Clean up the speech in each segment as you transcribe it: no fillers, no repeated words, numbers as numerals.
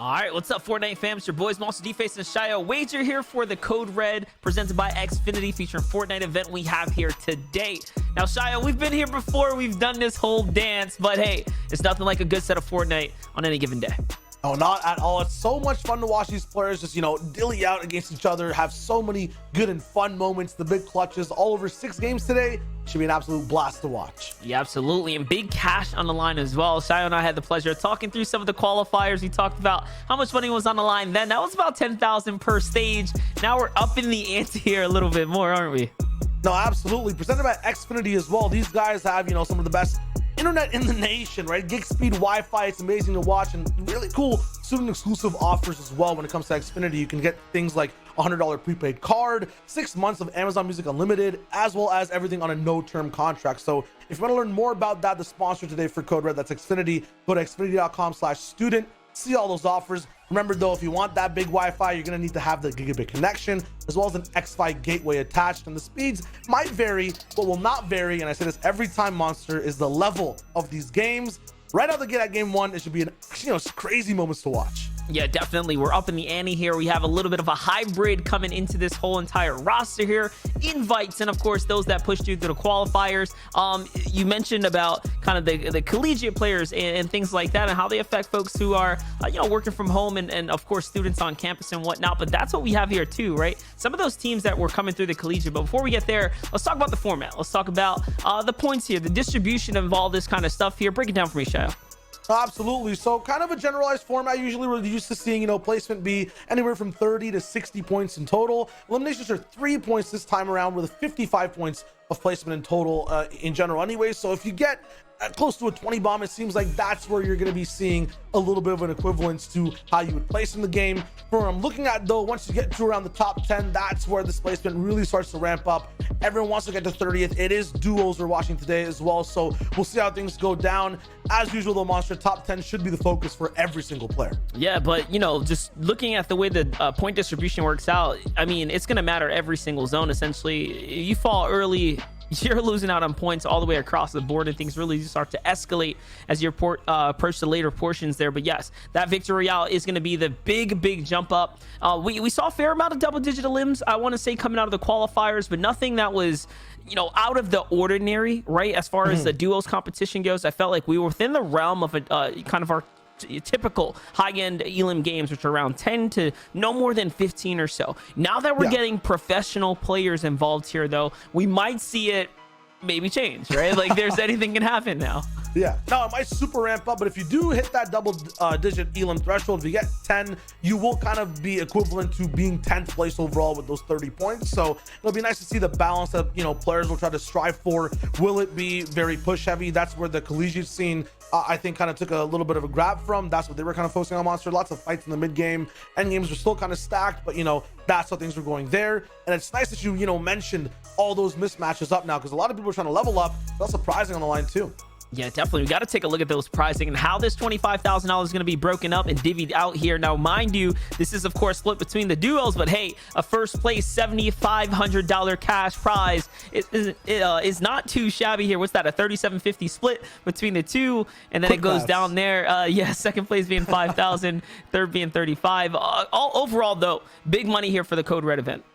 All right, what's up, Fortnite fam? It's your boys, Monster D-Face and Shio. Wager here for the Code Red, presented by Xfinity, featuring Fortnite event we have here today. Now, Shio, we've been here before. We've done this whole dance, but hey, it's nothing like a good set of Fortnite on any given day. Oh, not at all. It's so much fun to watch these players just, dilly out against each other, have so many good and fun moments, the big clutches, all over 6 games today. Should be an absolute blast to watch. Yeah, absolutely. And big cash on the line as well. Shio and I had the pleasure of talking through some of the qualifiers. We talked about how much money was on the line then. That was about 10,000 per stage. Now we're up in the ante here a little bit more, aren't we? No, absolutely. Presented by Xfinity as well. These guys have, some of the best internet in the nation, right? Gig speed Wi-Fi. It's amazing to watch, and really cool student exclusive offers as well. When it comes to Xfinity, you can get things like $100 prepaid card, 6 months of Amazon Music Unlimited, as well as everything on a no-term contract. So if you want to learn more about that, the sponsor today for Code Red, that's Xfinity. Go to xfinity.com/student. See all those offers. Remember though, if you want that big Wi-Fi, you're going to need to have the gigabit connection as well as an X5 gateway attached, and the speeds might vary. What will not vary, and I say this every time, Monster, is the level of these games. Right out the gate at game 1, it should be crazy moments to watch. Yeah, definitely. We're up in the ante here. We have a little bit of a hybrid coming into this whole entire roster here. Invites, and of course, those that pushed you through the qualifiers. You mentioned about kind of the collegiate players and things like that, and how they affect folks who are, working from home, and of course, students on campus and whatnot. But that's what we have here too, right? Some of those teams that were coming through the collegiate. But before we get there, let's talk about the format. Let's talk about the points here, the distribution of all this kind of stuff here. Break it down for me, Shio. Absolutely. So kind of a generalized format. Usually we're used to seeing, placement be anywhere from 30 to 60 points in total. Eliminations are 3 points this time around, with 55 points of placement in total in general anyway. So if you get close to a 20 bomb, it seems like that's where you're going to be seeing a little bit of an equivalence to how you would place in the game. From I'm looking at though, once you get to around the top 10, that's where this placement really starts to ramp up. Everyone wants to get to 30th. It is duos we're watching today as well, so we'll see how things go down. As usual though, Monster, top 10 should be the focus for every single player. Yeah, but just looking at the way the point distribution works out, I mean, it's going to matter every single zone essentially. You fall early, you're losing out on points all the way across the board, and things really start to escalate as you approach the later portions there. But yes, that victory royale is going to be the big jump up. We saw a fair amount of double-digit elims, I want to say, coming out of the qualifiers, but nothing that was out of the ordinary, right? As far as the duos competition goes, I felt like we were within the realm of a kind of our typical high-end elim games, which are around 10 to no more than 15 or so. Now that we're getting professional players involved here though, we might see it maybe change, right? Like there's anything can happen now. Yeah, no, it might super ramp up, but if you do hit that double digit elim threshold, if you get 10, you will kind of be equivalent to being 10th place overall with those 30 points. So it'll be nice to see the balance that players will try to strive for. Will it be very push heavy? That's where the collegiate scene I think kind of took a little bit of a grab from. That's what they were kind of focusing on, Monster. Lots of fights in the mid game. End games were still kind of stacked, but that's how things were going there. And it's nice that you mentioned all those mismatches up now, because a lot of people are trying to level up. That's surprising on the line too. Yeah, definitely. We got to take a look at those pricing and how this $25,000 is going to be broken up and divvied out here. Now, mind you, this is, of course, split between the duos, but hey, a first place $7,500 cash prize is not too shabby here. What's that? A $3,750 split between the two, and then it goes down there. Second place being $5,000, third being $35,000. All overall, though, big money here for the Code Red event.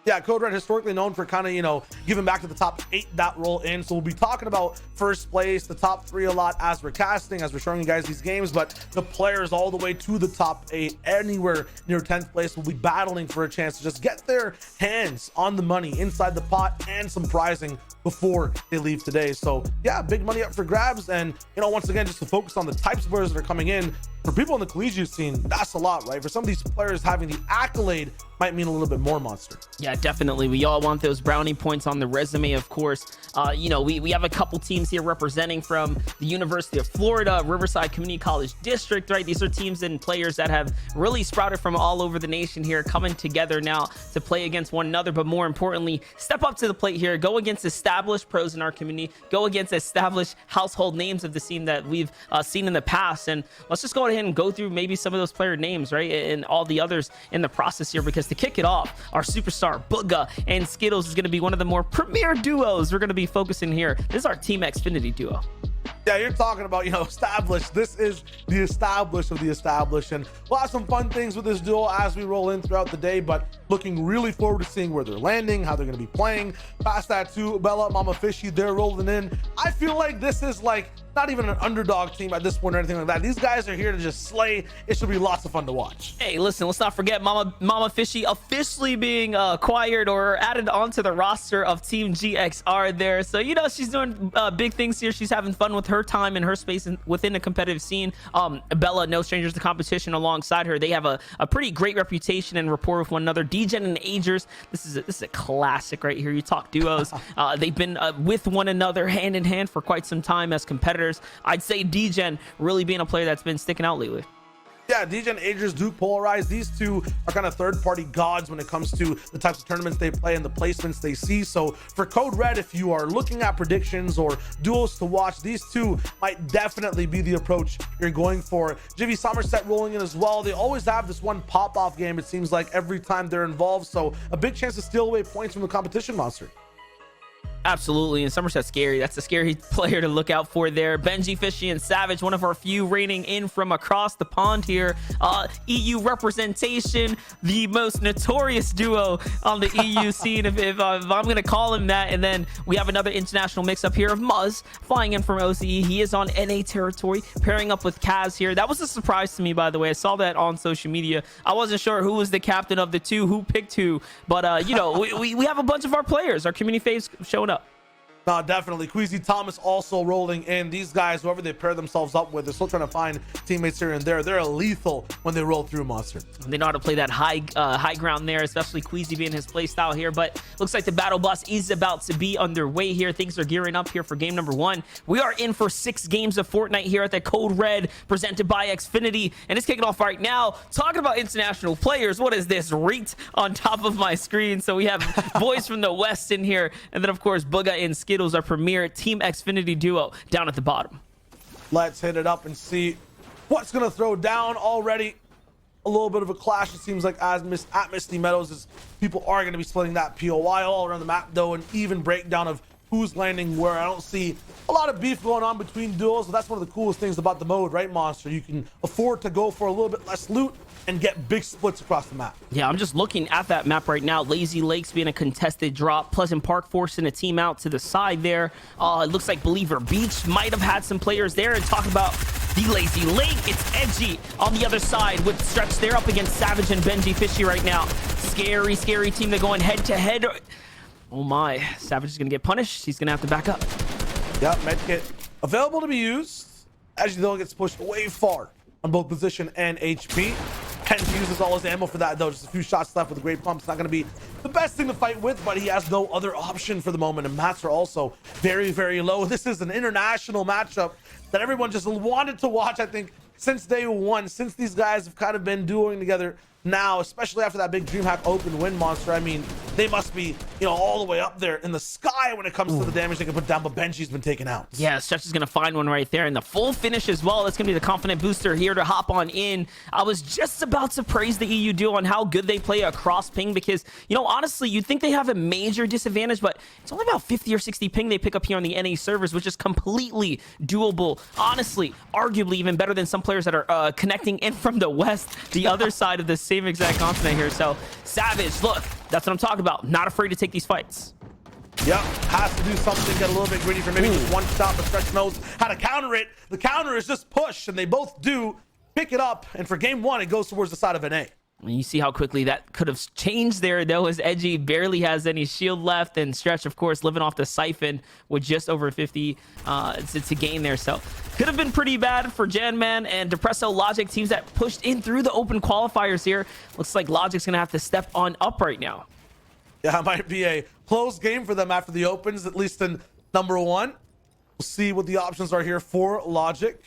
Yeah, Code Red historically known for kind of, giving back to the top 8 that roll in. So we'll be talking about first place, the top 3 a lot as we're casting, as we're showing you guys these games, but the players all the way to the top 8, anywhere near 10th place, will be battling for a chance to just get their hands on the money inside the pot and some prizing before they leave today. So yeah, big money up for grabs. And once again, just to focus on the types of players that are coming in, for people in the collegiate scene, that's a lot, right? For some of these players, having the accolade might mean a little bit more, Monster. Yeah, definitely. We all want those brownie points on the resume, of course. We have a couple teams here representing from the University of Florida, Riverside Community College District, right? These are teams and players that have really sprouted from all over the nation here, coming together now to play against one another, but more importantly, step up to the plate here, go against established pros in our community, go against established household names of the scene that we've seen in the past. And let's just go ahead and go through maybe some of those player names, right? And all the others in the process here, because to kick it off, our superstar Booga and Skittles is going to be one of the more premier duos we're going to be focusing here. This is our Team Xfinity duo. Yeah, you're talking about, established. This is the established of the established, and we'll have some fun things with this duo as we roll in throughout the day, but looking really forward to seeing where they're landing, how they're going to be playing. Past that too, Bella, Mama Fishy, they're rolling in. I feel like this is like not even an underdog team at this point or anything like that. These guys are here to just slay. It should be lots of fun to watch. Hey, listen, let's not forget Mama Fishy officially being acquired or added onto the roster of Team GXR there. So, she's doing big things here. She's having fun with her time and her space within the competitive scene. Bella, no strangers to competition alongside her. They have a pretty great reputation and rapport with one another. DGen and Agers, this is a classic right here. You talk duos. They've been with one another hand in hand for quite some time as competitors. I'd say DGen really being a player that's been sticking out lately. Yeah, DJ and Agers do polarize. These two are kind of third-party gods when it comes to the types of tournaments they play and the placements they see. So for Code Red, if you are looking at predictions or duels to watch, these two might definitely be the approach you're going for. Jivy Somerset rolling in as well. They always have this one pop-off game, it seems like, every time they're involved. So a big chance to steal away points from the competition monster. Absolutely, and Somerset's scary. That's a scary player to look out for there. Benji, Fishy, and Savage, one of our few reigning in from across the pond here. EU representation, the most notorious duo on the EU scene, if I'm going to call him that. And then we have another international mix-up here of Muzz flying in from OCE. He is on NA territory, pairing up with Kaz here. That was a surprise to me, by the way. I saw that on social media. I wasn't sure who was the captain of the two, who picked who. But, we have a bunch of our players, our community faves showing up. No, definitely. Queasy Thomas also rolling in. These guys, whoever they pair themselves up with, they're still trying to find teammates here and there. They're lethal when they roll through Monster. They know how to play that high ground there, especially Queasy being his play style here. But looks like the battle bus is about to be underway here. Things are gearing up here for game number 1. We are in for 6 games of Fortnite here at the Code Red, presented by Xfinity, and it's kicking off right now. Talking about international players, what is this right on top of my screen? So we have boys from the West in here, and then of course Booga and Skittles, our premier Team Xfinity duo, down at the bottom. Let's hit it up and see what's gonna throw down. Already a little bit of a clash, it seems like, at Misty Meadows, as people are going to be splitting that POI all around the map, though. An even breakdown of who's landing where. I don't see a lot of beef going on between duels, but that's one of the coolest things about the mode, right, Monster? You can afford to go for a little bit less loot and get big splits across the map. Yeah, I'm just looking at that map right now. Lazy Lakes being a contested drop. Pleasant Park forcing a team out to the side there. It looks like Believer Beach might have had some players there. And talk about the Lazy Lake, it's Edgy on the other side with Stretch. They're up against Savage and Benji Fishy right now. Scary, scary team. They're going head to head. Oh my, Savage is going to get punished. He's going to have to back up. Yep, medkit available to be used. As you know, gets pushed way far on both position and HP. Hence uses all his ammo for that, though. Just a few shots left with a great pump. It's not going to be the best thing to fight with, but he has no other option for the moment. And mats are also very, very low. This is an international matchup that everyone just wanted to watch, I think, since day one, since these guys have kind of been dueling together now, especially after that big DreamHack Open win, Monster. I mean, they must be, all the way up there in the sky when it comes to the damage they can put down, but Benji's been taken out. Yeah, Stretch is going to find one right there, and the full finish as well. That's going to be the confident booster here to hop on in. I was just about to praise the EU duo on how good they play across ping because, honestly, you'd think they have a major disadvantage, but it's only about 50 or 60 ping they pick up here on the NA servers, which is completely doable. Honestly, arguably even better than some players that are connecting in from the West, the other side of the same exact continent here. So, Savage, look, that's what I'm talking about. Not afraid to take these fights. Yep, has to do something, get a little bit gritty for maybe just one shot, but Stretch knows how to counter it. The counter is just push, and they both do pick it up, and for game 1, it goes towards the side of an A. And you see how quickly that could have changed there, though, as Edgy barely has any shield left, and Stretch, of course, living off the siphon with just over 50 to gain there. So could have been pretty bad for Janman and Depresso Logic, teams that pushed in through the open qualifiers here. Looks like Logic's going to have to step on up right now. Yeah, it might be a close game for them after the opens, at least in number 1. We'll see what the options are here for Logic.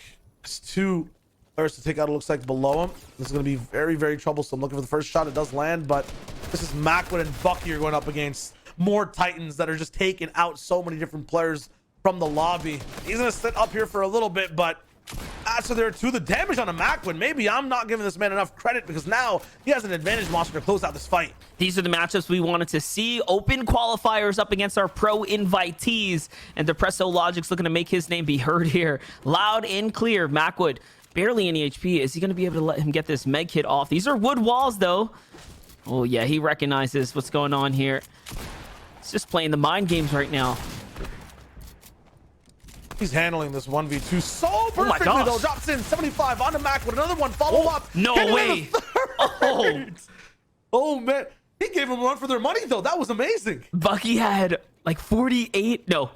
It's 2 players to take out, it looks like, below him. This is going to be very, very troublesome. Looking for the first shot. It does land, but this is Macwood and Bucky are going up against more Titans that are just taking out so many different players from the lobby. He's going to sit up here for a little bit, but So there are two. The damage on a Macwin. Maybe I'm not giving this man enough credit because now he has an advantage monster to close out this fight. These are the matchups we wanted to see. Open qualifiers up against our pro invitees. And Depresso Logic's looking to make his name be heard here. Loud and clear. Macwood, barely any HP. Is he going to be able to let him get this med kit off? These are wood walls, though. Oh, yeah, he recognizes what's going on here. He's just playing the mind games right now. He's handling this 1v2 so perfectly, though. Drops in 75 on the Mac with another one. Follow up. No way. Oh, man. He gave him a run for their money, though. That was amazing. Bucky had like 45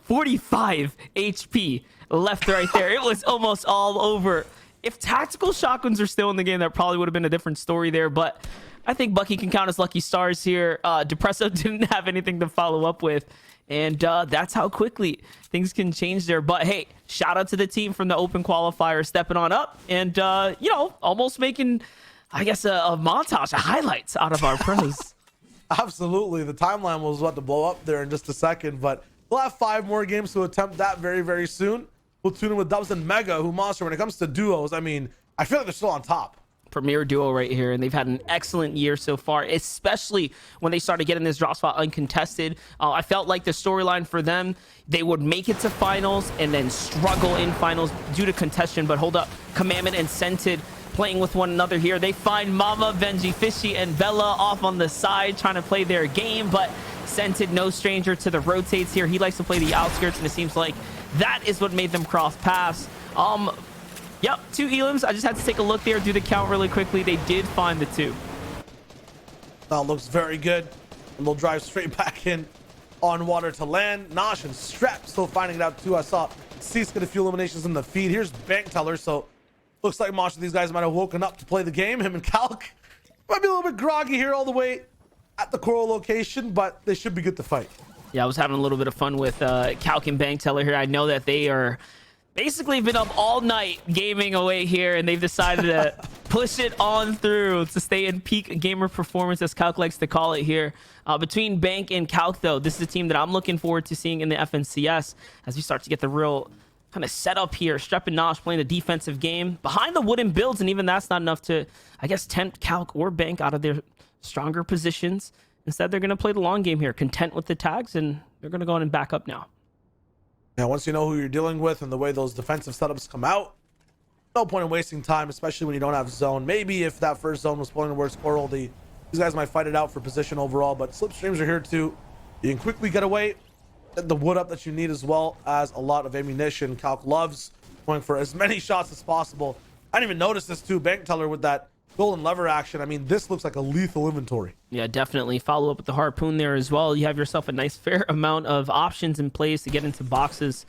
HP left right there. It was almost all over. If tactical shotguns are still in the game, that probably would have been a different story there. But I think Bucky can count his lucky stars here. Depresso didn't have anything to follow up with. And that's how quickly things can change there. But hey, shout out to the team from the open qualifier stepping on up and, you know, almost making, I guess, a montage of highlights out of our pros. Absolutely. The timeline was about to blow up there in just a second, but we'll have 5 more games to attempt that very, very soon. We'll tune in with Dubs and Mega, who Monster, when it comes to duos, I mean, I feel like they're still on top. Premier duo right here, and they've had an excellent year so far, especially when they started getting this drop spot uncontested. I felt like the storyline for them, they would make it to finals and then struggle in finals due to contention. But hold up, Commandment and Scented playing with one another here. They find Mama, Benji, Fishy, and Bella off on the side trying to play their game, but Scented, no stranger to the rotates here. He likes to play the outskirts, and it seems like that is what made them cross paths. Yep, 2 elims. I just had to take a look there, do the count really quickly. They did find the 2. That looks very good. And they'll drive straight back in on water to land. Nosh and Strap still finding it out too. I saw Cease get a few eliminations in the feed. Here's Bank Teller. So looks like most of these guys might have woken up to play the game. Him and Calc might be a little bit groggy here all the way at the coral location, but they should be good to fight. Yeah, I was having a little bit of fun with Calc and Bank Teller here. I know that they are basically been up all night gaming away here, and they've decided to push it on through to stay in peak gamer performance, as Calc likes to call it here. Between Bank and Calc, though, this is a team that I'm looking forward to seeing in the FNCS as we start to get the real kind of setup here. Strep and Nosh playing the defensive game behind the wooden builds, and even that's not enough to, I guess, tempt Calc or Bank out of their stronger positions. Instead, they're going to play the long game here, content with the tags, and they're going to go in and back up now. Now, once you know who you're dealing with and the way those defensive setups come out, no point in wasting time, especially when you don't have zone. Maybe if that first zone was pulling towards Coral, these guys might fight it out for position overall, but slipstreams are here too. You can quickly get away, get the wood up that you need, as well as a lot of ammunition. Calc loves going for as many shots as possible. I didn't even notice this too. Bank Teller with that golden lever action. I mean, this looks like a lethal inventory. Yeah, definitely. Follow up with the harpoon there as well. You have yourself a nice fair amount of options in place to get into boxes.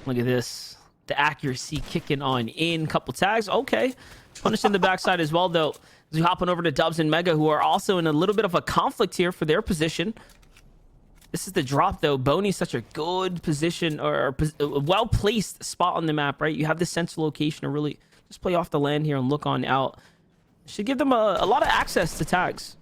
Look at this. The accuracy kicking on in. Couple tags. Okay. Punished in the backside as well, though. As we hop on over to Dubs and Mega, who are also in a little bit of a conflict here for their position. This is the drop, though. Boney's such a good position, or a well-placed spot on the map, right? You have this central location to really just play off the land here and look on out. Should give them a lot of access to tags.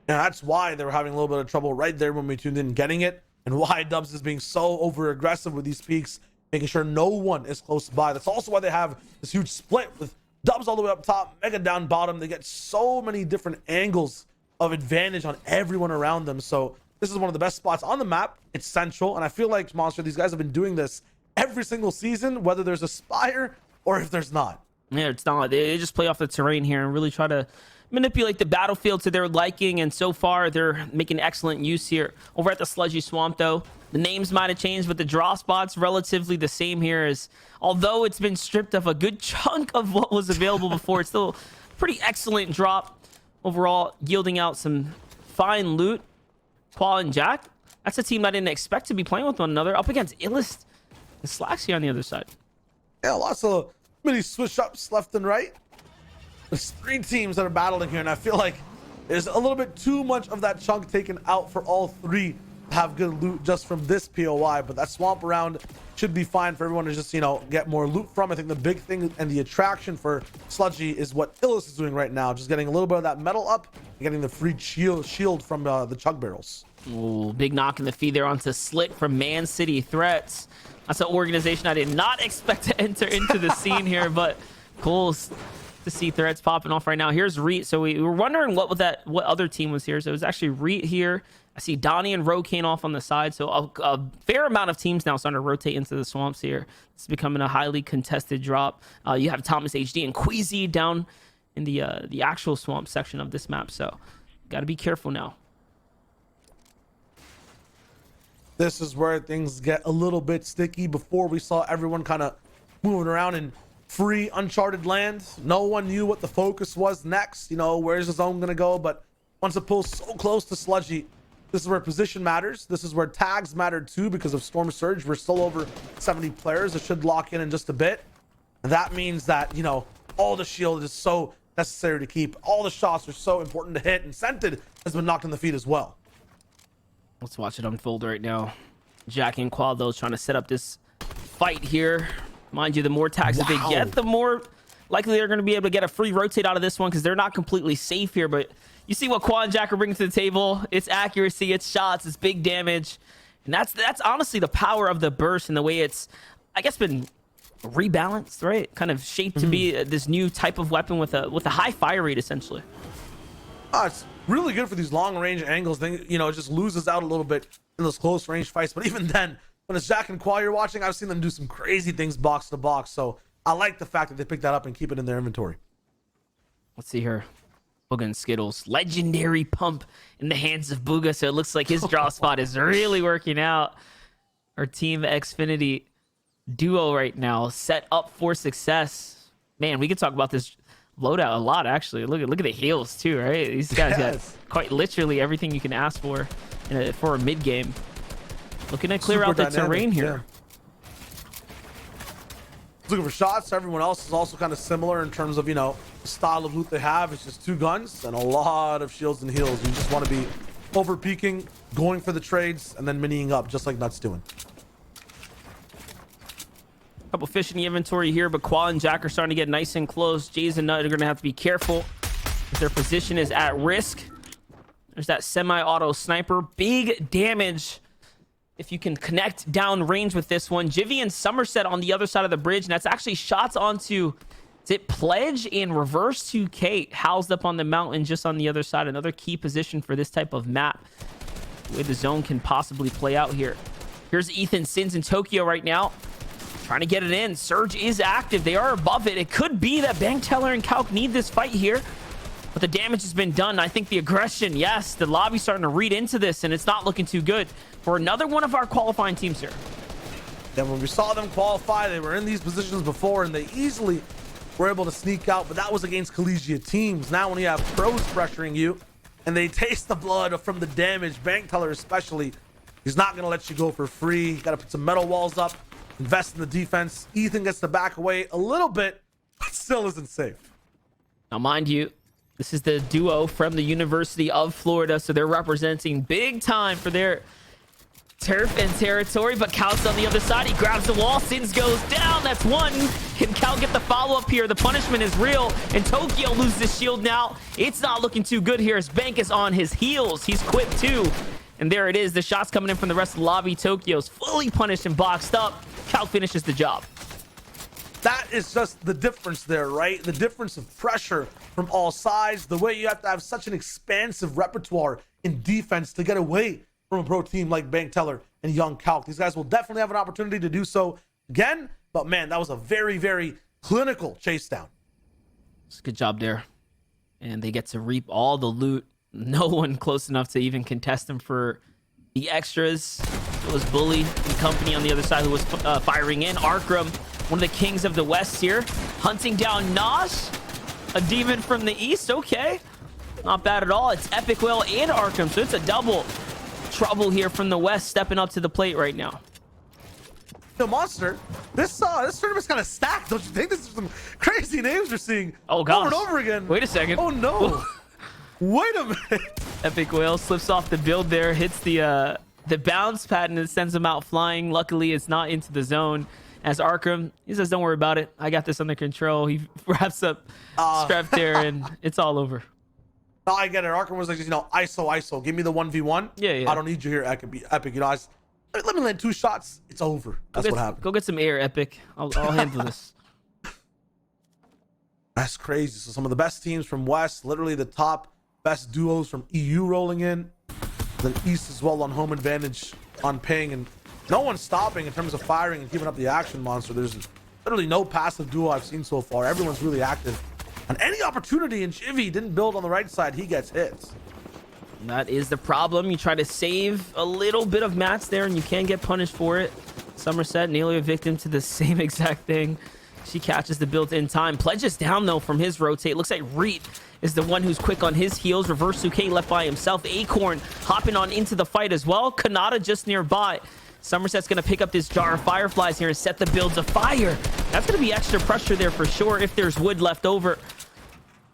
Yeah, that's why they were having a little bit of trouble right there when we tuned in getting it, and why Dubs is being so over aggressive with these peaks, making sure no one is close by. That's also why they have this huge split with Dubs all the way up top, Mega down bottom. They get so many different angles of advantage on everyone around them. So this is one of the best spots on the map. It's central, and I feel like, Monster, these guys have been doing this every single season, whether there's a spire or if there's not. Yeah, it's not. They just play off the terrain here and really try to manipulate the battlefield to their liking, and so far they're making excellent use here. Over at the Sludgy Swamp, though, the names might have changed, but the draw spot's relatively the same here. As although it's been stripped of a good chunk of what was available before, it's still a pretty excellent drop overall, yielding out some fine loot. Paul and Jack, that's a team I didn't expect to be playing with one another, up against Illest and Slacks here on the other side. Yeah, lots of many switch ups left and right. There's 3 teams that are battling here, and I feel like there's a little bit too much of that chunk taken out for all 3 to have good loot just from this POI. But that swamp around should be fine for everyone to just, you know, get more loot from. I think the big thing and the attraction for Sludgy is what Illis is doing right now, just getting a little bit of that metal up getting the free shield from the chug barrels. Ooh, big knock in the feed there onto Slick from Man City Threats. That's an organization I did not expect to enter into the scene here, but cool to see Threats popping off right now. Here's Reet. So we were wondering what other team was here. So it was actually Reet here. I see Donnie and Rokane off on the side. So a fair amount of teams now starting to rotate into the swamps here. It's becoming a highly contested drop. You have Thomas HD and Queasy down in the actual swamp section of this map. So got to be careful now. This is where things get a little bit sticky. Before, we saw everyone kind of moving around in free uncharted land. No one knew what the focus was next. You know, where's the zone gonna go? But once it pulls so close to Sludgy, this is where position matters. This is where tags mattered too, because of Storm Surge. We're still over 70 players. It should lock in just a bit. And that means that, you know, all the shield is so necessary to keep. All the shots are so important to hit, and Scented has been knocked in the feet as well. Let's watch it unfold right now. Jack and Quad, those trying to set up this fight here. Mind you, the more tags that they get, the more likely they're going to be able to get a free rotate out of this one, because they're not completely safe here. But you see what Quad and Jack are bringing to the table. It's accuracy, it's shots, it's big damage. And that's honestly the power of the burst, and the way it's, I guess, been rebalanced, right? Kind of shaped to be this new type of weapon with a high fire rate, essentially. It's really good for these long range angles. Then, you know, it just loses out a little bit in those close range fights. But even then, when it's Jack and Qual you're watching, I've seen them do some crazy things box to box. So I like the fact that they pick that up and keep it in their inventory. Let's see here. Booga and Skittles. Legendary pump in the hands of Booga. So it looks like his draw spot is really working out. Our Team Xfinity duo right now set up for success. Man, we could talk about this loadout a lot, actually. Look at the heals too, right? These guys got quite literally everything you can ask for for a mid game. Looking to clear out the terrain here. Looking for shots. Everyone else is also kind of similar in terms of, you know, the style of loot they have. It's just 2 guns and a lot of shields and heals. You just want to be over peeking, going for the trades, and then miniing up just like Nuts doing. Couple fish in the inventory here, but Qual and Jack are starting to get nice and close. Jays and Nut are going to have to be careful. Their position is at risk. There's that semi-auto sniper. Big damage if you can connect down range with this one. Jivy and Somerset on the other side of the bridge, and that's actually shots onto, is it Pledge and Reverse to Kate, housed up on the mountain just on the other side. Another key position for this type of map, the way the zone can possibly play out here. Here's Ethan Sins in Tokyo right now, trying to get it in. Surge is active. They are above it. It could be that Bank Teller and Calc need this fight here, but the damage has been done. I think the aggression, yes, the lobby's starting to read into this, and it's not looking too good for another one of our qualifying teams here. Then when we saw them qualify, they were in these positions before, and they easily were able to sneak out, but that was against collegiate teams. Now when you have pros pressuring you, and they taste the blood from the damage, Bank Teller especially, he's not going to let you go for free. You got to put some metal walls up, invest in the defense. Ethan gets to back away a little bit, but still isn't safe. Now, mind you, this is the duo from the University of Florida, so they're representing big time for their turf and territory. But Cal's on the other side. He grabs the wall. Sins goes down. That's one. Can Cal get the follow-up here? The punishment is real, and Tokyo loses his shield now. It's not looking too good here as Bank is on his heels. He's quick too. And there it is. The shots coming in from the rest of the lobby. Tokyo's fully punished and boxed up. Cal finishes the job. That is just the difference there, right? The difference of pressure from all sides. The way you have to have such an expansive repertoire in defense to get away from a pro team like Bank Teller and Young Calc. These guys will definitely have an opportunity to do so again. But man, that was a very, very clinical chase down. Good job there. And they get to reap all the loot. No one close enough to even contest them for the extras. It was Bully and company on the other side who was firing in. Arkram, one of the kings of the West here, hunting down Nosh, a demon from the East. Okay, not bad at all. It's Epic Whale and Arkham, so it's a double trouble here from the West, stepping up to the plate right now. The Monster, this tournament's kind of stacked, don't you think? This is some crazy names we're seeing over and over again. Wait a second. Oh no. Wait a minute. Epic Whale slips off the build there, hits the bounce pad, and it sends him out flying. Luckily, it's not into the zone. As Arkham, he says, don't worry about it. I got this under control. He wraps up Strep there, and it's all over. No, I get it. Arkham was like, you know, ISO, give me the 1v1. Yeah. I don't need you here, Epic. You know, let me land 2 shots. It's over. That's what happened. Go get some air, Epic. I'll handle this. That's crazy. So some of the best teams from West, literally the top best duos from EU rolling in. Then East as well on home advantage on ping, and no one's stopping in terms of firing and keeping up the action monster. There's literally no passive duo I've seen so far. Everyone's really active. And any opportunity, and Jivy didn't build on the right side, he gets hits. And that is the problem. You try to save a little bit of mats there, and you can get punished for it. Somerset nearly a victim to the same exact thing. She catches the build in time. Pledges down, though, from his rotate. Looks like Reet is the one who's quick on his heels. Reverse Suke left by himself. Acorn hopping on into the fight as well. Kanata just nearby. Somerset's going to pick up this jar of fireflies here and set the builds afire. That's going to be extra pressure there for sure if there's wood left over.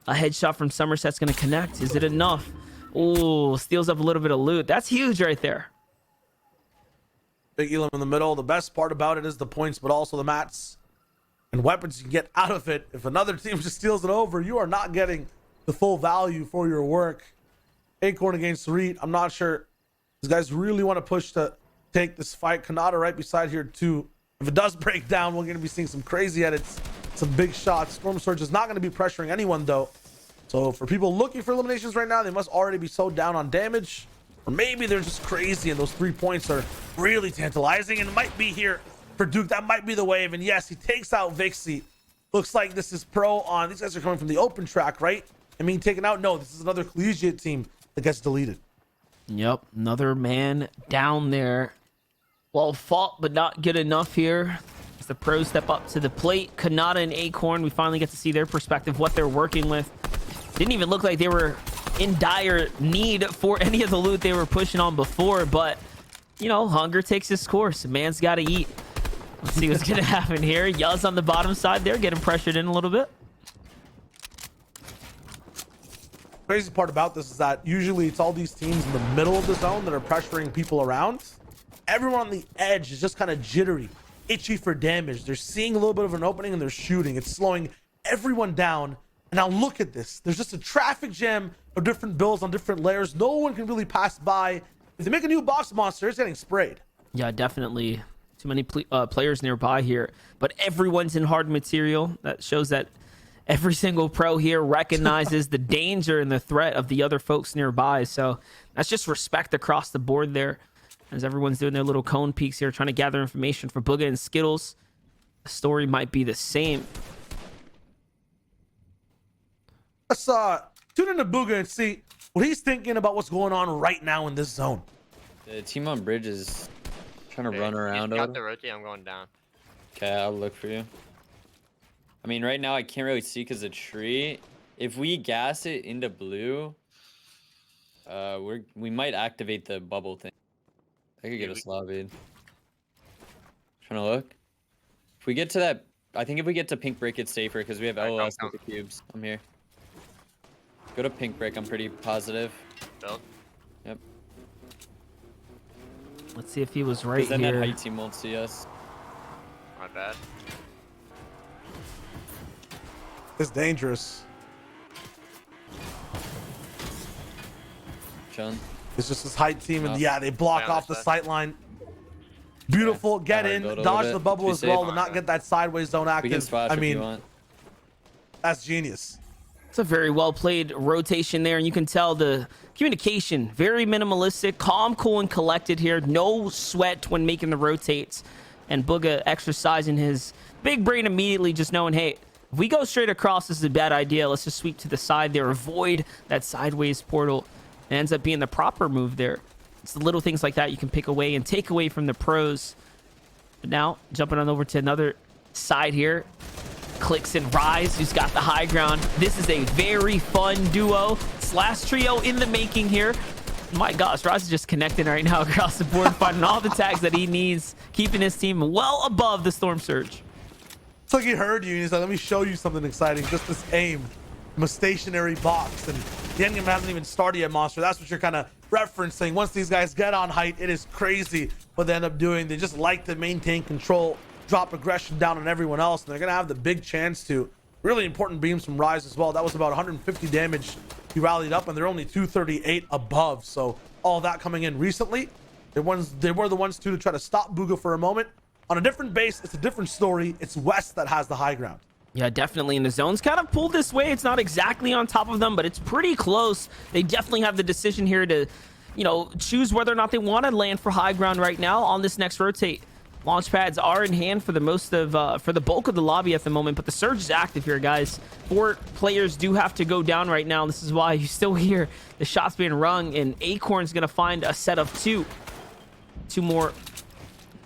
A headshot from Somerset's going to connect. Is it enough? Oh, steals up a little bit of loot. That's huge right there. Big Elam in the middle. The best part about it is the points, but also the mats and weapons you can get out of it. If another team just steals it over, you are not getting the full value for your work. Acorn against Reed. I'm not sure these guys really want to push to take this fight. Kanata right beside here too. If it does break down, we're going to be seeing some crazy edits, some big shots. Storm Surge is not going to be pressuring anyone though. So for people looking for eliminations right now, they must already be so down on damage, or maybe they're just crazy and those 3 points are really tantalizing, and it might be here for Duke. That might be the wave. And yes, he takes out Vixie. Looks like this is pro on. These guys are coming from the open track, right? I mean, taken out. No, this is another collegiate team that gets deleted. Yep, another man down there. Well fought, but not good enough here. As the pros step up to the plate, Kanata and Acorn, we finally get to see their perspective, what they're working with. Didn't even look like they were in dire need for any of the loot they were pushing on before, but you know, hunger takes its course. A man's got to eat. Let's see what's gonna happen here. Yuz on the bottom side there, getting pressured in a little bit. Crazy part about this is that usually it's all these teams in the middle of the zone that are pressuring people around. Everyone on the edge is just kind of jittery, itchy for damage. They're seeing a little bit of an opening and they're shooting. It's slowing everyone down. And now look at this. There's just a traffic jam of different builds on different layers. No one can really pass by. If they make a new box monster, it's getting sprayed. Yeah, definitely. Too many players nearby here. But everyone's in hard material. That shows that every single pro here recognizes the danger and the threat of the other folks nearby. So that's just respect across the board there. As everyone's doing their little cone peaks here, trying to gather information for Booga and Skittles. The story might be the same. Let's tune into Booga and see what he's thinking about what's going on right now in this zone. The team on bridge is trying to run around. Got the rotate. I'm going down. Okay, I'll look for you. I mean, right now I can't really see because of the tree. If we gas it into blue, we might activate the bubble thing. I could get us lobbied. Trying to look. If we get to that, I think if we get to pink brick, it's safer because we have LOS with the cubes. I'm here. Go to pink brick. I'm pretty positive. Build. Yep. Let's see if he was right then here. that height team won't see us. My bad. It's dangerous. Chun. It's just this height team, and No. yeah, they block Stay on off the this sight line. Beautiful. Get Alright, in, build a dodge little the bit. bubble Be as safe. well, and not get that sideways zone We can active. splash I if you mean, want. that's genius. It's a very well played rotation there, and you can tell the communication very minimalistic, calm, cool, and collected here. No sweat when making the rotates, and Booga exercising his big brain immediately, just knowing, hey, if we go straight across, this is a bad idea. Let's just sweep to the side there, avoid that sideways portal. It ends up being the proper move there. It's the little things like that you can pick away and take away from the pros. But now jumping on over to another side here. Clicks and Rise, who's got the high ground. This is a very fun duo slash trio in the making here. My gosh, Rise is just connecting right now across the board, finding all the tags that he needs, keeping his team well above the Storm Surge. It's like he heard you and he's like, let me show you something exciting. Just this aim from a stationary box, and the endgame hasn't even started yet, Monster. That's what you're kind of referencing. Once these guys get on height, it is crazy what they end up doing. They just like to maintain control, drop aggression down on everyone else, and they're gonna have the big chance to Really important beams from Rise as well. That was about 150 damage he rallied up, and they're only 238 above. So all that coming in recently. They were the ones to try to stop Bugha for a moment. On a different base, it's a different story. It's West that has the high ground. Yeah, definitely. And the zone's kind of pulled this way. It's not exactly on top of them, but it's pretty close. They definitely have the decision here to, you know, choose whether or not they want to land for high ground right now on this next rotate. Launch pads are in hand for the bulk of the lobby at the moment, but the surge is active here, guys. 4 players do have to go down right now. This is why you still hear the shots being rung, and Acorn's gonna find a set of 2 more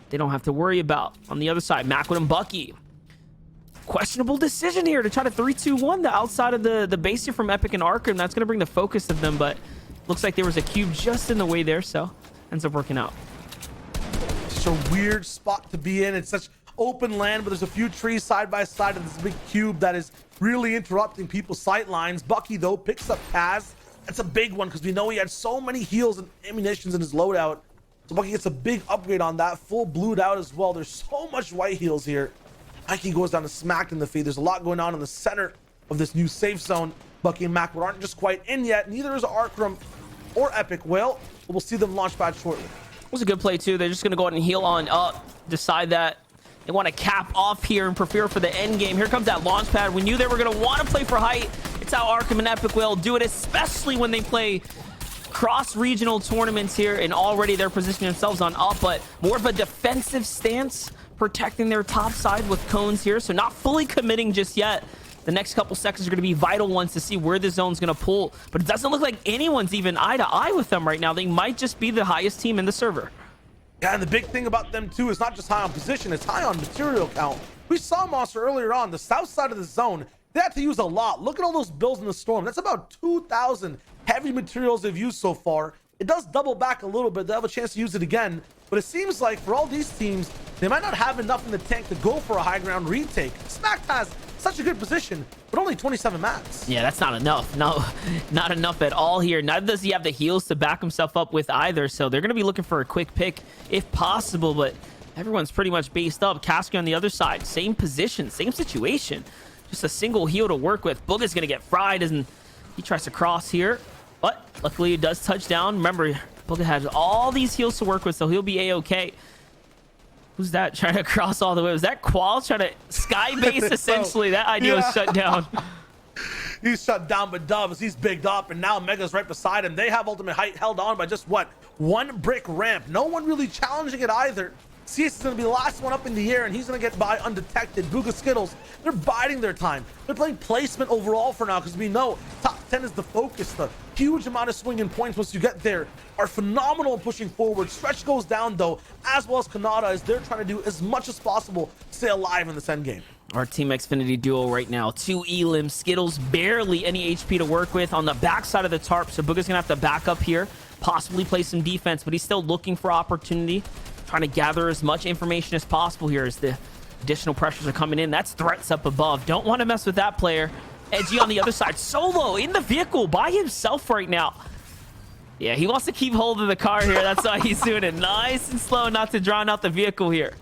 they don't have to worry about. On the other side, Macwood and Bucky. Questionable decision here to try to 3-2-1 the outside of the base here from Epic and Arkham. That's gonna bring the focus of them, but looks like there was a cube just in the way there, so ends up working out. Such a weird spot to be in. It's such open land, but there's a few trees side by side and this big cube that is really interrupting people's sight lines. Bucky though picks up Kaz. That's a big one because we know he had so many heals and ammunitions in his loadout. So Bucky gets a big upgrade on that, full blued out as well. There's so much white heals here. Mikey goes down to smacked in the feed. There's a lot going on in the center of this new safe zone. Bucky and Macwood aren't just quite in yet. Neither is Arkham or Epic. Well, we'll see them launch pad shortly. It was a good play too. They're just gonna go ahead and heal on up, decide that they want to cap off here and prepare for the end game. Here comes that launch pad. We knew they were gonna want to play for height. It's how Arkham and Epic will do it, especially when they play cross-regional tournaments here, and already they're positioning themselves on up, but more of a defensive stance, protecting their top side with cones here. So not fully committing just yet. The next couple seconds are going to be vital ones to see where the zone's going to pull, but it doesn't look like anyone's even eye to eye with them right now. They might just be the highest team in the server. Yeah, and the big thing about them too is not just high on position, it's high on material count. We saw Monster earlier on the south side of the zone. They had to use a lot. Look at all those builds in the storm. That's about 2,000 heavy materials they've used so far. It does double back a little bit. They'll have a chance to use it again, but it seems like for all these teams, they might not have enough in the tank to go for a high ground retake. Smack has such a good position, but only 27 mats. Yeah, that's not enough. No, not enough at all here. Neither does he have the heals to back himself up with either, so they're going to be looking for a quick pick if possible, but everyone's pretty much based up. Casca on the other side, same position, same situation. Just a single heal to work with. Bugha's going to get fried, and he tries to cross here, but luckily it does touch down. Remember, Bugha has all these heals to work with, so he'll be A-okay. Who's that trying to cross all the way? Was that Qual trying to sky base essentially? That idea was shut down. He's shut down, but Dubs, he's bigged up, and now Mega's right beside him. They have ultimate height held on by just what? 1 brick ramp. No one really challenging it either. CS is going to be the last one up in the air, and he's going to get by undetected. Bugha Skittles, they're biding their time. They're playing placement overall for now because we know top 10 is the focus. The huge amount of swinging points once you get there are phenomenal in pushing forward. Stretch goes down, though, as well as Kanata, as they're trying to do as much as possible to stay alive in this end game. Our Team Xfinity duo right now. 2 Elim, Skittles, barely any HP to work with on the backside of the tarp, so Bugha's going to have to back up here, possibly play some defense, but he's still looking for opportunity. Trying to gather as much information as possible here as the additional pressures are coming in. That's threats up above. Don't want to mess with that player. Edgy on the other side. Solo in the vehicle by himself right now. Yeah, he wants to keep hold of the car here. That's why he's doing it nice and slow, not to drown out the vehicle here.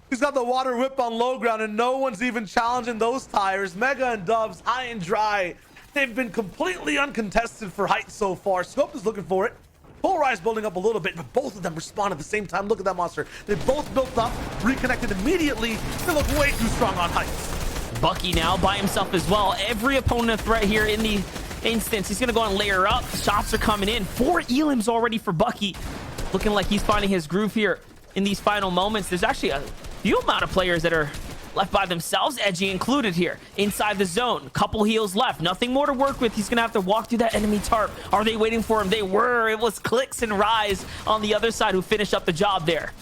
He's got the water whip on low ground, and no one's even challenging those tires. Mega and Dubs high and dry. They've been completely uncontested for height so far. Scope is looking for it. Polarize building up a little bit, but both of them respond at the same time. Look at that monster. They both built up, reconnected immediately. They look way too strong on heights. Bucky now by himself as well. Every opponent a threat here in the instance. He's going to go and layer up. Shots are coming in. 4 Elims already for Bucky. Looking like he's finding his groove here in these final moments. There's actually a few amount of players that are left by themselves, Edgy included here inside the zone. Couple heals left, nothing more to work with. He's gonna have to walk through that enemy tarp. Are they waiting for him? They were. It was Clicks and Rise on the other side who finished up the job there.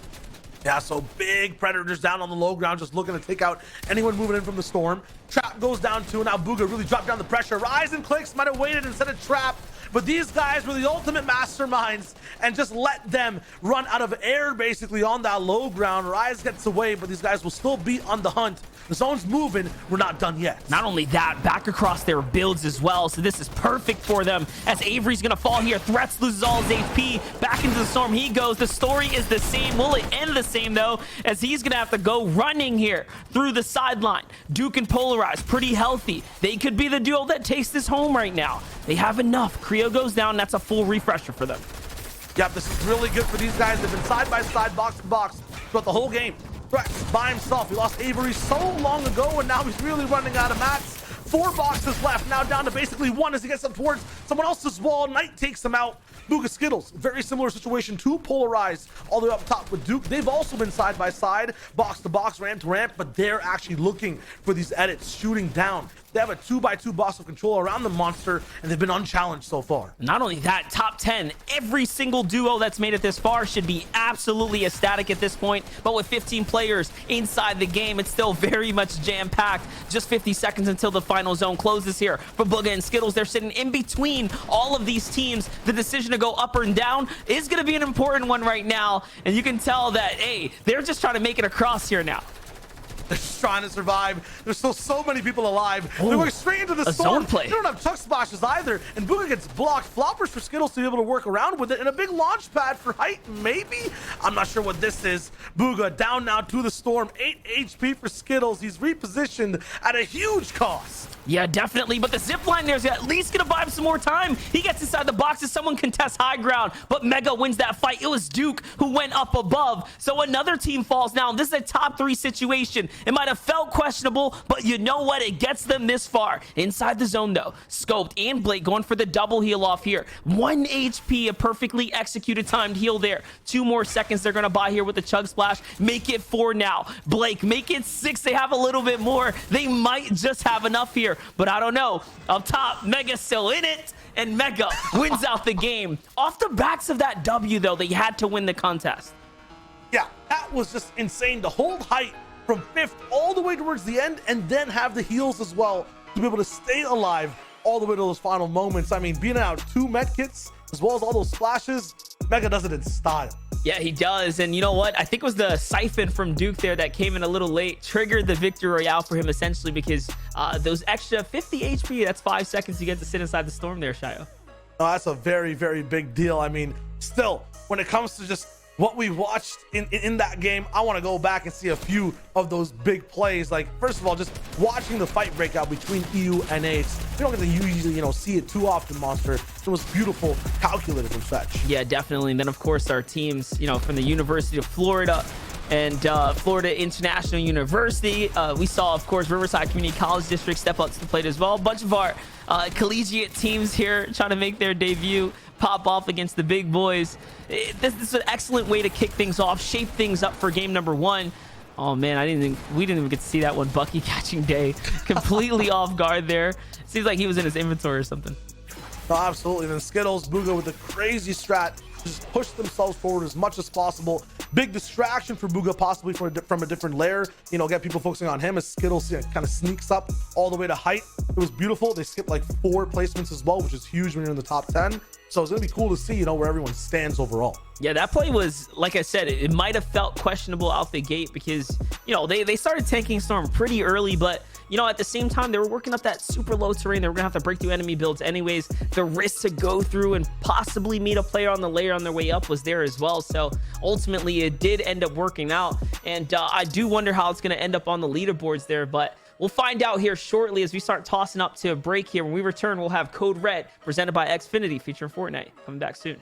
Yeah, so big predators down on the low ground, just looking to take out anyone moving in from the storm. Trap goes down too. Now Bugha really dropped down the pressure. Rise and Clicks might have waited and set a trap. but these guys were the ultimate masterminds and just let them run out of air basically on that low ground. Rise gets away, but these guys will still be on the hunt. The zone's moving. We're not done yet. Not only that, back across their builds as well. So this is perfect for them as Avery's going to fall here. Threats loses all his HP. Back into the storm he goes. The story is the same. Will it end the same though, as he's going to have to go running here through the sideline. Duke and Polarize pretty healthy. They could be the duo that takes this home right now. They have enough. Creo goes down. That's a full refresher for them. Yep, this is really good for these guys. They've been side by side, box to box throughout the whole game. Threats by himself. He lost Avery so long ago, and now he's really running out of mats. 4 boxes left, now down to basically 1 as he gets up towards someone else's wall. Knight takes him out. Booga Skittles, very similar situation to Polarize all the way up top with Duke. They've also been side by side, box to box, ramp to ramp, but they're actually looking for these edits, shooting down. They have a 2x2 box of control around the monster, and they've been unchallenged so far. Not only that, top 10, every single duo that's made it this far should be absolutely ecstatic at this point. But with 15 players inside the game, it's still very much jam-packed. Just 50 seconds until the final zone closes here for Booga and Skittles. They're sitting in between all of these teams. The decision to go up or down is going to be an important one right now. And you can tell that, hey, they're just trying to make it across here now. They're just trying to survive. There's still so many people alive. They're going straight into the storm. Zone play. They don't have chuck splashes either. And Booga gets blocked. Floppers for Skittles to be able to work around with it. And a big launch pad for Height, maybe? I'm not sure what this is. Booga down now to the storm. 8 HP for Skittles. He's repositioned at a huge cost. Yeah, definitely. But the zip line there's at least going to buy him some more time. He gets inside the boxes. Someone contests high ground, but Mega wins that fight. It was Duke who went up above. So another team falls down. This is a top 3 situation. It might have felt questionable, but you know what? It gets them this far. Inside the zone, though, Scoped and Blake going for the double heal off here. 1 HP, a perfectly executed timed heal there. 2 more seconds they're going to buy here with the Chug Splash. Make it 4 now. Blake, make it 6. They have a little bit more. They might just have enough here, but I don't know. Up top, Mega's still in it, and Mega wins out the game. Off the backs of that W, though, they had to win the contest. Yeah, that was just insane to hold Height from 5th all the way towards the end, and then have the heals as well to be able to stay alive all the way to those final moments. I mean, beating out 2 med kits as well as all those splashes, Mega does it in style. Yeah, he does. And you know what? I think it was the siphon from Duke there that came in a little late, triggered the victory royale for him essentially, because those extra 50 HP, that's 5 seconds you get to sit inside the storm there, Shayo. Oh, that's a very, very big deal. I mean, still, when it comes to just what we watched in that game, I want to go back and see a few of those big plays. Like, first of all, just watching the fight break out between EU and Ace. We don't get to usually, see it too often, Monster. It was beautiful, calculated and such. Yeah, definitely. And then, of course, our teams, from the University of Florida and Florida International University. We saw, of course, Riverside Community College District step up to the plate as well. A bunch of our collegiate teams here trying to make their debut, pop off against the big boys. This is an excellent way to kick things off, shape things up for game number 1. Oh man, we didn't even get to see that one. Bucky catching Day completely off guard there. Seems like he was in his inventory or something. No, absolutely. And then Skittles, Booga with a crazy strat, just push themselves forward as much as possible. Big distraction for Booga, possibly from a different layer. Get people focusing on him as Skittles kind of sneaks up all the way to Height. It was beautiful. They skipped like 4 placements as well, which is huge when you're in the top 10. So it's gonna be cool to see, where everyone stands overall. Yeah, that play was, like I said, it might have felt questionable out the gate because, they started tanking Storm pretty early, but, at the same time, they were working up that super low terrain. They were gonna have to break through enemy builds anyways. The risk to go through and possibly meet a player on the layer on their way up was there as well. So ultimately, it did end up working out. And I do wonder how it's gonna end up on the leaderboards there, but we'll find out here shortly as we start tossing up to a break here. When we return, we'll have Code Red presented by Xfinity featuring Fortnite coming back soon.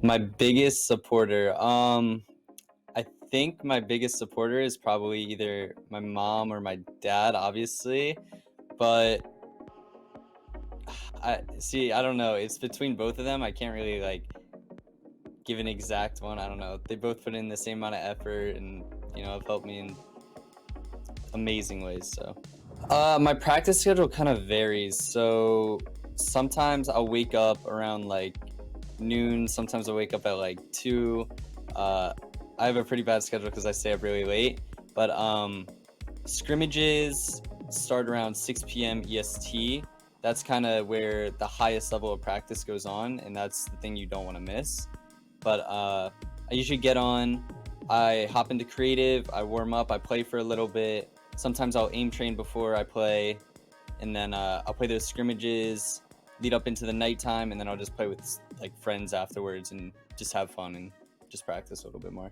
My biggest supporter. I think my biggest supporter is probably either my mom or my dad, obviously. But I don't know. It's between both of them. I can't really like give an exact one. I don't know. They both put in the same amount of effort and, you know, have helped me in amazing ways. So my practice schedule kind of varies. So sometimes I'll wake up around like noon. Sometimes I'll wake up at like 2. I have a pretty bad schedule because I stay up really late. But scrimmages start around 6 p.m. EST. That's kind of where the highest level of practice goes on, and that's the thing you don't want to miss. But I usually get on, I hop into creative, I warm up, I play for a little bit. Sometimes I'll aim train before I play, and then I'll play those scrimmages, lead up into the nighttime, and then I'll just play with like friends afterwards and just have fun and just practice a little bit more.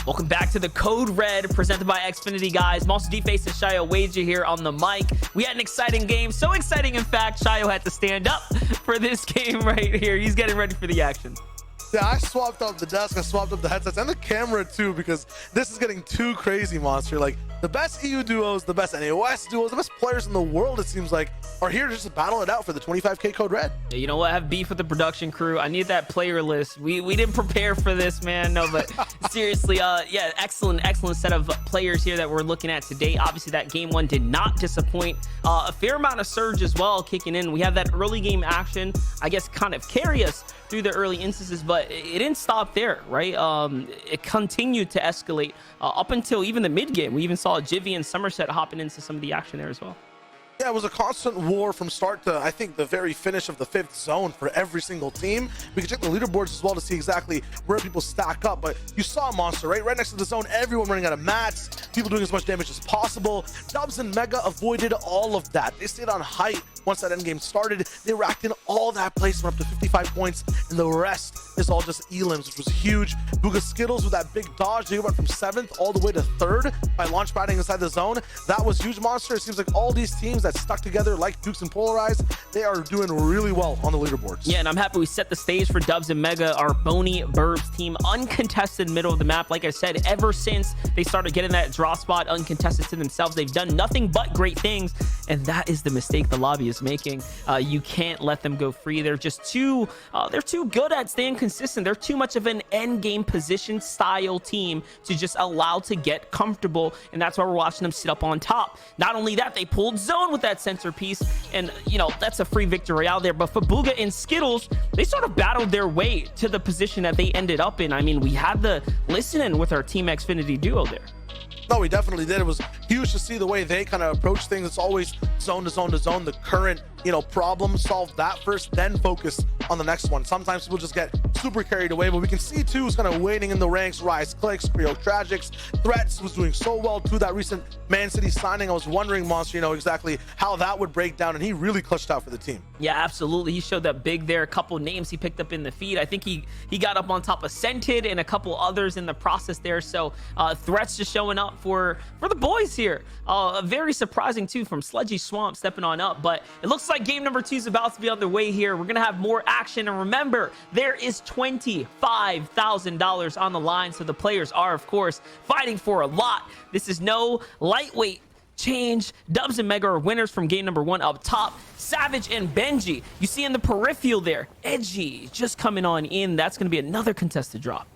Welcome back to the Code Red presented by Xfinity, guys. Monster D-Face and Shayo Wager here on the mic. We had an exciting game. So exciting, in fact, Shayo had to stand up for this game right here. He's getting ready for the action. Yeah, I swapped up the desk, I swapped up the headsets and the camera too, because this is getting too crazy, Monster. Like, the best EU duos, the best NAOS duos, the best players in the world, it seems like, are here just to battle it out for the 25K Code Red. Yeah, you know what? I have beef with the production crew. I need that player list. We didn't prepare for this, man. No, but seriously, yeah, excellent set of players here that we're looking at today. Obviously, that game one did not disappoint. A fair amount of surge as well kicking in. We have that early game action, I guess, kind of carry us through the early instances, but it didn't stop there, right? It continued to escalate up until even the mid game. We even saw Jivy and Somerset hopping into some of the action there as well. Yeah, it was a constant war from start to, I think, the very finish of the 5th zone for every single team. We can check the leaderboards as well to see exactly where people stack up, but you saw Monster, right? Right next to the zone, everyone running out of mats, people doing as much damage as possible. Dubs and Mega avoided all of that. They stayed on height once that endgame started. They racked in all that placement up to 55 points, and the rest is all just elims, which was huge. Booga Skittles with that big dodge, they went from 7th all the way to 3rd by launch padding inside the zone. That was huge, Monster. It seems like all these teams that stuck together like Dukes and Polarized, they are doing really well on the leaderboards. Yeah, and I'm happy we set the stage for Dubs and Mega, our Bony Burbs team, uncontested middle of the map. Like I said, ever since they started getting that draw spot uncontested to themselves, they've done nothing but great things, and that is the mistake the lobby is making. You can't let them go free. They're just too they're too good at staying consistent. They're too much of an end game position style team to just allow to get comfortable, and that's why we're watching them sit up on top. Not only that, they pulled zone with that centerpiece, and you know, that's a free victory out there. But for Booga and Skittles, they sort of battled their way to the position that they ended up in. I mean, we had the listening with our Team Xfinity duo there. No, we definitely did. It was huge to see the way they kind of approach things. It's always zone to zone to zone. The current, you know, problem, solve that first, then focus on the next one. Sometimes people just get super carried away, but we can see too, who's kind of waiting in the ranks. Rise Clicks, Creo Tragics, Threats was doing so well to that recent Man City signing. I was wondering, Monster, you know, exactly how that would break down, and he really clutched out for the team. Yeah, absolutely. He showed up big there. A couple names he picked up in the feed. I think he got up on top of Scented and a couple others in the process there. So Threats just showing up for the boys here. Very surprising too, from Sludgy Swamp stepping on up. But it looks like game number 2 is about to be on the way here. We're gonna have more action, and remember, there is $25,000 on the line, so the players are, of course, fighting for a lot. This is no lightweight change. Dubs and Mega are winners from game number 1 up top. Savage and Benji, you see in the peripheral there, Edgy just coming on in. That's going to be another contested drop.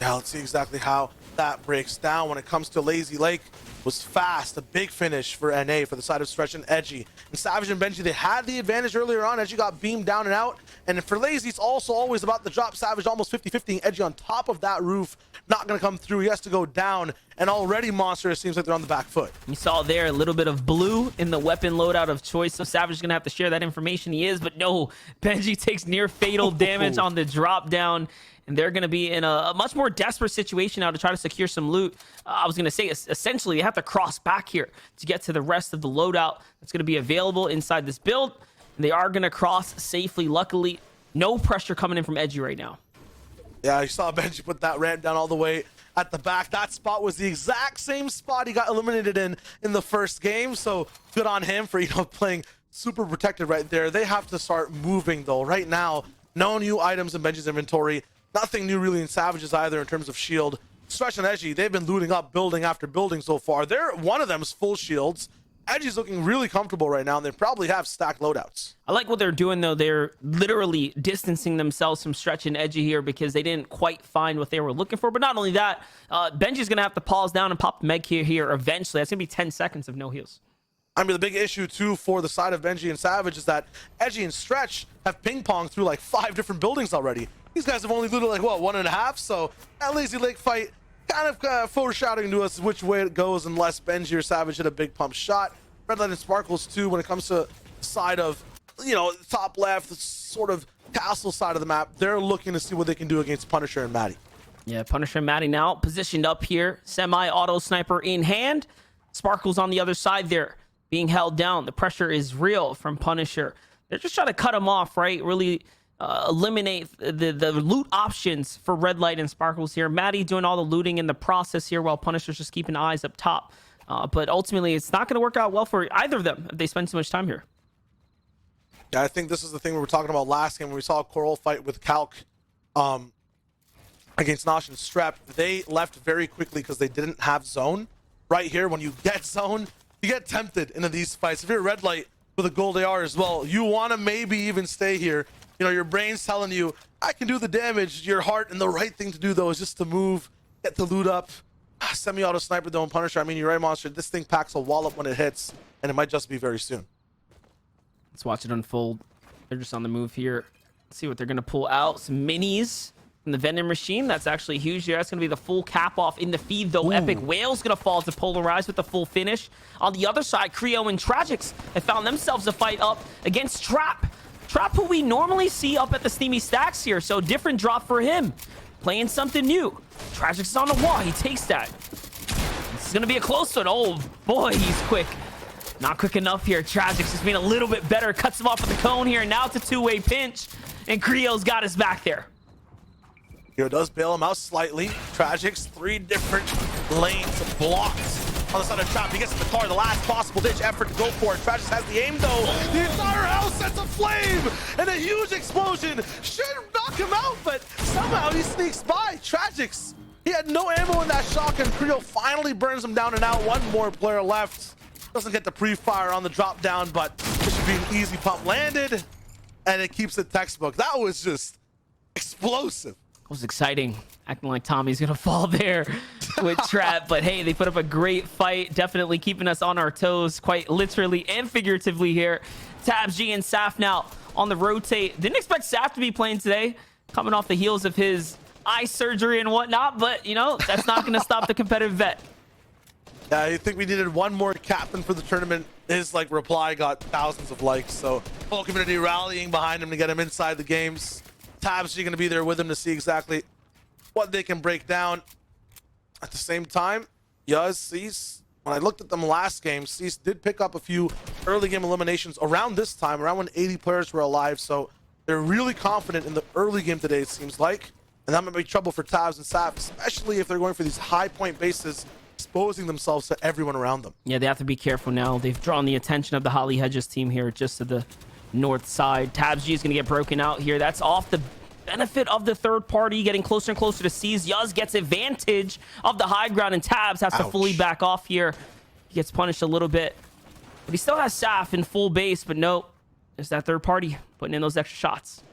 Now let's see exactly how that breaks down. When it comes to Lazy Lake, was fast, a big finish for NA for the side of Stretch and Edgy. And Savage and Benji, they had the advantage earlier on. Edgy got beamed down and out. And for Lazy, it's also always about the drop. Savage almost 50-50, Edgy on top of that roof, not gonna come through. He has to go down, and already Monster, it seems like they're on the back foot. You saw there a little bit of blue in the weapon loadout of choice, so Savage is gonna have to share that information. He is, but no, Benji takes near fatal damage on the drop down, and they're going to be in a much more desperate situation now to try to secure some loot. I was going to say, essentially, they have to cross back here to get to the rest of the loadout that's going to be available inside this build. And they are going to cross safely. Luckily, no pressure coming in from Edgy right now. Yeah, you saw Benji put that ramp down all the way at the back. That spot was the exact same spot he got eliminated in the first game. So good on him for, you know, playing super protected right there. They have to start moving, though. Right now, no new items in Benji's inventory. Nothing new really in Savage's either in terms of shield. Stretch and Edgy, they've been looting up building after building so far. One of them is full shields. Edgy's looking really comfortable right now, and they probably have stacked loadouts. I like what they're doing, though. They're literally distancing themselves from Stretch and Edgy here because they didn't quite find what they were looking for. But not only that, Benji's going to have to pause down and pop the Meg here eventually. That's going to be 10 seconds of no heals. I mean, the big issue, too, for the side of Benji and Savage is that Edgy and Stretch have ping-ponged through like 5 different buildings already. These guys have only looted like, what, 1.5? So that Lazy Lake fight kind of foreshadowing to us which way it goes unless Benji or Savage hit a big pump shot. Red Light and Sparkles, too, when it comes to the side of, you know, top left, the sort of castle side of the map, they're looking to see what they can do against Punisher and Maddie. Yeah, Punisher and Maddie now positioned up here. Semi-auto sniper in hand. Sparkles on the other side there, being held down. The pressure is real from Punisher. They're just trying to cut him off, right? Really eliminate the loot options for Red Light and Sparkles here. Maddie doing all the looting in the process here, while Punisher's just keeping eyes up top. But ultimately, it's not going to work out well for either of them if they spend too much time here. Yeah, I think this is the thing we were talking about last game when we saw a Coral fight with Calc against Nosh and Strep. They left very quickly because they didn't have zone. Right here, when you get zone, you get tempted into these fights. If you're Red Light with a gold AR as well, you want to maybe even stay here. You know, your brain's telling you, I can do the damage. Your heart, and the right thing to do, though, is just to move, get the loot up. Semi-auto sniper, though, and Punisher. I mean, you're right, Monster. This thing packs a wallop when it hits, and it might just be very soon. Let's watch it unfold. They're just on the move here. Let's see what they're going to pull out. Some minis from the vending machine. That's actually huge here. That's going to be the full cap off in the feed, though. Ooh. Epic Whale's going to fall to Polarize with the full finish. On the other side, Creo and Tragics have found themselves a fight up against Trap. Trap, who we normally see up at the Steamy Stacks here, so different drop for him. Playing something new. Tragics is on the wall. He takes that. This is going to be a close one. Oh, boy, he's quick. Not quick enough here. Tragics is being a little bit better. Cuts him off with the cone here. Now it's a two-way pinch. And Creo's got his back there. Creo does bail him out slightly. Tragics, 3 different lanes blocked on the side of Trap. He gets in the car. The last possible ditch effort to go for it. Tragics has the aim, though. The entire house sets aflame. And a huge explosion should knock him out, but somehow he sneaks by. Tragics, he had no ammo in that shotgun. Creo finally burns him down and out. One more player left. Doesn't get the pre-fire on the drop down, but it should be an easy pump. Landed, and it keeps it textbook. That was just explosive. It was exciting. Acting like Tommy's gonna fall there with Trap, but hey, they put up a great fight. Definitely keeping us on our toes, quite literally and figuratively here. Tabs G and Saf now on the rotate. Didn't expect Saf to be playing today, coming off the heels of his eye surgery and whatnot, but you know, that's not gonna stop the competitive vet. Yeah, I think we needed one more captain for the tournament. His reply got thousands of likes, so whole community rallying behind him to get him inside the games. Tabs G gonna be there with him to see exactly what they can break down. At the same time, Yuz, Cease, when I looked at them last game, Cease did pick up a few early game eliminations around this time, around when 80 players were alive, so they're really confident in the early game today, it seems like. And that might be trouble for Tabs and Saf, especially if they're going for these high point bases, exposing themselves to everyone around them. Yeah, they have to be careful now. They've drawn the attention of the Holly Hedges team here just to the north side. Tabs G is going to get broken out here. That's off the benefit of the third party, getting closer and closer to C's. Yuz gets advantage of the high ground, and Tabs has to fully back off here. He gets punished a little bit, but he still has Saf in full base, but no, there's that third party putting in those extra shots.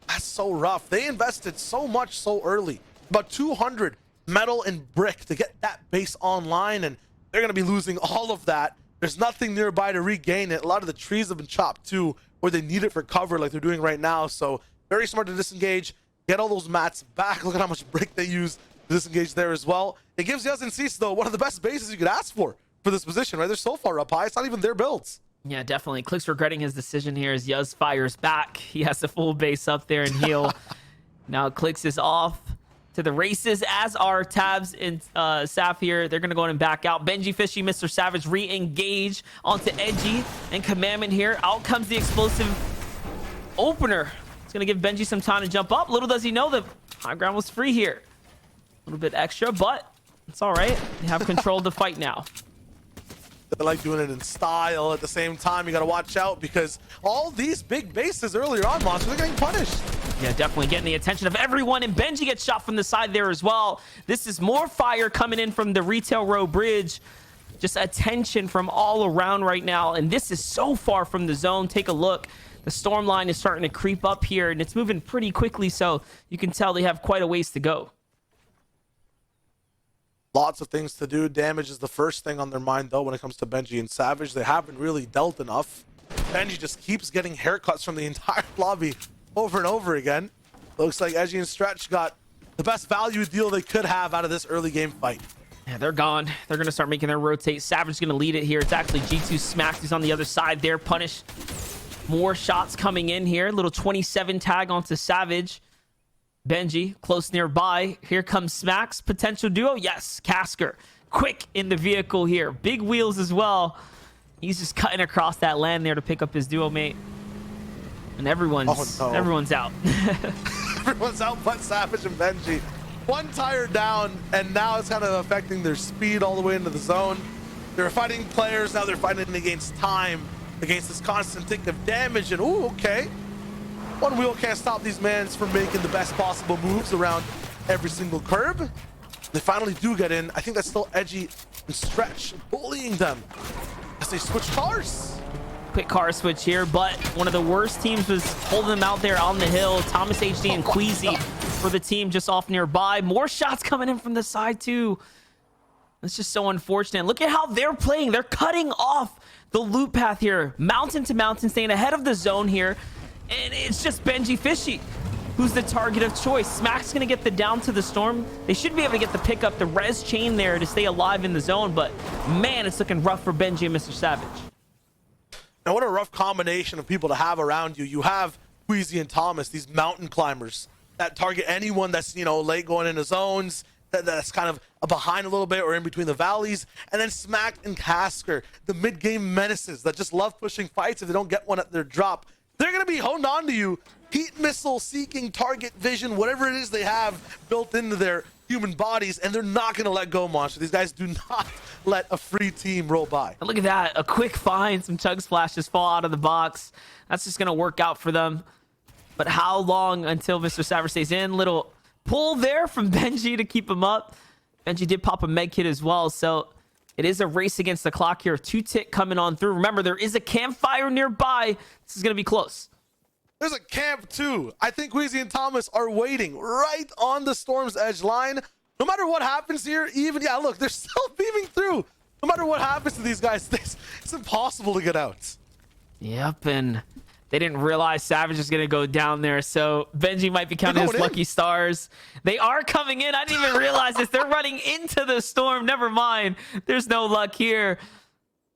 That's so rough. They invested so much so early, about 200 metal and brick to get that base online, and they're going to be losing all of that. There's nothing nearby to regain it. A lot of the trees have been chopped too, where they need it for cover like they're doing right now. So very smart to disengage, get all those mats back. Look at how much brick they use to disengage there as well. It gives Yuz and Cease, though, one of the best bases you could ask for this position, right? They're so far up high, it's not even their builds. Yeah, definitely. Click's regretting his decision here as Yuz fires back. He has the full base up there and heal. Now Clicks is off to the races, as are Tabs and Saf here. They're going to go in and back out. Benji Fishy, Mr. Savage re-engage onto Edgy and Commandment here. Out comes the explosive opener. It's going to give Benji some time to jump up. Little does he know the high ground was free here. A little bit extra, but it's all right. They have control of the fight now. They like doing it in style. At the same time, you got to watch out because all these big bases earlier on, Monster, they're getting punished. Yeah, definitely getting the attention of everyone, and Benji gets shot from the side there as well. This is more fire coming in from the Retail Row Bridge. Just attention from all around right now, and this is so far from the zone. Take a look. The storm line is starting to creep up here, and it's moving pretty quickly, so you can tell they have quite a ways to go. Lots of things to do. Damage is the first thing on their mind, though, when it comes to Benji and Savage. They haven't really dealt enough. Benji just keeps getting haircuts from the entire lobby over and over again. Looks like Edgy and Stretch got the best value deal they could have out of this early game fight. Yeah, they're gone. They're going to start making their rotate. Savage is going to lead it here. It's actually G2 Smacks who's on the other side there. Punish. More shots coming in here. Little 27 tag onto Savage. Benji close nearby. Here comes Smacks. Potential duo. Yes, Casker. Quick in the vehicle here. Big wheels as well. He's just cutting across that land there to pick up his duo mate. And everyone's out. Everyone's out but Savage and Benji. One tire down, and now it's kind of affecting their speed all the way into the zone. They're fighting players, now they're fighting against time, against this constant tick of damage, and ooh, okay. One wheel can't stop these mans from making the best possible moves around every single curb. They finally do get in. I think that's still Edgy and Stretch bullying them as they switch cars. Quick car switch here, but one of the worst teams was holding them out there on the hill. Thomas HD and Queasy for the team just off nearby. More shots coming in from the side too. It's just so unfortunate. Look at how they're playing. They're cutting off the loop path here, mountain to mountain, staying ahead of the zone here. And it's just Benji Fishy who's the target of choice. Smack's gonna get the down to the storm. They should be able to get the pickup, the res chain there to stay alive in the zone, but man, it's looking rough for Benji and Mr. Savage. Now, what a rough combination of people to have around you. You have Queasy and Thomas, these mountain climbers that target anyone that's, you know, late going into zones, that's kind of behind a little bit or in between the valleys. And then Smack and Casker, the mid-game menaces that just love pushing fights. If they don't get one at their drop, they're going to be honed on to you. Heat missile seeking, target vision, whatever it is they have built into their human bodies, and they're not going to let go, Monster. These guys do not let a free team roll by. And look at that, a quick find, some chug splashes fall out of the box. That's just going to work out for them. But how long until Mr. Savage stays in? Little pull there from Benji to keep him up. Benji did pop a med kit as well, so it is a race against the clock here. 2-tick coming on through. Remember, there is a campfire nearby. This is going to be close. There's a camp too. I think Queasy and Thomas are waiting right on the storm's edge line. No matter what happens here, even, yeah, look, they're still beaming through. No matter what happens to these guys, it's impossible to get out. Yep, and they didn't realize Savage is going to go down there, so Benji might be counting his lucky stars. They are coming in. I didn't even realize this. They're running into the storm. Never mind. There's no luck here.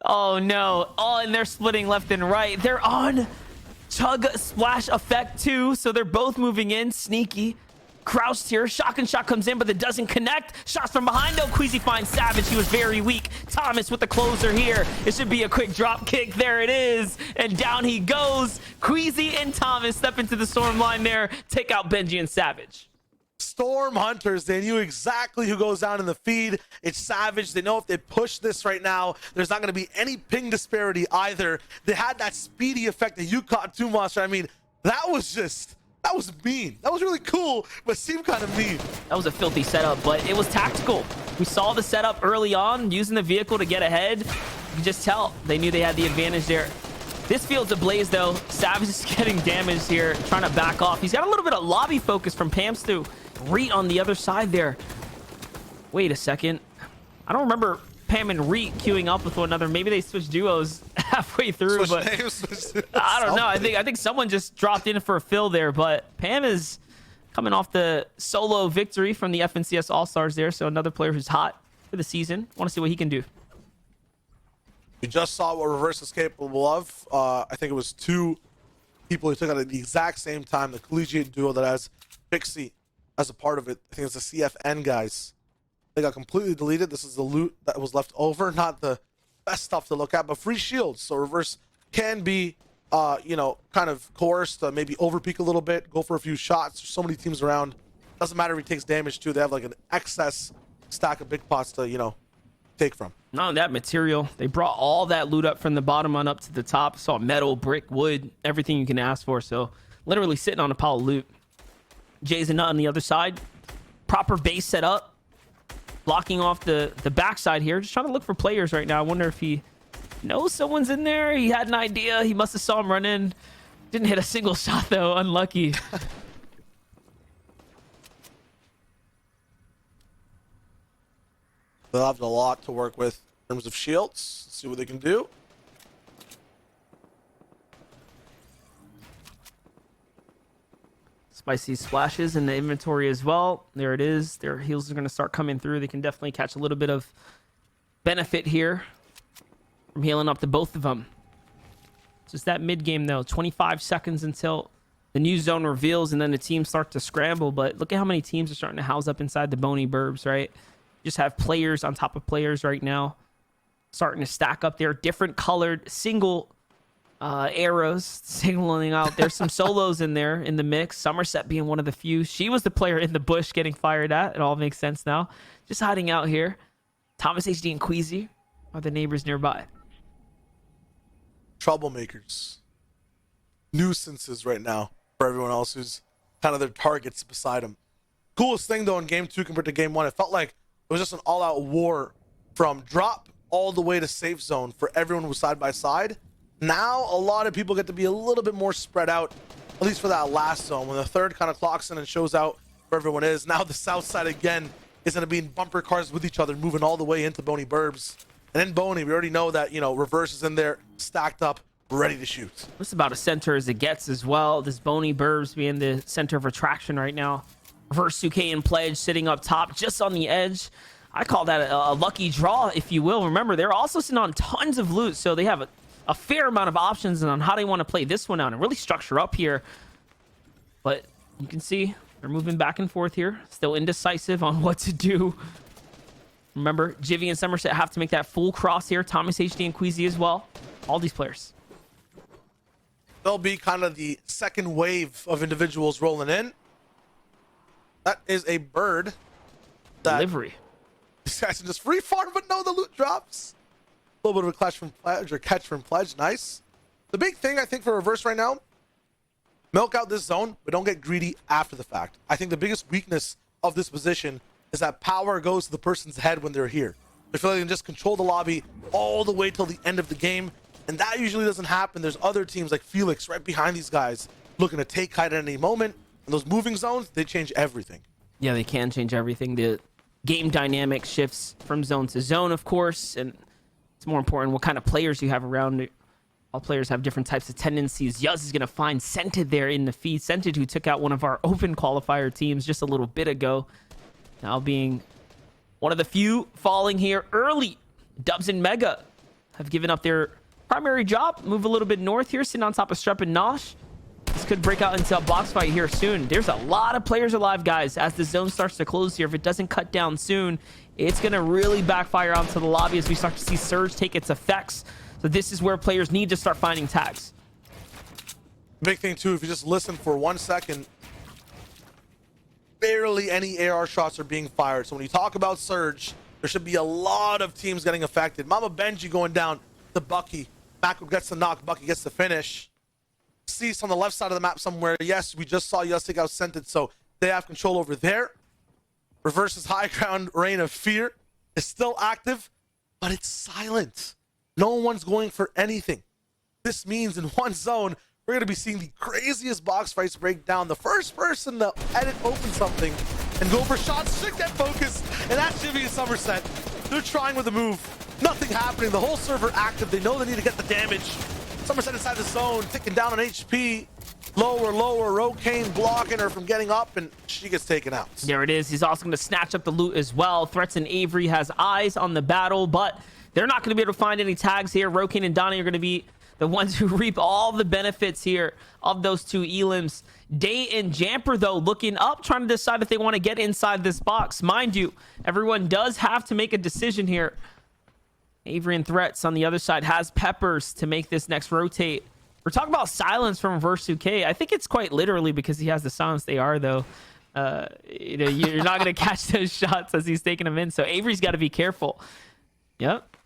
Oh, no. Oh, and they're splitting left and right. They're on chug splash effect too, so they're both moving in. Sneaky crouched here. Shotgun shot comes in, but it doesn't connect. Shots from behind though. Queasy finds Savage. He was very weak. Thomas with the closer here. It should be a quick drop kick. There it is, and down he goes. Queasy and Thomas step into the storm line there, take out Benji and Savage. Storm Hunters, they knew exactly who goes down in the feed. It's Savage. They know if they push this right now, there's not going to be any ping disparity either. They had that speedy effect that you caught too, Monster. I mean, that was mean. That was really cool, but seemed kind of mean. That was a filthy setup, but it was tactical. We saw the setup early on, using the vehicle to get ahead. You can just tell they knew they had the advantage there. This field's ablaze though. Savage is getting damaged here, trying to back off. He's got a little bit of lobby focus from Pamstu. Reet on the other side there. Wait a second. I don't remember Pam and Reet queuing up with one another. Maybe they switched duos halfway through, but I don't know. I think someone just dropped in for a fill there, but Pam is coming off the solo victory from the FNCS All-Stars there, so another player who's hot for the season. Want to see what he can do. We just saw what Reverse is capable of. I think it was two people who took out at the exact same time, the collegiate duo that has Pixie as a part of it. I think it's the CFN guys. They got completely deleted. This is the loot that was left over. Not the best stuff to look at, but free shields. So Reverse can be, you know, kind of coerced to maybe overpeak a little bit, go for a few shots. There's so many teams around. Doesn't matter if he takes damage too. They have like an excess stack of big pots to, you know, take from. Not that material. They brought all that loot up from the bottom on up to the top. Saw metal, brick, wood, everything you can ask for. So literally sitting on a pile of loot. Jay's and Nut on the other side. Proper base set up. Blocking off the backside here. Just trying to look for players right now. I wonder if he knows someone's in there. He had an idea. He must have saw him run in. Didn't hit a single shot though. Unlucky. They'll have a lot to work with in terms of shields. Let's see what they can do. Spicy splashes in the inventory as well. There it is. Their heals are going to start coming through. They can definitely catch a little bit of benefit here from healing up to both of them. Just that mid game though. 25 seconds until the new zone reveals, and then the teams start to scramble. But look at how many teams are starting to house up inside the bony burbs, right? Just have players on top of players right now, starting to stack up there. Different colored single arrows signaling out. There's some solos in there in the mix. Somerset being one of the few. She was the player in the bush getting fired at. It all makes sense now. Just hiding out here. Thomas HD and Queasy are the neighbors nearby. Troublemakers. Nuisances right now for everyone else who's kind of their targets beside them. Coolest thing though in game 2 compared to game 1, it felt like it was just an all-out war from drop all the way to safe zone for everyone who was side by side. Now a lot of people get to be a little bit more spread out, at least for that last zone, when the third kind of clocks in and shows out where everyone is. Now the south side again is going to be in bumper cars with each other, moving all the way into Boney Burbs. And in Boney, we already know that, you know, Reverse is in there, stacked up, ready to shoot. This is about as center as it gets as well. This Boney Burbs being the center of attraction right now. Reverse 2K and Pledge sitting up top, just on the edge. I call that a lucky draw, if you will. Remember, they're also sitting on tons of loot, so they have a fair amount of options on how they want to play this one out and really structure up here. But you can see they're moving back and forth here, still indecisive on what to do. Remember, Jivy and Somerset have to make that full cross here. Thomas HD and Queasy as well. All these players. They'll be kind of the second wave of individuals rolling in. That is a bird. Delivery. These guys can just free farm, but no, the loot drops. A little bit of a clutch from Pledge, or catch from Pledge. Nice. The big thing, I think, for Reverse right now, milk out this zone, but don't get greedy after the fact. I think the biggest weakness of this position is that power goes to the person's head when they're here. I feel like they can just control the lobby all the way till the end of the game, and that usually doesn't happen. There's other teams like Felix right behind these guys looking to take height at any moment. And those moving zones, they change everything. Yeah, they can change everything. The game dynamic shifts from zone to zone, of course, and it's more important what kind of players you have around it. All players have different types of tendencies. Yuz is going to find Scented there in the feed. Scented, who took out one of our open qualifier teams just a little bit ago. Now being one of the few falling here early. Dubs and Mega have given up their primary job. Move a little bit north here, sitting on top of Strep and Nosh. This could break out into a box fight here soon. There's a lot of players alive, guys, as the zone starts to close here. If it doesn't cut down soon, it's going to really backfire onto the lobby as we start to see Surge take its effects. So this is where players need to start finding tags. Big thing, too, if you just listen for 1 second, barely any AR shots are being fired. So when you talk about Surge, there should be a lot of teams getting affected. Mama Benji going down to Bucky. Mako gets the knock. Bucky gets the finish. Cease on the left side of the map somewhere. Yes, we just saw Yus take out Scented, so they have control over there. Reverse's high ground Reign of Fear is still active, but it's silent. No one's going for anything. This means in one zone, we're going to be seeing the craziest box fights break down. The first person to edit open something and go for shots should get focused, and that's Jimmy and Somerset. They're trying with a move. Nothing happening. The whole server active. They know they need to get the damage. Somerset inside the zone, ticking down on HP. Lower. Rokane blocking her from getting up, and she gets taken out. There it is. He's also going to snatch up the loot as well. Threats and Avery has eyes on the battle, but they're not going to be able to find any tags here. Rokane and Donnie are going to be the ones who reap all the benefits here of those two elims. Day and Jamper, though, looking up, trying to decide if they want to get inside this box. Mind you, everyone does have to make a decision here. Avery and Threats on the other side has Peppers to make this next rotate. We're talking about silence from Reverse 2K. I think it's quite literally because he has the silence. They are, though. You know, you're not going to catch those shots as he's taking them in. So Avery's got to be careful. Yep.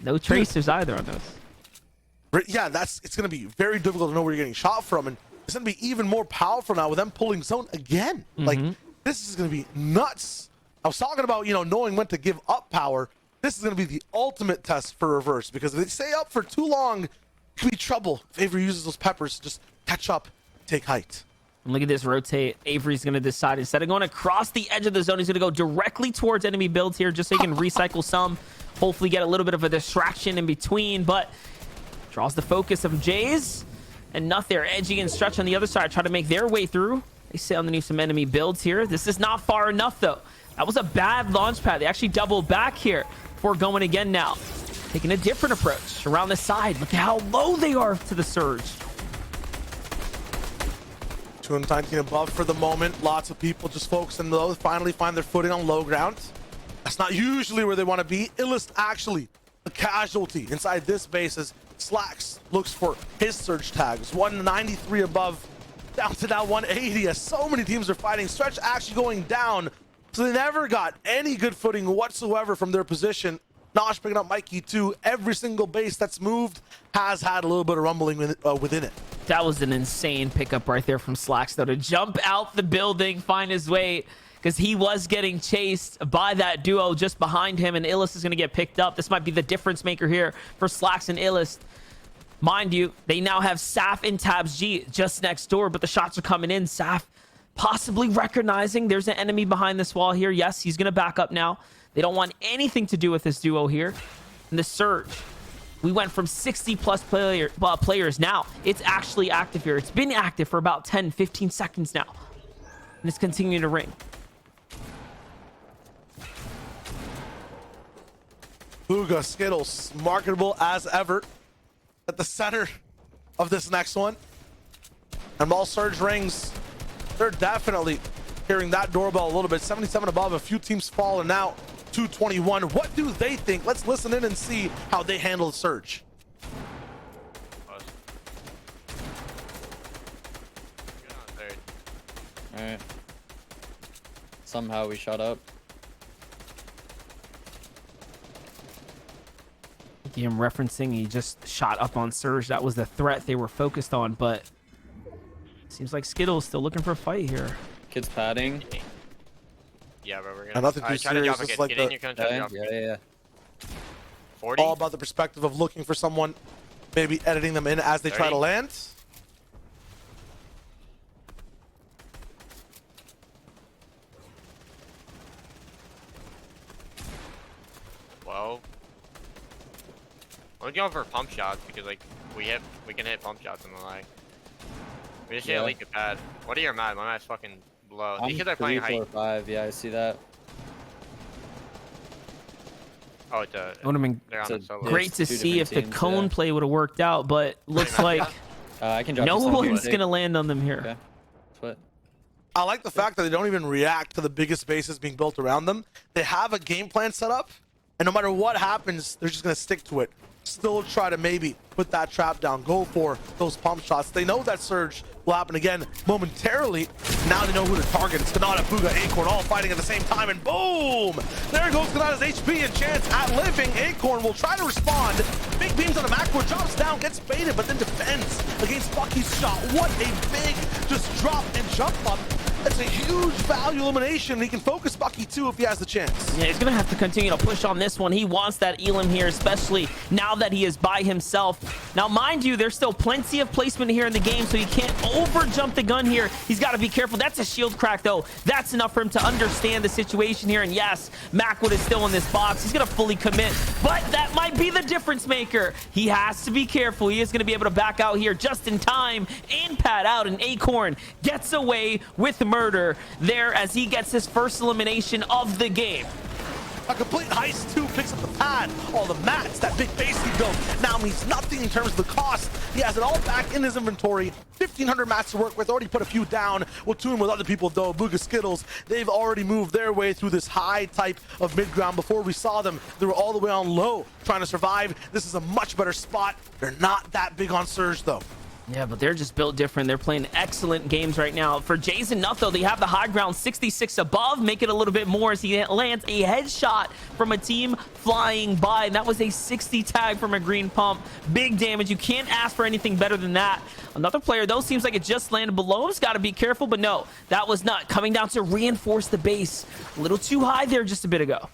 No tracers either on those. Yeah, it's going to be very difficult to know where you're getting shot from, and it's going to be even more powerful now with them pulling zone again. Like, this is going to be nuts. I was talking about, you know, knowing when to give up power. This is going to be the ultimate test for Reverse, because if they stay up for too long, it could be trouble if Avery uses those peppers to just catch up, take height. And look at this rotate. Avery's going to decide, instead of going across the edge of the zone, he's going to go directly towards enemy builds here, just so he can recycle some, hopefully get a little bit of a distraction in between, but draws the focus of Jays, and Nut there. Edgy and Stretch on the other side try to make their way through. They sit underneath some enemy builds here. This is not far enough, though. That was a bad launch pad. They actually double back here before going again now. Taking a different approach around the side. Look at how low they are to the Surge. 219 above for the moment. Lots of people just focusing low, finally find their footing on low ground. That's not usually where they want to be. Illest actually a casualty inside this base as Slacks looks for his surge tags. 193 above, down to now 180 as so many teams are fighting. Stretch actually going down, so they never got any good footing whatsoever from their position. Nosh picking up Mikey too. Every single base that's moved has had a little bit of rumbling within it. That was an insane pickup right there from Slacks, though, to jump out the building, find his way, because he was getting chased by that duo just behind him, and Illus is going to get picked up. This might be the difference maker here for Slacks and Illus. Mind you, they now have Saf and Tabs G just next door, but the shots are coming in. Saf possibly recognizing there's an enemy behind this wall here. Yes, he's going to back up now. They don't want anything to do with this duo here. And the surge, we went from 60 plus players. Now it's actually active here. It's been active for about 10-15 seconds now, and it's continuing to ring. Booga Skittles, marketable as ever at the center of this next one. And while surge rings, they're definitely hearing that doorbell a little bit. 77 above, a few teams falling out. 221. What do they think? Let's listen in and see how they handle the surge. All right. Somehow we shot up. I'm referencing he just shot up on surge. That was the threat they were focused on, but seems like Skittles still looking for a fight here. Kids padding. Yeah, bro, we're gonna. And nothing too try to serious. drop a It's kid. like Get in, the, you're gonna try to drop a kid. Yeah. 40? all about the perspective of looking for someone, maybe editing them in as they try to 30. land. Well, I'm going for pump shots because like we can hit pump shots in the lag. We just need to leak a pad. What are your mad? My mad's fucking low. These kids are playing 3, 4, height. 5. Yeah, I see that. Oh, it's a. It would have been They're on the solo. great to two see if different the teams, cone yeah. play would have worked out, but looks like I can drop no you some here, one's Jake. gonna land on them here. Okay. Split. I like the fact that they don't even react to the biggest bases being built around them. They have a game plan set up, and no matter what happens, they're just going to stick to it. Still try to maybe put that trap down, go for those pump shots. They know that surge will happen again momentarily. Now they know who to target. It's Kanata, Booga, Acorn all fighting at the same time, and boom! There goes Kanata's HP and chance at living. Acorn will try to respond. Big beams on the macro, drops down, gets baited, but then defends against Bucky's shot. What a big just drop and jump up. That's a huge value elimination. He can focus Bucky too if he has the chance. Yeah, he's gonna have to continue to push on this one. He wants that Elim here, especially now that he is by himself. Now, mind you, there's still plenty of placement here in the game, so he can't over jump the gun here. He's got to be careful. That's a shield crack, though. That's enough for him to understand the situation here. And yes, Macwood is still in this box. He's gonna fully commit, but that might be the difference maker. He has to be careful. He is gonna be able to back out here just in time and pad out, and Acorn gets away with murder there as he gets his first elimination of the game. A complete heist too, picks up the pad. All the mats, that big base he built now means nothing in terms of the cost. He has it all back in his inventory. 1,500 mats to work with, already put a few down. We'll tune with other people though. Booga Skittles, they've already moved their way through this high type of mid-ground. Before we saw them, they were all the way on low trying to survive. This is a much better spot. They're not that big on surge though. Yeah, but they're just built different. They're playing excellent games right now. For Jason Nutt, though, they have the high ground 66 above, make it a little bit more as he lands a headshot from a team flying by. And that was a 60 tag from a green pump. Big damage. You can't ask for anything better than that. Another player, though, seems like it just landed below. He's got to be careful, but no, that was Nutt coming down to reinforce the base. A little too high there just a bit ago.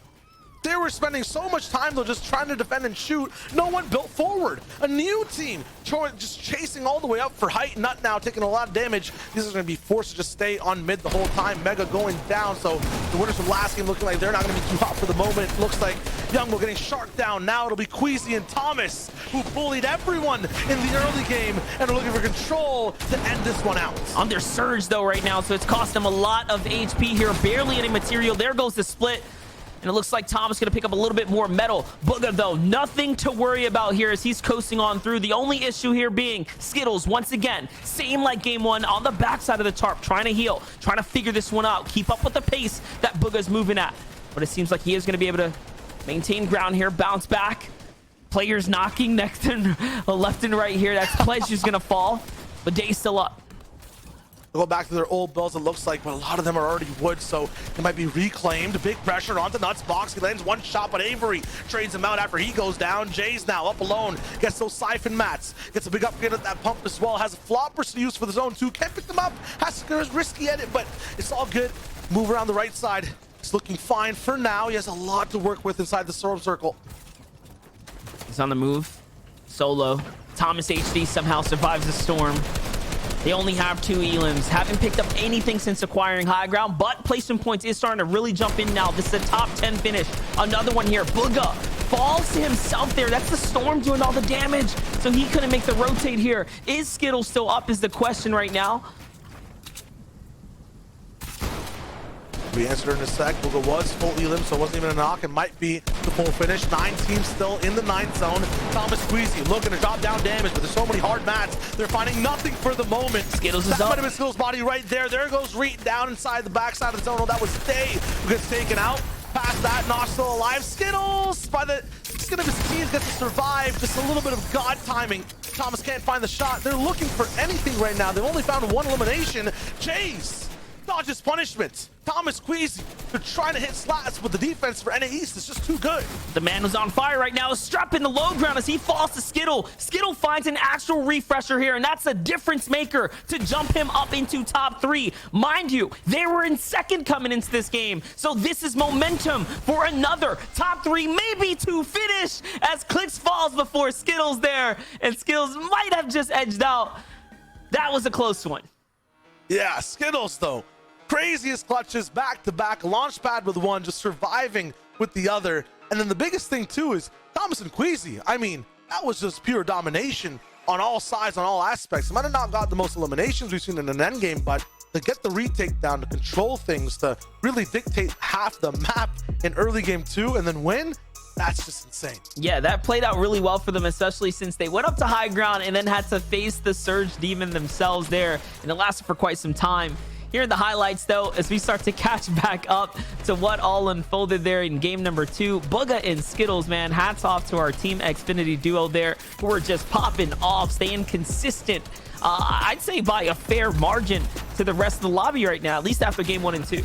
They were spending so much time though just trying to defend and shoot. No one built forward. A new team just chasing all the way up for height. Nut now taking a lot of damage. These are going to be forced to just stay on mid the whole time. Mega going down. So the winners from last game looking like they're not going to be too hot for the moment. Looks like Youngbo getting sharked down. Now it'll be Queasy and Thomas who bullied everyone in the early game and are looking for control to end this one out. Under surge, though, right now, so it's cost them a lot of HP here. Barely any material. There goes the split. And it looks like Thomas going to pick up a little bit more metal. Booga, though, nothing to worry about here as he's coasting on through. The only issue here being Skittles, once again, same like game one, on the backside of the tarp, trying to heal, trying to figure this one out, keep up with the pace that Booga's moving at. But it seems like he is going to be able to maintain ground here, bounce back. Players knocking next and left and right here. That's Pledge who's gonna fall, but Day's still up. They'll go back to their old bells, it looks like, but a lot of them are already wood, so it might be reclaimed. Big pressure onto Nuts box. He lands one shot, but Avery trades him out after he goes down. Jay's now up alone, gets those siphon mats, gets a big upgrade at that pump as well, has floppers to use for the zone too. Can't pick them up, has to risky at it, but it's all good. Move around the right side. It's looking fine for now. He has a lot to work with inside the storm circle. He's on the move, solo. Thomas HD somehow survives the storm. They only have 2 elims. Haven't picked up anything since acquiring high ground, but placement points is starting to really jump in now. This is a top 10 finish. Another one here. Booga falls to himself there. That's the storm doing all the damage, so he couldn't make the rotate here. Is Skittle still up is the question right now. We answered in a sec. Booga was full elim, so it wasn't even a knock. It might be the full finish. 9 teams still in the 9th zone. Thomas Squeezy looking to drop down damage, but there's so many hard mats. They're finding nothing for the moment. Skittles is that up. might have been Skittles' body right there. There goes Reet down inside the backside of the zone. Oh, that was Day who gets taken out. Past that, Nosh still alive. Skittles by the skin of his teeth gets to survive. Just a little bit of God timing. Thomas can't find the shot. They're looking for anything right now. They've only found 1 elimination. Chase dodges punishment. Thomas Queasy, they're trying to hit slats, but the defense for NA East is just too good. The man who's on fire right now is strapped in the low ground as he falls to Skittle. Skittle finds an actual refresher here, and that's a difference maker to jump him up into top 3. Mind you, they were in 2nd coming into this game, so this is momentum for another top 3, maybe 2 finish as Clicks falls before Skittles there, and Skittles might have just edged out. That was a close one. Yeah, Skittles though. Craziest clutches back to back, launch pad with one, just surviving with the other. And then the biggest thing too is Thomas and Queasy. I mean, that was just pure domination on all sides, on all aspects. They might have not got the most eliminations we've seen in an end game, but to get the retake down, to control things, to really dictate half the map in early game 2 and then win, that's just insane. Yeah, that played out really well for them, especially since they went up to high ground and then had to face the Surge Demon themselves there, and it lasted for quite some time. Here are the highlights though, as we start to catch back up to what all unfolded there in game number 2. Booga and Skittles, man, hats off to our Team Xfinity duo there, who are just popping off, staying consistent. I'd say by a fair margin to the rest of the lobby right now, at least after game 1 and 2.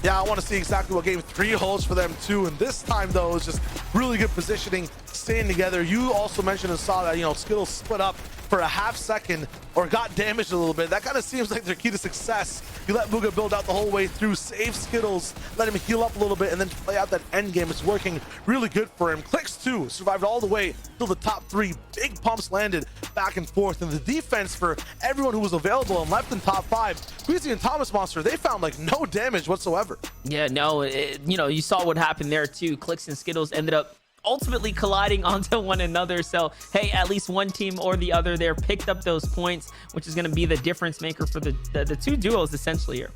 Yeah, I want to see exactly what game 3 holds for them too. And this time though, it's just really good positioning, staying together. You also mentioned and saw that, you know, Skittles split up for a half second or got damaged a little bit. That kind of seems like their key to success. You let Booga build out the whole way through, save Skittles, let him heal up a little bit, and then play out that end game. It's working really good for him. Clicks too, survived all the way till the top 3. Big pumps landed back and forth, and the defense for everyone who was available and left in top 5, Queasy and Thomas Monster, they found like no damage whatsoever. Yeah, no, you know, you saw what happened there too. Clicks and Skittles ended up ultimately colliding onto one another, so hey, at least one team or the other there picked up those points, which is going to be the difference maker for the 2 duos essentially here.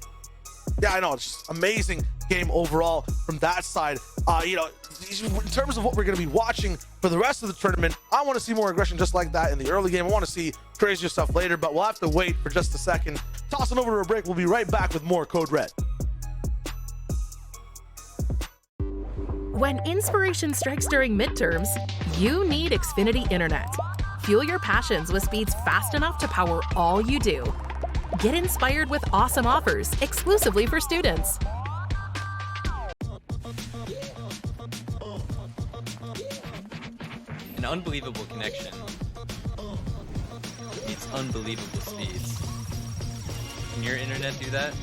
Yeah, I know, it's just amazing game overall from that side. You know, in terms of what we're going to be watching for the rest of the tournament, I want to see more aggression just like that in the early game. I want to see crazier stuff later, but we'll have to wait for just a second. Tossing over to a break, we'll be right back with more Code Red. When inspiration strikes during midterms, you need Xfinity Internet. Fuel your passions with speeds fast enough to power all you do. Get inspired with awesome offers exclusively for students. An unbelievable connection needs unbelievable speeds. Can your internet do that?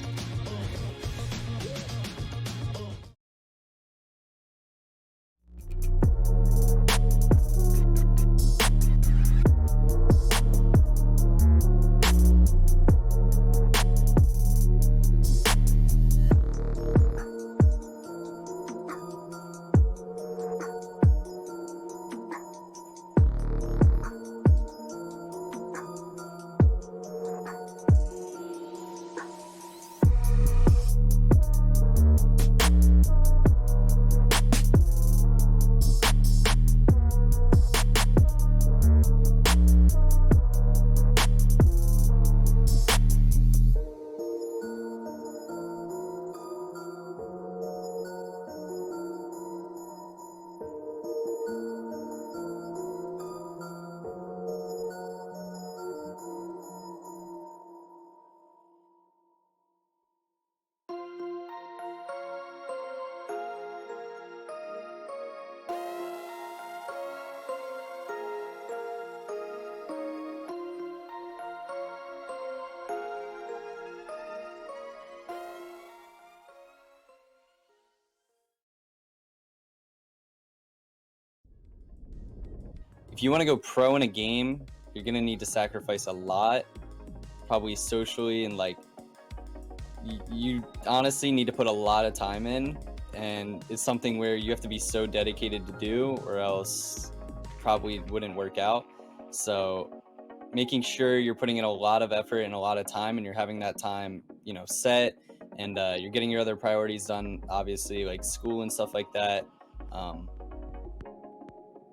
if you want to go pro in a game, you're gonna need to sacrifice a lot, probably socially, and like you honestly need to put a lot of time in, and it's something where you have to be so dedicated to do, or else probably wouldn't work out. So making sure you're putting in a lot of effort and a lot of time, and you're having that time, you know, set, and you're getting your other priorities done, obviously, like school and stuff like that.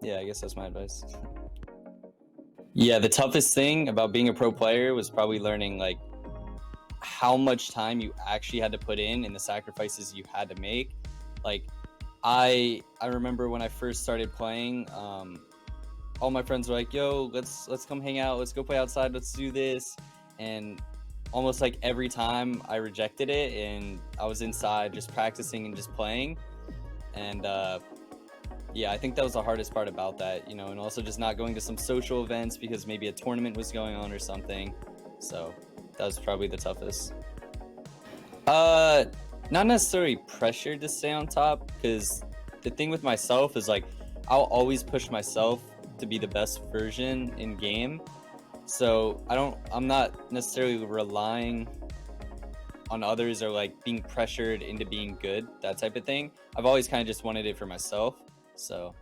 Yeah, I guess that's my advice. Yeah, the toughest thing about being a pro player was probably learning like how much time you actually had to put in and the sacrifices you had to make. Like I remember when I first started playing, all my friends were like, "Yo, let's come hang out. Let's go play outside. Let's do this." And almost like every time I rejected it, and I was inside just practicing and just playing. And yeah, I think that was the hardest part about that, you know, and also just not going to some social events because maybe a tournament was going on or something. So that was probably the toughest. Not necessarily pressured to stay on top, because the thing with myself is like I'll always push myself to be the best version in game. So I'm not necessarily relying on others or like being pressured into being good, that type of thing. I've always kind of just wanted it for myself. So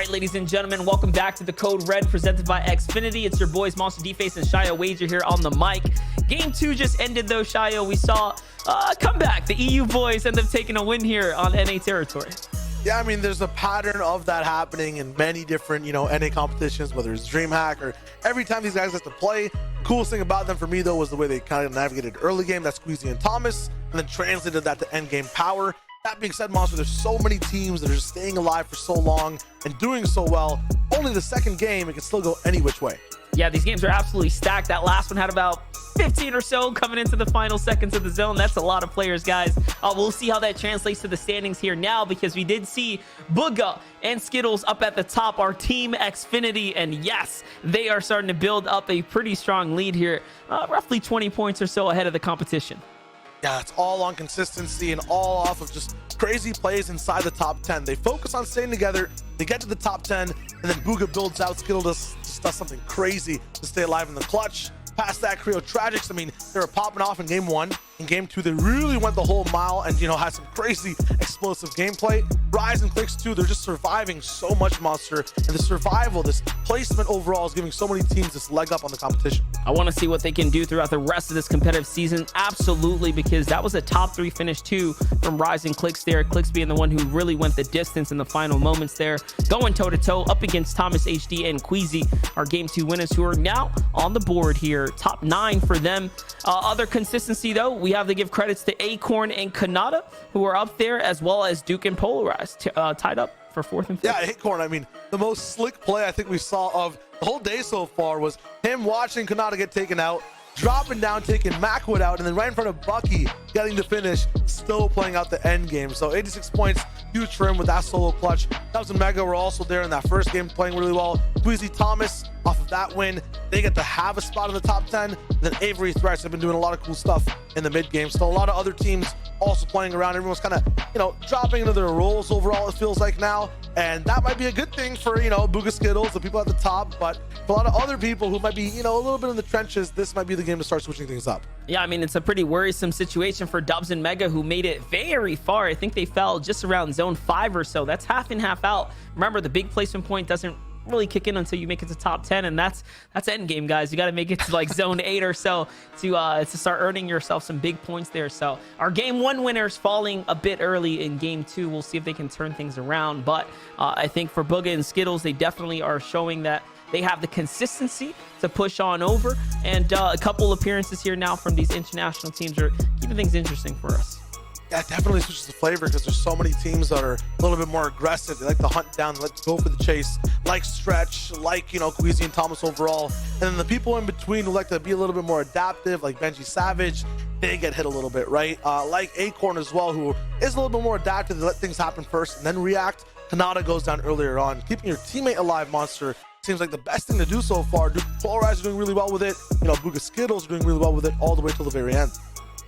right, ladies and gentlemen, welcome back to the Code Red presented by Xfinity. It's your boys Monster Deface and Shio Wager here on the mic. Game 2 just ended though, Shio. We saw a comeback. The EU boys end up taking a win here on NA territory. Yeah, I mean, there's a pattern of that happening in many different, NA competitions, whether it's DreamHack or every time these guys have to play. The coolest thing about them for me, though, was the way they kind of navigated early game, that's Squeezy and Thomas, and then translated that to end game power. That being said, Monster, there's so many teams that are just staying alive for so long and doing so well. Only the second game, it can still go any which way. Yeah, these games are absolutely stacked. That last one had about 15 or so coming into the final seconds of the zone. That's a lot of players, guys. We'll see how that translates to the standings here now, because we did see Booga and Skittles up at the top, our team Xfinity, and yes, they are starting to build up a pretty strong lead here, roughly 20 points or so ahead of the competition. Yeah, it's all on consistency and all off of just crazy plays inside the top 10. They focus on staying together, they get to the top 10, and then Booga builds out. Skittle just does something crazy to stay alive in the clutch. Past that, Creo Tragics, I mean, they were popping off in game 1. In game 2, they really went the whole mile and, had some crazy explosive gameplay. Rise and Clicks 2, they're just surviving so much, Monster. And the survival, this placement overall is giving so many teams this leg up on the competition. I want to see what they can do throughout the rest of this competitive season. Absolutely, because that was a top 3 finish too from Rise and Clicks there. Clicks being the one who really went the distance in the final moments there. Going toe-to-toe up against Thomas HD and Queasy, our game 2 winners, who are now on the board here. Top 9 for them. Other consistency though, we have to give credits to Acorn and Kanata, who are up there, as well as Duke and Polarized, tied up for 4th and 5th. Yeah, Acorn, I mean, the most slick play I think we saw of the whole day so far was him watching Kanata get taken out, dropping down, taking Macwood out, and then right in front of Bucky getting the finish, still playing out the end game. So 86 points, huge for him with that solo clutch. Dubs and Mega were also there in that first game, playing really well. Queasy Thomas, off of that win, they get to have a spot in the top 10. And then Avery Threats have been doing a lot of cool stuff in the mid game. So a lot of other teams also playing around. Everyone's kind of, dropping into their roles overall, it feels like now. And that might be a good thing for, Booga Skittles, the people at the top. But for a lot of other people who might be, a little bit in the trenches, this might be the game to start switching things up. Yeah, I mean, it's a pretty worrisome situation for Dubs and Mega, who made it very far. I think they fell just around zone 5 or so. That's half in, half out. Remember, the big placement point doesn't really kick in until you make it to top 10, and that's end game, guys. You got to make it to like zone 8 or so to start earning yourself some big points there. So our game 1 winners falling a bit early in game 2. We'll see if they can turn things around, but I think for Booga and Skittles, they definitely are showing that they have the consistency to push on over, and a couple appearances here now from these international teams are keeping things interesting for us. Yeah, it definitely switches the flavor, because there's so many teams that are a little bit more aggressive. They like to hunt down, let's go for the chase, like Stretch, like, Queasy and Thomas overall. And then the people in between who like to be a little bit more adaptive, like Benji Savage, they get hit a little bit, right? Like Acorn as well, who is a little bit more adaptive to let things happen first and then react. Kanata goes down earlier on. Keeping your teammate alive, Monster, seems like the best thing to do so far. Polarized are doing really well with it. Booga Skittles are doing really well with it all the way till the very end.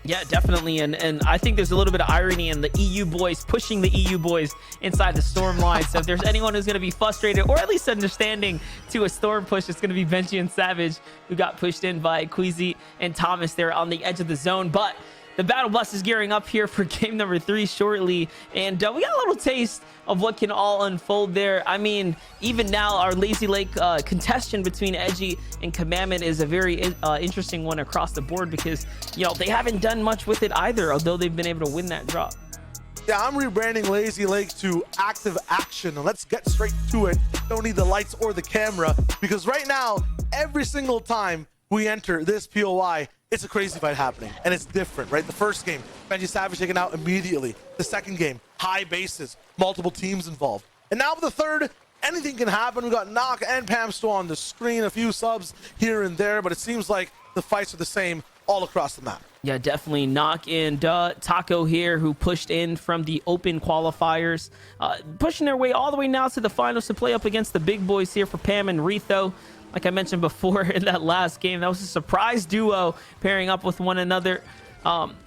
Yeah, definitely, and I think there's a little bit of irony in the EU boys pushing the EU boys inside the Storm line. So if there's anyone who's going to be frustrated, or at least understanding to a Storm push, it's going to be Benji and Savage, who got pushed in by Queasy and Thomas there on the edge of the zone. But the Battle Bus is gearing up here for game number 3 shortly, and we got a little taste of what can all unfold there. I mean, even now, our Lazy Lake contention between Edgy and Commandment is a very interesting one across the board, because, they haven't done much with it either, although they've been able to win that drop. Yeah, I'm rebranding Lazy Lake to Active Action, and let's get straight to it. Don't need the lights or the camera, because right now, every single time we enter this POI, it's a crazy fight happening, and it's different, right? The first game, Benji Savage taken out immediately. The second game, high bases, multiple teams involved. And now for the third, anything can happen. We got Knock and Pamsto on the screen, a few subs here and there, but it seems like the fights are the same all across the map. Yeah, definitely. Knock and Taco here, who pushed in from the open qualifiers, pushing their way all the way now to the finals to play up against the big boys here for Pam and Retho. Like I mentioned before in that last game, that was a surprise duo pairing up with one another.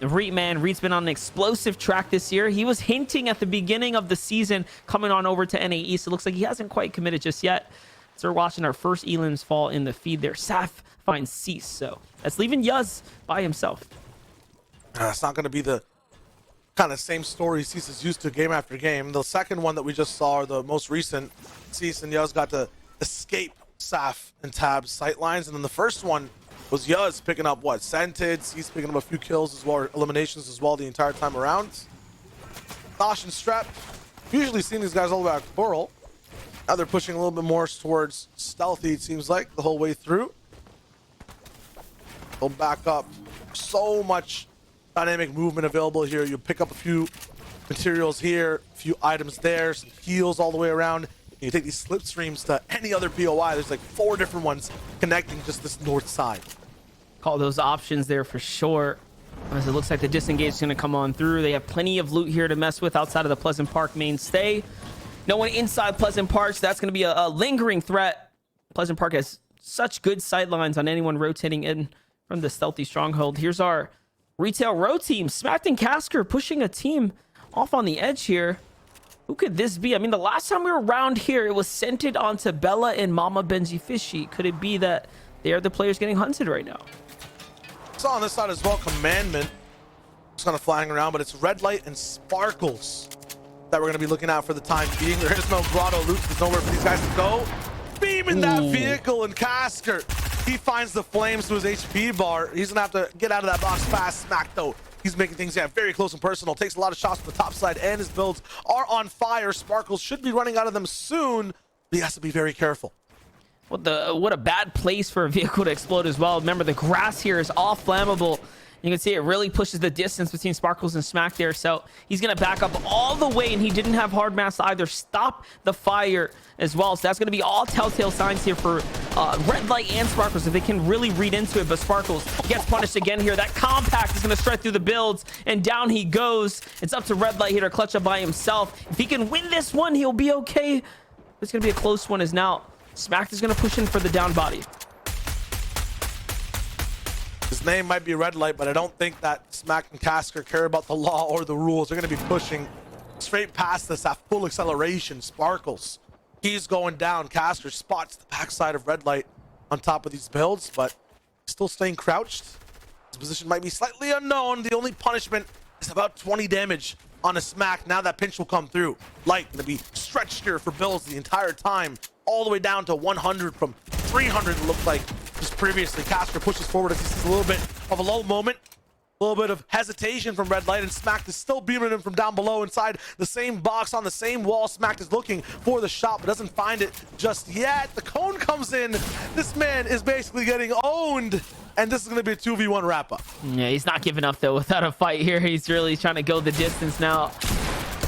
Reet's been on an explosive track this year. He was hinting at the beginning of the season coming on over to NA East. It looks like he hasn't quite committed just yet. So we're watching our first elims fall in the feed there. Saf finds Cease, so that's leaving Yuz by himself. It's not going to be the kind of same story Cease is used to game after game. The second one that we just saw, the most recent, Cease and Yuz got to escape Saf and Tab's sightlines, and then the first one was Yuz picking up what, Scented, Cease picking up a few kills as well, or eliminations as well the entire time around. Nosh and Strep, usually seeing these guys all the way out to Coral. Now they're pushing a little bit more towards stealthy, it seems like, the whole way through. They'll back up. So much dynamic movement available here. You pick up a few materials here, a few items there, some heals all the way around. You take these slipstreams to any other POI. There's like 4 different ones connecting just this north side. Call those options there for sure. As it looks like the disengage is going to come on through. They have plenty of loot here to mess with outside of the Pleasant Park mainstay. No one inside Pleasant Park, so that's going to be a lingering threat. Pleasant Park has such good sightlines on anyone rotating in from the stealthy stronghold. Here's our retail row team. Smacked and Casker pushing a team off on the edge here. Who could this be? I mean, the last time we were around here, it was centered onto Bella and Mama Benji Fishy. Could it be that they are the players getting hunted right now? Saw on this side as well, Commandment. Just kind of flying around, but it's Red Light and Sparkles that we're going to be looking at for the time being. There is no grotto loot. There's nowhere for these guys to go. Beaming that vehicle, and Casker, he finds the flames to his HP bar. He's going to have to get out of that box fast. Smack, though. He's making things very close and personal. Takes a lot of shots from the top side, and his builds are on fire. Sparkles should be running out of them soon, but he has to be very careful. What a bad place for a vehicle to explode as well. Remember, the grass here is all flammable. You can see it really pushes the distance between Sparkles and Smack there. So he's going to back up all the way, and he didn't have hard mass to either stop the fire as well. So that's going to be all telltale signs here for Red Light and Sparkles if they can really read into it. But Sparkles gets punished again here. That compact is going to strike through the builds, and down he goes. It's up to Red Light here to clutch up by himself. If he can win this one, he'll be okay. It's going to be a close one as now Smack is going to push in for the down body. His name might be Red Light, but I don't think that Smack and Casker care about the law or the rules. They're going to be pushing straight past this at full acceleration. Sparkles, he's going down. Casker spots the backside of Red Light on top of these builds, but still staying crouched. His position might be slightly unknown. The only punishment is about 20 damage on a Smack. Now that pinch will come through. Light going to be stretched here for builds the entire time, all the way down to 100 from 300 it looked like just previously. Casker pushes forward as he sees a little bit of a low moment, a little bit of hesitation from Red Light, and Smack is still beaming him from down below inside the same box on the same wall. Smack is looking for the shot but doesn't find it just yet. The cone comes in. This man is basically getting owned, and this is going to be a 2v1 wrap up. Yeah, he's not giving up though without a fight here. He's really trying to go the distance now,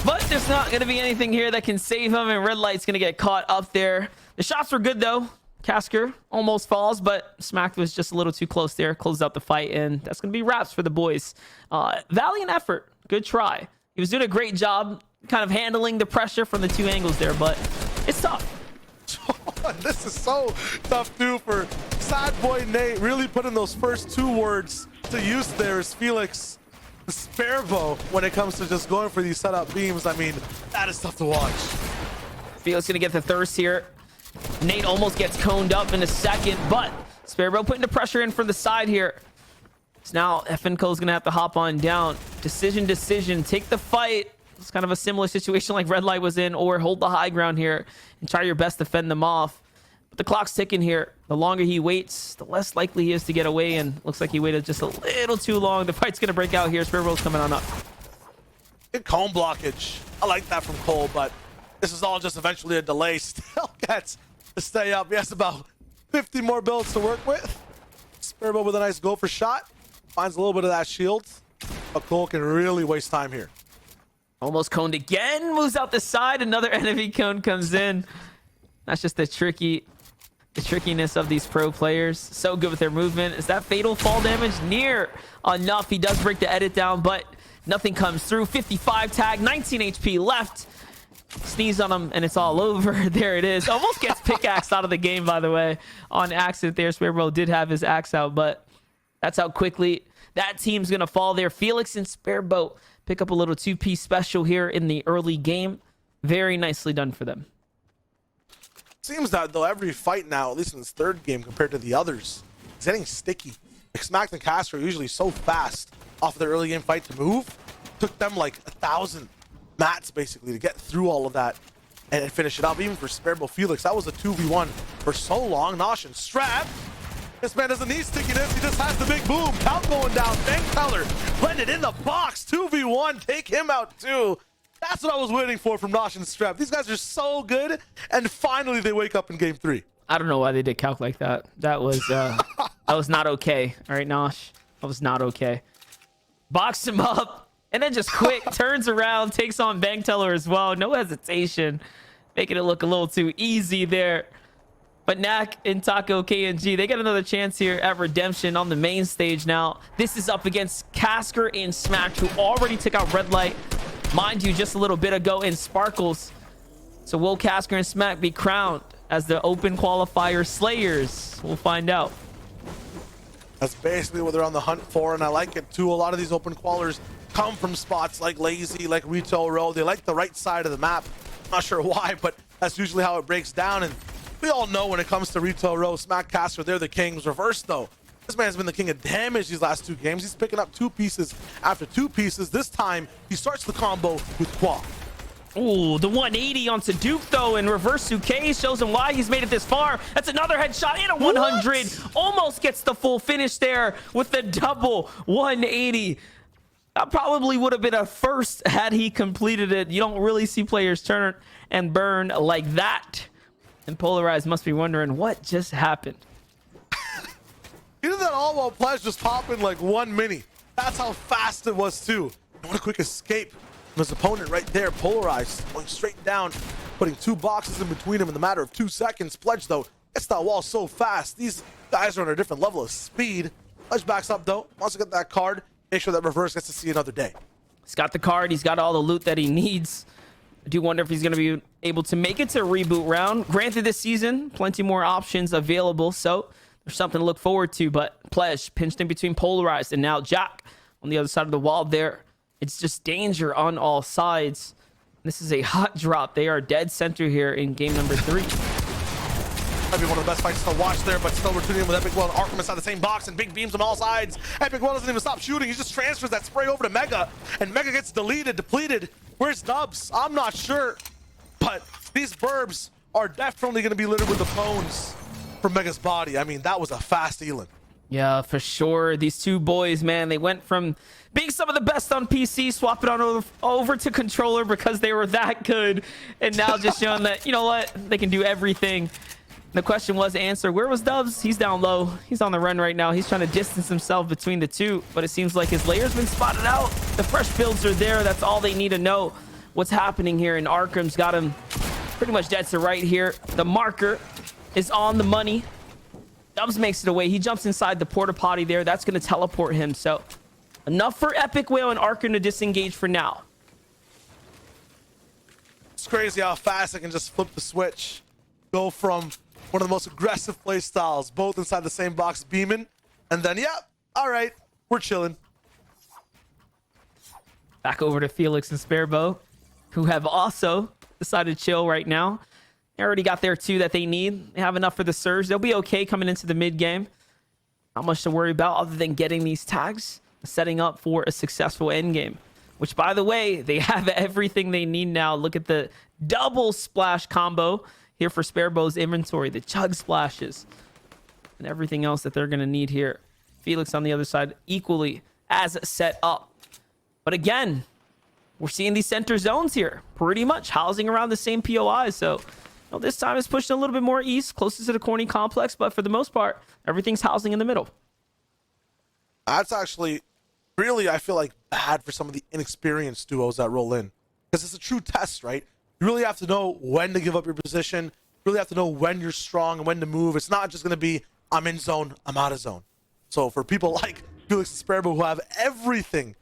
but there's not going to be anything here that can save him, and Red Light's going to get caught up there. The shots were good though. Casker almost falls, but Smack was just a little too close there. Closed out the fight, and that's going to be wraps for the boys. Valiant effort. Good try. He was doing a great job kind of handling the pressure from the 2 angles there, but it's tough. This is so tough too for Sad Boy Nate. Really putting those first 2 words to use there is Felix Sparebow when it comes to just going for these setup beams. I mean, that is tough to watch. Felix going to get the thirst here. Nate almost gets coned up in a second, but Sparrow putting the pressure in from the side here. So now FNCo's gonna have to hop on down. Decision, take the fight. It's kind of a similar situation like Red Light was in, or hold the high ground here and try your best to fend them off. But the clock's ticking here. The longer he waits, the less likely he is to get away, and looks like he waited just a little too long. The fight's gonna break out here. Sparrow's coming on up. Good cone blockage. I like that from Cole, but this is all just eventually a delay. Still gets to stay up. He has about 50 more builds to work with. Sparrow with a nice go for shot. Finds a little bit of that shield, but Cole can really waste time here. Almost coned again. Moves out the side. Another enemy cone comes in. That's just the trickiness of these pro players. So good with their movement. Is that fatal fall damage? Near enough. He does break the edit down, but nothing comes through. 55 tag, 19 HP left. Sneeze on him and it's all over. There it is. Almost gets pickaxed out of the game, by the way, on accident there. Sparrow did have his axe out, but that's how quickly that team's gonna fall there. Felix and Sparrow pick up a little 2-piece special here in the early game. Very nicely done for them. Seems that though every fight now, at least in this 3rd game compared to the others, is getting sticky. Like Smack and Caster are usually so fast off their early game fight to move took them like 1,000 mats basically to get through all of that and finish it up. Even for Sparebow Felix, that was a 2v1 for so long. Nosh and Strap. This man doesn't need stickiness. He just has the big boom. Count going down. Bank Teller blended in the box. 2v1. Take him out too. That's what I was waiting for from Nosh and Strap. These guys are so good. And finally they wake up in game 3. I don't know why they did calc like that. That was that was not okay. All right, Nosh. That was not okay. Boxed him up and then just quick turns around, takes on Bank Teller as well. No hesitation. Making it look a little too easy there. But Knack and Taco KNG, they get another chance here at redemption on the main stage now. This is up against Casker and Smack, who already took out Red Light, mind you, just a little bit ago in Sparkles. So will Casker and Smack be crowned as the open qualifier slayers? We'll find out. That's basically what they're on the hunt for, and I like it too. A lot of these open qualers come from spots like Lazy, like Retail Row. They like the right side of the map. Not sure why, but that's usually how it breaks down. And we all know when it comes to Retail Row, Smack, Caster, they're the kings. Reverse though, this man's been the king of damage these last 2 games. He's picking up 2 pieces after 2 pieces. This time he starts the combo with Qua. Ooh, the 180 onto Duke though, and reverse Suke shows him why he's made it this far. That's another headshot and a 100. What? Almost gets the full finish there with the double 180. That probably would have been a first had he completed it. You don't really see players turn and burn like that. And Polarized must be wondering what just happened. He did that all while Pledge just popping like 1 mini. That's how fast it was too. And what a quick escape from his opponent right there. Polarized going straight down, putting 2 boxes in between him in the matter of 2 seconds. Pledge though gets that wall so fast. These guys are on a different level of speed. Pledge backs up though, wants to get that card. Make sure that Reverse gets to see another day. He's got the card. He's got all the loot that he needs. I do wonder if he's going to be able to make it to reboot round. Granted, this season, plenty more options available, so there's something to look forward to. But Pledge pinched in between Polarized and now Jack on the other side of the wall there. It's just danger on all sides. This is a hot drop. They are dead center here in game number 3. Might be one of the best fights to watch there, but still we're tuning in with Epic Well and Arkham inside the same box and big beams on all sides. Epic Well doesn't even stop shooting. He just transfers that spray over to Mega, and Mega gets depleted. Where's Dubs? I'm not sure, but these burbs are definitely going to be littered with the bones from Mega's body. I mean, that was a fast Elin. Yeah, for sure. These 2 boys, man, they went from being some of the best on PC, swapping on over to controller because they were that good, and now just showing that, you know what, they can do everything. The question was answered. Where was Dubs? He's down low. He's on the run right now. He's trying to distance himself between the 2, but it seems like his layer's been spotted out. The fresh builds are there. That's all they need to know what's happening here, and Arkham's got him pretty much dead to right here. The marker is on the money. Dubs makes it away. He jumps inside the porta potty there. That's going to teleport him. So enough for Epic Whale and Arkham to disengage for now. It's crazy how fast I can just flip the switch. Go from one of the most aggressive play styles, both inside the same box, beaming, and then, yep, all right, we're chilling. Back over to Felix and Sparebow, who have also decided to chill right now. They already got their 2 that they need. They have enough for the surge. They'll be okay coming into the mid game. Not much to worry about other than getting these tags, setting up for a successful end game. Which, by the way, they have everything they need now. Look at the double splash combo here for Sparebow's inventory, the chug splashes, and everything else that they're going to need here. Felix on the other side equally as set up. But again, we're seeing these center zones here, pretty much housing around the same POI. So this time it's pushing a little bit more east, closer to the Corny complex, but for the most part, everything's housing in the middle. That's actually really, I feel like, bad for some of the inexperienced duos that roll in, because it's a true test, right? You really have to know when to give up your position. You really have to know when you're strong and when to move. It's not just going to be, I'm in zone, I'm out of zone. So for people like Felix and Sparebow who have everything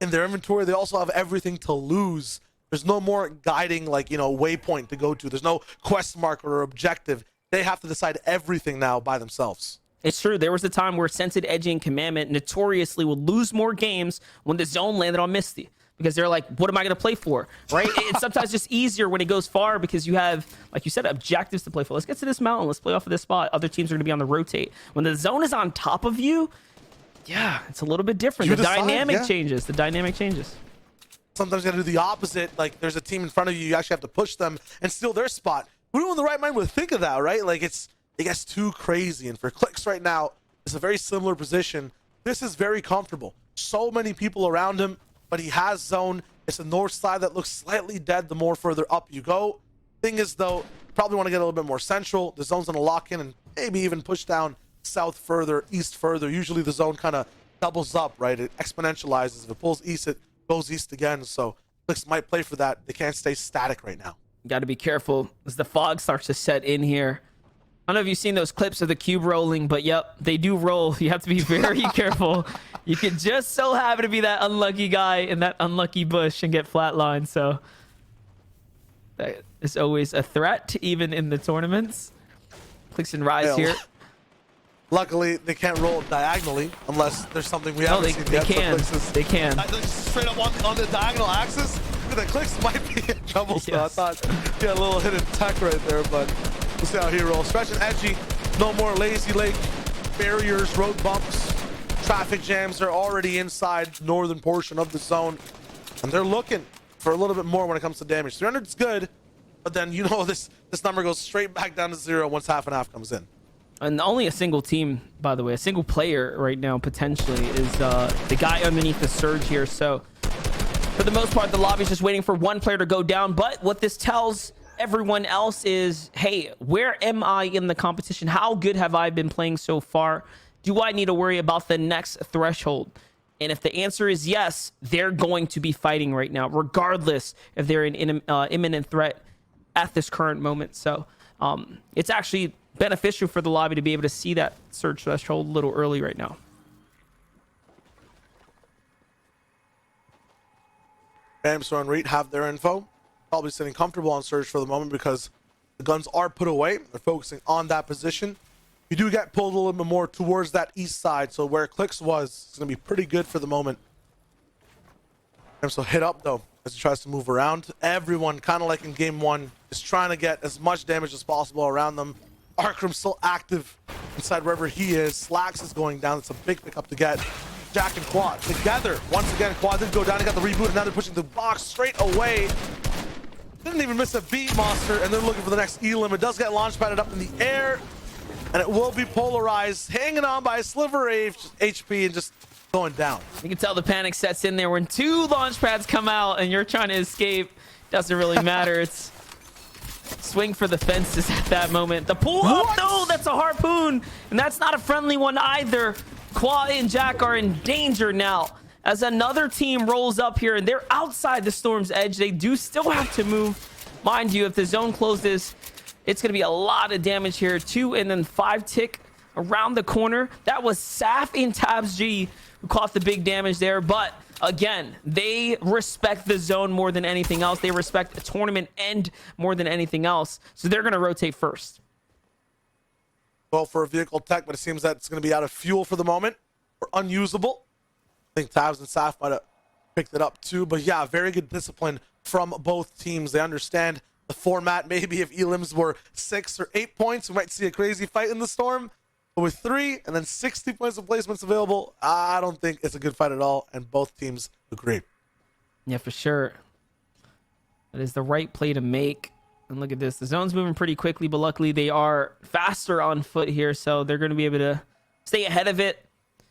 in their inventory, they also have everything to lose. There's no more guiding, like, waypoint to go to. There's no quest marker or objective. They have to decide everything now by themselves. It's true. There was a time where Scented, Edgy, and Commandment notoriously would lose more games when the zone landed on Misty. Because they're like, what am I going to play for, right? It's sometimes just easier when it goes far because you have, like you said, objectives to play for. Let's get to this mountain. Let's play off of this spot. Other teams are going to be on the rotate. When the zone is on top of you, yeah, it's a little bit different. The dynamic changes. The dynamic changes. Sometimes you gotta do the opposite. Like there's a team in front of you, you actually have to push them and steal their spot. Who in the right mind would think of that, right? Like it gets too crazy. And for Clicks right now, it's a very similar position. This is very comfortable. So many people around him, but he has zone. It's the north side that looks slightly dead the more further up you go. Thing is though, probably want to get a little bit more central. The zone's gonna lock in and maybe even push down south further, east further. Usually the zone kind of doubles up, right? It exponentializes. If it pulls east, it goes east again. So Clicks might play for that. They can't stay static right now. Got to be careful as the fog starts to set in here. I don't know if you've seen those clips of the cube rolling, but yep, they do roll. You have to be very careful. You could just so happen to be that unlucky guy in that unlucky bush and get flatlined. So that is always a threat, even in the tournaments. Clicks and Rise here. Luckily, they can't roll diagonally unless there's something we haven't seen yet. They can. Straight up on the diagonal axis. The Clicks might be in trouble. So I thought he had a little hidden tech right there, but we'll see how he rolls. Stretch and edgy. No more lazy lake barriers, road bumps, traffic jams. They're already inside the northern portion of the zone, and they're looking for a little bit more when it comes to damage. 300 is good, but then you know this number goes straight back down to 0 once half and half comes in. And only a single team, by the way, a single player right now potentially is the guy underneath the surge here. So for the most part, the lobby's just waiting for one player to go down. But what this tells everyone else is, hey, where am I in the competition? How good have I been playing so far? Do I need to worry about the next threshold? And if the answer is yes, they're going to be fighting right now, regardless if they're an imminent threat at this current moment. So it's actually beneficial for the lobby to be able to see that surge threshold a little early right now. Amstor and Reed have their info. Probably sitting comfortable on surge for the moment because the guns are put away. They're focusing on that position. You do get pulled a little bit more towards that east side, so where Clicks was, it's going to be pretty good for the moment. Amstor hit up though as he tries to move around. Everyone, kind of like in game one, is trying to get as much damage as possible around them. Arkram's still active inside wherever he is. Slacks is going down. It's a big pickup to get. Jack and Quad together. Once again, Quad did go down. He got the reboot, and now they're pushing the box straight away. Didn't even miss a beat, Monster, and they're looking for the next Elim. It does get launch padded up in the air, and it will be polarized, hanging on by a sliver of HP and just going down. You can tell the panic sets in there when two launch pads come out and you're trying to escape. Doesn't really matter. It's swing for the fences at that moment. The pull up, no, that's a harpoon, and that's not a friendly one either. Qua and Jack are in danger now as another team rolls up here, and they're outside the storm's edge. They do still have to move. Mind you, if the zone closes, it's going to be a lot of damage here. 2 and then 5 tick around the corner. That was Saf and Tabs G who caught the big damage there, but again, they respect the zone more than anything else. They respect the tournament end more than anything else, so they're going to rotate first. Well, for a vehicle tech, but it seems that it's going to be out of fuel for the moment, or unusable. I think Tabs and Saf might have picked it up too, but yeah, very good discipline from both teams. They understand the format. Maybe if Elims were 6 or 8 points, we might see a crazy fight in the storm. But with 3 and then 60 points of placements available, I don't think it's a good fight at all, and both teams agree. Yeah, for sure. That is the right play to make. And look at this. The zone's moving pretty quickly, but luckily they are faster on foot here, so they're going to be able to stay ahead of it.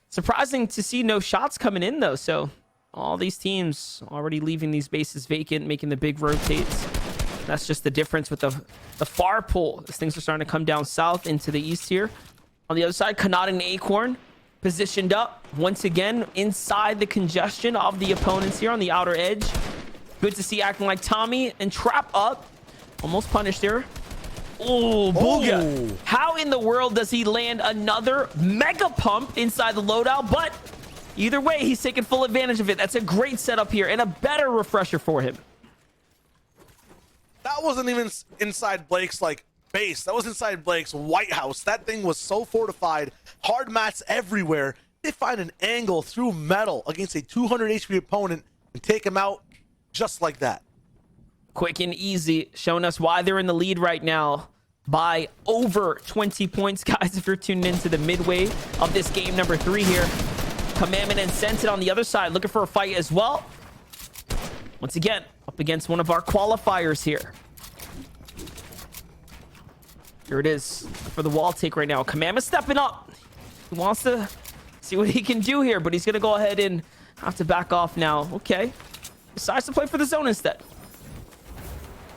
Surprising to see no shots coming in, though. So all these teams already leaving these bases vacant, making the big rotates. That's just the difference with the far pull, as things are starting to come down south into the east here. On the other side, Kanat and Acorn positioned up once again inside the congestion of the opponents here on the outer edge. Good to see acting like Tommy, and Trap up. Almost punished here. Oh, Booga. Oh. How in the world does he land another mega pump inside the loadout? But either way, he's taking full advantage of it. That's a great setup here and a better refresher for him. That wasn't even inside Blake's base. That was inside Blake's White House. That thing was so fortified. Hard mats everywhere. They find an angle through metal against a 200 HP opponent and take him out just like that. Quick and easy, showing us why they're in the lead right now by over 20 points, guys. If you're tuned into the midway of this game number 3 here, Commandment and Scented on the other side looking for a fight as well. Once again, up against one of our qualifiers here. Here it is for the wall take right now. Kamama stepping up. He wants to see what he can do here, but he's going to go ahead and have to back off now. Okay. Decides to play for the zone instead.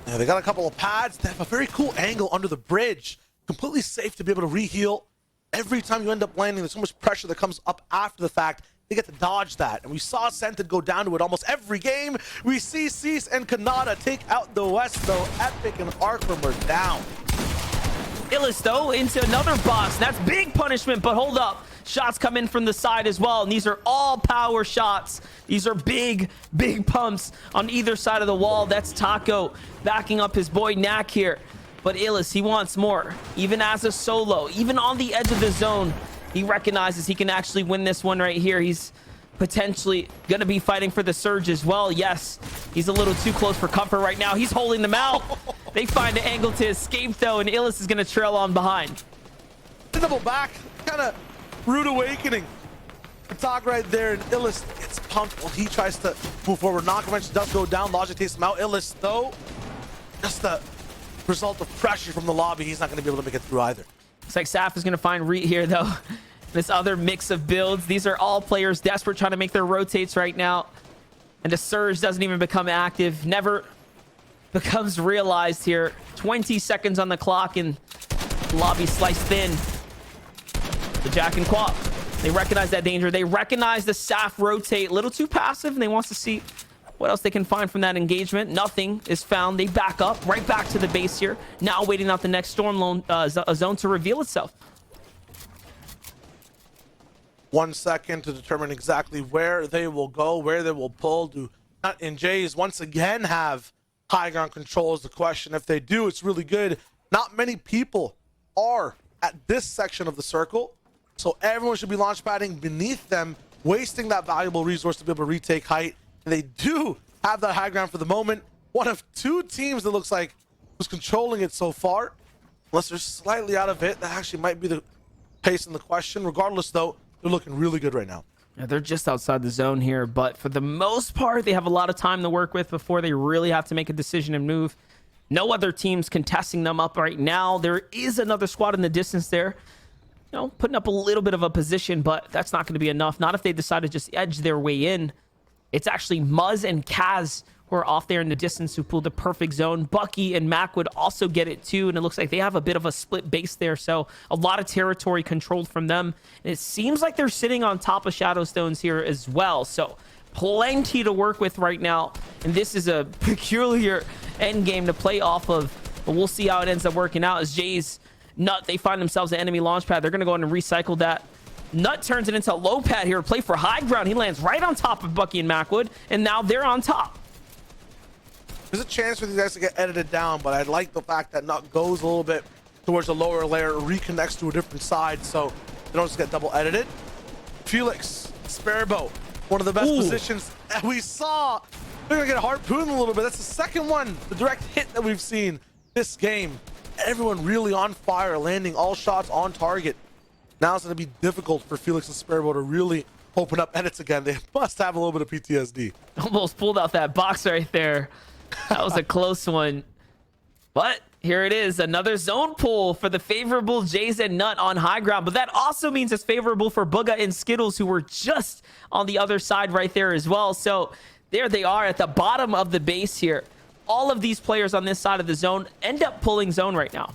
Yeah, they got a couple of pads. They have a very cool angle under the bridge. Completely safe to be able to reheal. Every time you end up landing, there's so much pressure that comes up after the fact. They get to dodge that. And we saw Scented go down to it almost every game. We see Cease and Kanata take out the West, though. Epic and Arkham are down. Illis, though, into another box. That's big punishment, but hold up. Shots come in from the side as well, and these are all power shots. These are big, big pumps on either side of the wall. That's Taco backing up his boy Knack here. But Illis, he wants more. Even as a solo, even on the edge of the zone, he recognizes he can actually win this one right here. He's potentially going to be fighting for the surge as well. Yes, he's a little too close for comfort right now. He's holding them out. They find an angle to escape, though, and Illis is going to trail on behind. Double back, kind of rude awakening. Talk right there, and Illis gets pumped while he tries to move forward. Knock wrench does go down. Logic takes him out. Illis, though, just the result of pressure from the lobby. He's not going to be able to make it through either. Looks like Saf is going to find Reet here, though. This other mix of builds. These are all players desperate trying to make their rotates right now. And the surge doesn't even become active. Never becomes realized here. 20 seconds on the clock and the lobby sliced thin. The Jack and Quap. They recognize that danger. They recognize the Saf rotate. A little too passive, and they want to see what else they can find from that engagement. Nothing is found. They back up right back to the base here. Now waiting out the next storm zone to reveal itself. 1 second to determine exactly where they will go, where they will pull. Do Nut and Jays once again have high ground control is the question. If they do, it's really good. Not many people are at this section of the circle, so everyone should be launch padding beneath them, wasting that valuable resource to be able to retake height. And they do have that high ground for the moment. One of two teams that looks like who's controlling it so far. Unless they're slightly out of it, that actually might be the pace in the question. Regardless, though, they're looking really good right now. Yeah, they're just outside the zone here, but for the most part, they have a lot of time to work with before they really have to make a decision and move. No other teams contesting them up right now. There is another squad in the distance there, you know, putting up a little bit of a position, but that's not going to be enough. Not if they decide to just edge their way in. It's actually Muzz and Kaz who are off there in the distance who pulled the perfect zone. Bucky and Mac would also get it too, and it looks like they have a bit of a split base there, so a lot of territory controlled from them. And it seems like they're sitting on top of Shadow Stones here as well, so plenty to work with right now. And this is a peculiar end game to play off of, but we'll see how it ends up working out. As Jay's Nut, they find themselves an enemy launch pad. They're going to go in and recycle that. Nut turns it into a low pad here, play for high ground. He lands right on top of Bucky and Macwood, and now they're on top. There's a chance for these guys to get edited down, but I like the fact that Nut goes a little bit towards the lower layer, reconnects to a different side, so they don't just get double edited. Felix, Sparebow, one of the best positions that we saw. They're gonna get harpooned a little bit. That's the second one, the direct hit that we've seen this game. Everyone really on fire, landing all shots on target. Now it's going to be difficult for Felix and Sparebow to really open up edits again. They must have a little bit of PTSD. Almost pulled out that box right there. That was a close one. But here it is, another zone pull for the favorable Jays and Nut on high ground. But that also means it's favorable for Booga and Skittles, who were just on the other side right there as well. So there they are at the bottom of the base here. All of these players on this side of the zone end up pulling zone right now.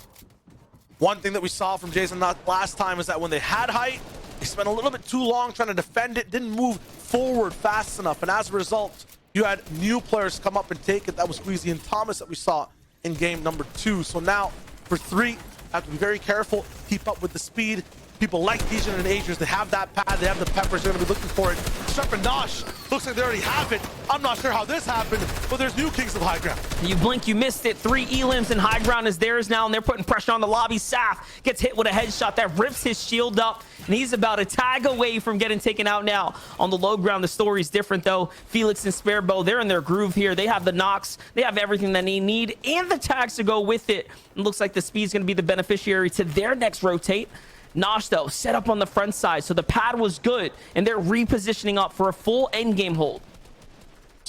One thing that we saw from Jason Nut last time is that when they had height, they spent a little bit too long trying to defend it, didn't move forward fast enough. And as a result, you had new players come up and take it. That was Squeezy and Thomas that we saw in game number 2. So now for 3, have to be very careful, keep up with the speed. People like Dijon and Agers, they have that pad, they have the peppers, they're gonna be looking for it. Sharp and Nosh, looks like they already have it. I'm not sure how this happened, but there's new Kings of High Ground. You blink, you missed it. 3 elims and high ground is theirs now, and they're putting pressure on the lobby. Saf gets hit with a headshot that rips his shield up, and he's about a tag away from getting taken out now. On the low ground, the story's different though. Felix and Sparebow, they're in their groove here. They have the knocks, they have everything that they need, and the tags to go with it. It looks like the speed's gonna be the beneficiary to their next rotate. Nosh, though, set up on the front side, so the pad was good, and they're repositioning up for a full end game hold.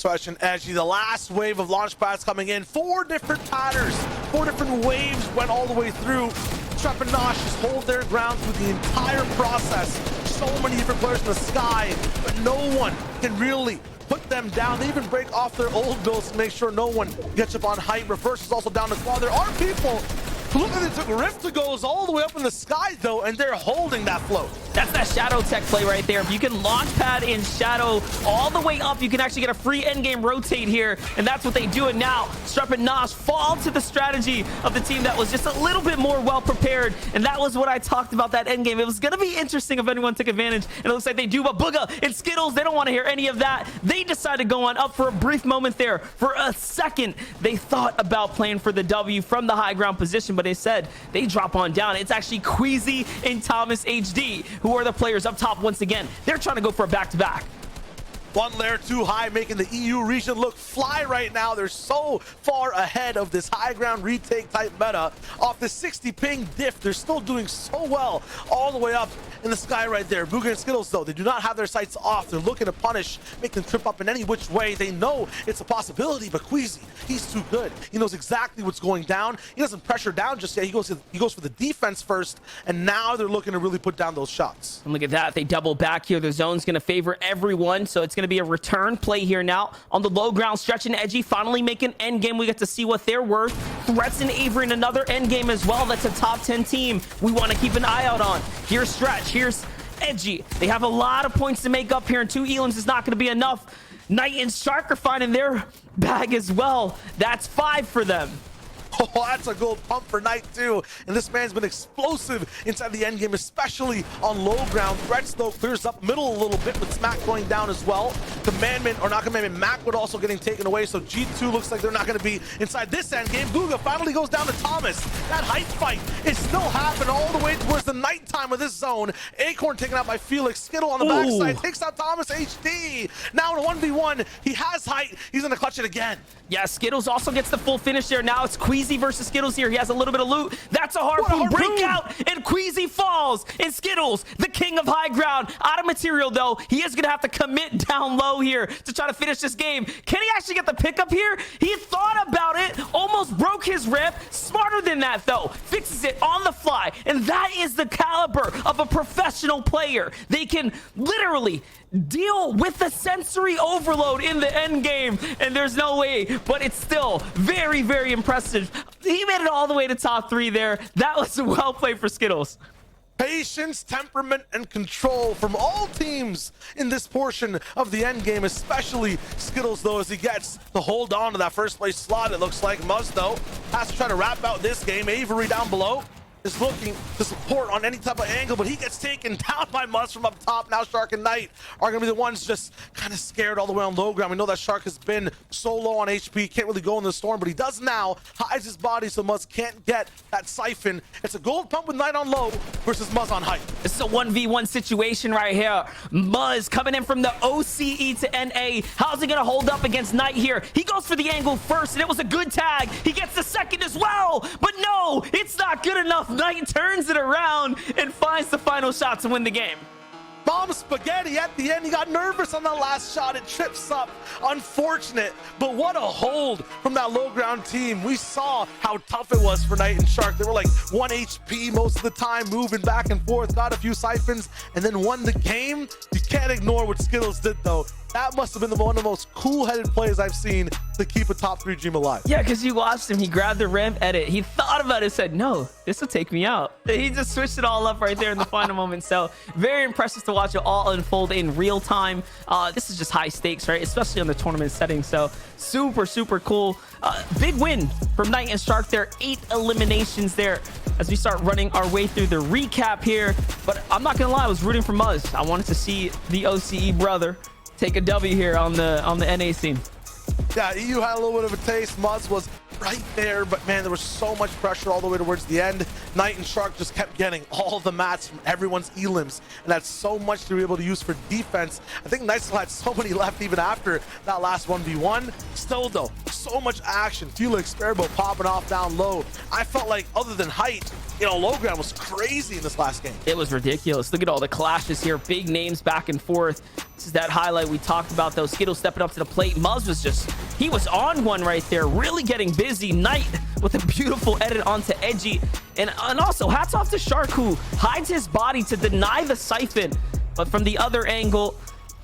Stretch and edgy. The last wave of launch pads coming in. 4 different patterns, 4 different waves went all the way through. Strap and Nosh just hold their ground through the entire process. So many different players in the sky, but no one can really put them down. They even break off their old builds to make sure no one gets up on height. Reverse is also down to claw. There are people who look like they took Rift to goes all the way up in the sky though, and they're holding that float. That's that Shadow tech play right there. If you can launch pad in Shadow all the way up, you can actually get a free endgame rotate here, and that's what they do. And now Strupp and Nosh fall to the strategy of the team that was just a little bit more well prepared, and that was what I talked about, that endgame. It was going to be interesting if anyone took advantage, and it looks like they do. But Booga and Skittles, they don't want to hear any of that. They decide to go on up for a brief moment there. For a second, they thought about playing for the W from the high ground position, but they said they drop on down. It's actually Queasy and Thomas HD who are the players up top once again. They're trying to go for a back-to-back. One layer too high, making the EU region look fly right now. They're so far ahead of this high ground retake type meta. Off the 60 ping diff, they're still doing so well all the way up in the sky right there. Booga and Skittles, though, they do not have their sights off. They're looking to punish, make them trip up in any which way. They know it's a possibility, but Queasy, he's too good. He knows exactly what's going down. He doesn't pressure down just yet. He goes for the defense first, and now they're looking to really put down those shots. And look at that. They double back here. The zone's going to favor everyone, so it's going to be a return play here now on the low ground. Stretch and Edgy finally make an end game. We get to see what they're worth. Threats and Avery in another end game as well. That's a top 10 team we want to keep an eye out on. Here's Stretch. Here's Edgy. They have a lot of points to make up here, and 2 Elans is not going to be enough. Knight and Shark are finding their bag as well. That's 5 for them. Oh, that's a gold pump for Knight too. And this man's been explosive inside the endgame, especially on low ground. Threats though clears up middle a little bit with Smack going down as well. Commandment, or not Commandment, Macwood also getting taken away. So G2 looks like they're not going to be inside this endgame. Booga finally goes down to Thomas. That height fight is still happening all the way towards the nighttime of this zone. Acorn taken out by Felix. Skittle on the backside takes out Thomas HD. Now in a 1v1, he has height. He's going to clutch it again. Yeah, Skittles also gets the full finish there. Now it's Queasy versus Skittles here. He has a little bit of loot. That's a harpoon. Breakout, and Queasy falls. And Skittles, the king of high ground, out of material though. He is going to have to commit down low here to try to finish this game. Can he actually get the pickup here? He thought about it, almost broke his rip. Smarter than that though. Fixes it on the fly. And that is the caliber of a professional player. They can literally deal with the sensory overload in the end game, and there's no way, but it's still very, very impressive. He made it all the way to top 3 there. That was well played for Skittles. Patience, temperament, and control from all teams in this portion of the end game, especially Skittles though, as he gets to hold on to that first place slot. It looks like Muzz though has to try to wrap out this game. Avery down below is looking to support on any type of angle, but he gets taken down by Muzz from up top. Now Shark and Knight are gonna be the ones just kind of scared all the way on low ground. We know that Shark has been so low on HP, can't really go in the storm, but he does now. Hides his body so Muzz can't get that siphon. It's a gold pump with Knight on low versus Muzz on height. This is a 1v1 situation right here. Muzz coming in from the OCE to NA. How's he gonna hold up against Knight here? He goes for the angle first, and it was a good tag. He gets the second as well, but no, it's not good enough. Knight turns it around and finds the final shot to win the game. Bomb spaghetti at the end. He got nervous on that last shot. It trips up. Unfortunate, but what a hold from that low ground team. We saw how tough it was for Knight and Shark. They were like 1 HP most of the time, moving back and forth, got a few siphons, and then won the game. You can't ignore what Skittles did though. That must have been one of the most cool-headed plays I've seen to keep a top 3 dream alive. Yeah, because you watched him. He grabbed the ramp edit. He thought about it, said, no, this will take me out. He just switched it all up right there in the final moment. So very impressive to watch it all unfold in real time. This is just high stakes, right? Especially on the tournament setting. So super, super cool. Big win from Knight and Shark there. 8 eliminations there as we start running our way through the recap here. But I'm not going to lie, I was rooting for Muzz. I wanted to see the OCE brother take a W here on the NA scene. Yeah, EU had a little bit of a taste. Muzz was right there, but man, there was so much pressure all the way towards the end. Knight and Shark just kept getting all the mats from everyone's elims, and that's so much to be able to use for defense. I think Knight still had so many left even after that last 1v1. Still though, so much action. Felix, Sparrow popping off down low. I felt like other than height, you know, low ground was crazy in this last game. It was ridiculous. Look at all the clashes here. Big names back and forth. This is that highlight we talked about, though. Skittles stepping up to the plate. Muzz was just, he was on one right there, really getting busy. Knight with a beautiful edit onto Edgy. And also, hats off to Shark, who hides his body to deny the siphon. But from the other angle,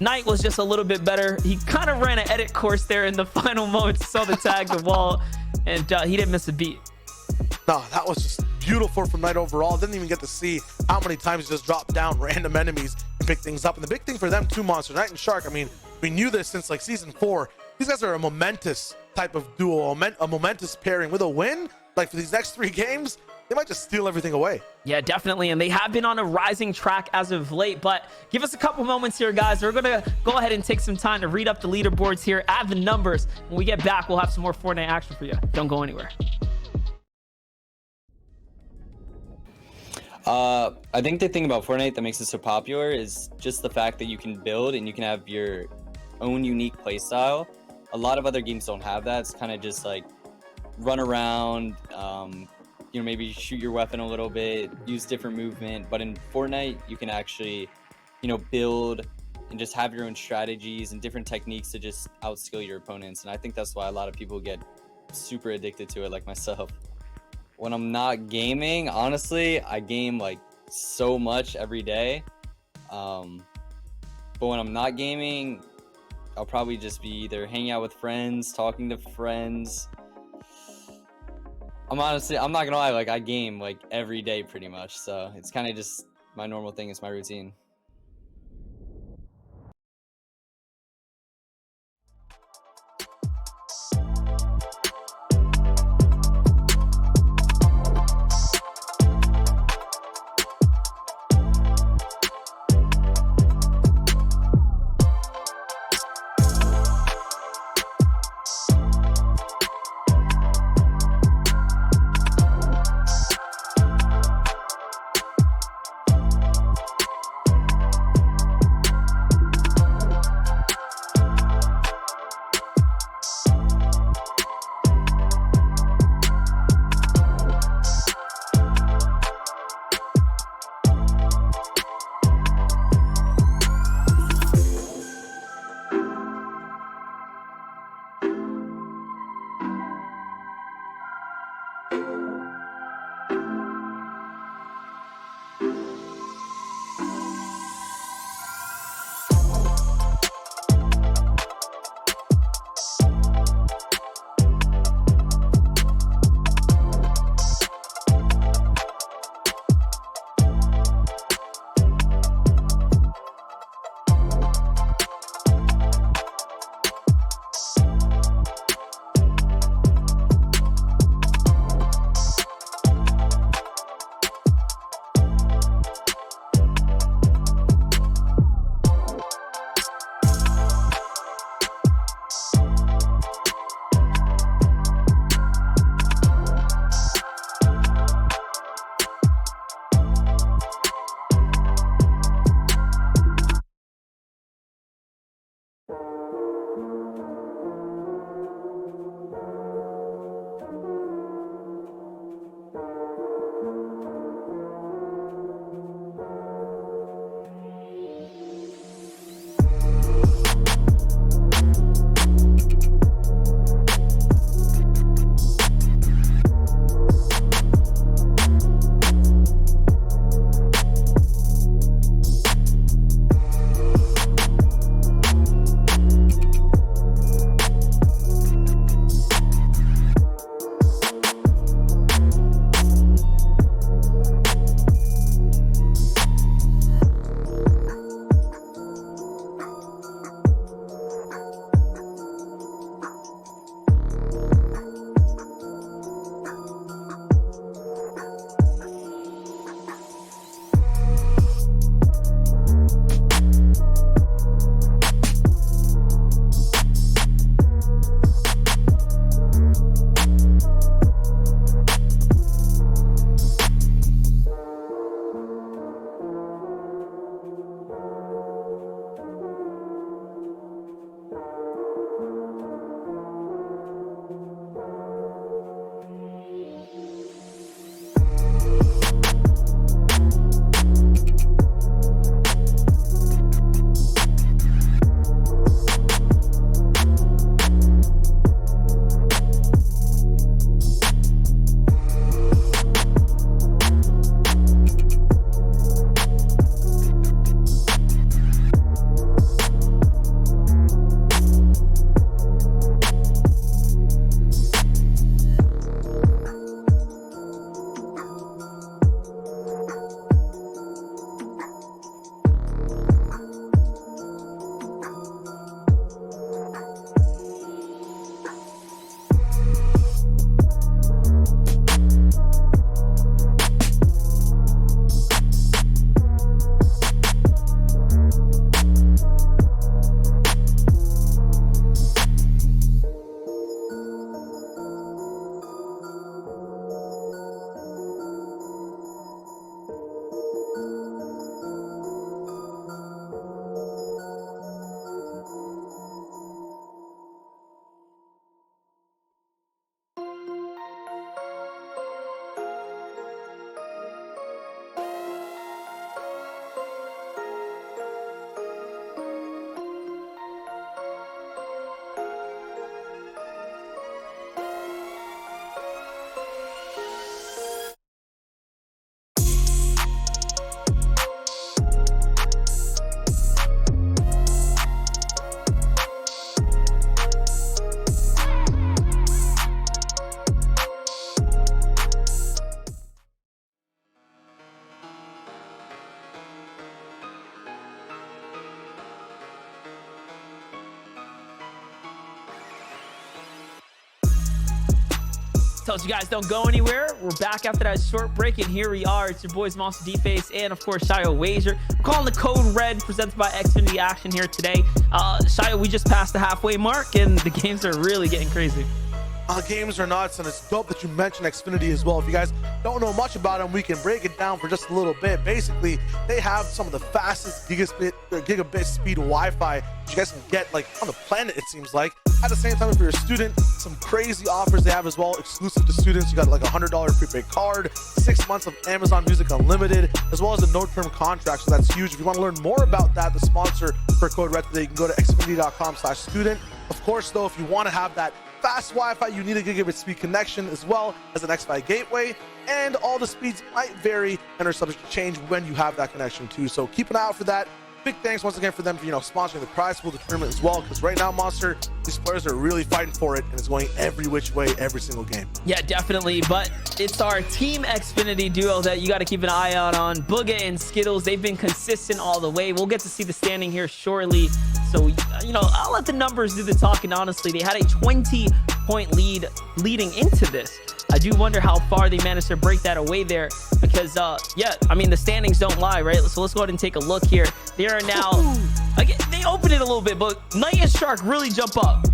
Knight was just a little bit better. He kind of ran an edit course there in the final moments. Saw the tag, the wall, and he didn't miss a beat. No, that was just beautiful from Knight overall. Didn't even get to see how many times he just dropped down random enemies and pick things up. And the big thing for them, two Monster, Knight and Shark, I mean, we knew this since like season 4. These guys are a momentous type of duo, a momentous pairing. With a win, like for these next 3 games, they might just steal everything away. Yeah, definitely. And they have been on a rising track as of late. But give us a couple moments here, guys. We're going to go ahead and take some time to read up the leaderboards here, add the numbers. When we get back, we'll have some more Fortnite action for you. Don't go anywhere. I think the thing about Fortnite that makes it so popular is just the fact that you can build and you can have your own unique playstyle. A lot of other games don't have that. It's kind of just like run around, you know, maybe shoot your weapon a little bit, use different movement. But in Fortnite, you can actually, you know, build and just have your own strategies and different techniques to just outskill your opponents. And I think that's why a lot of people get super addicted to it, like myself. When I'm not gaming, honestly, I game like so much every day. But when I'm not gaming, I'll probably just be either hanging out with friends, talking to friends. I'm not gonna lie, like I game like every day pretty much. So it's kind of just my normal thing. It's my routine. Tells you guys don't go anywhere. We're back after that short break, and here we are. It's your boys Monster D-Face and of course Shio Wager. We're calling the Code Red, presented by Xfinity Action here today. Shio, we just passed the halfway mark and the games are really getting crazy. Games are nuts, and it's dope that you mentioned Xfinity as well. If you guys don't know much about them, we can break it down for just a little bit. Basically, they have some of the fastest gigabit speed Wi-Fi you guys can get like on the planet, it seems like. At the same time, if you're a student, some crazy offers they have as well, exclusive to students. You got like $100 prepaid card, 6 months of Amazon Music Unlimited, as well as a no-term contract. So that's huge. If you want to learn more about that, the sponsor for Code Red today, you can go to xfinity.com/student. Of course, though, if you want to have that fast Wi-Fi, you need a gigabit speed connection as well as an X-Fi gateway, and all the speeds might vary and are subject to change when you have that connection too. So keep an eye out for that. Big thanks once again for them for sponsoring the prize pool, the tournament as well, because right now, Monster, these players are really fighting for it, and it's going every which way every single game. Yeah, definitely. But it's our Team Xfinity duo that you got to keep an eye out on. Booga and Skittles, they've been consistent all the way. We'll get to see the standing here shortly. So, I'll let the numbers do the talking. Honestly, they had a 20-point lead leading into this. I do wonder how far they managed to break that away there, because the standings don't lie, right? So let's go ahead and take a look here. They are now, again, they opened it a little bit, but Knight and Shark really jump up.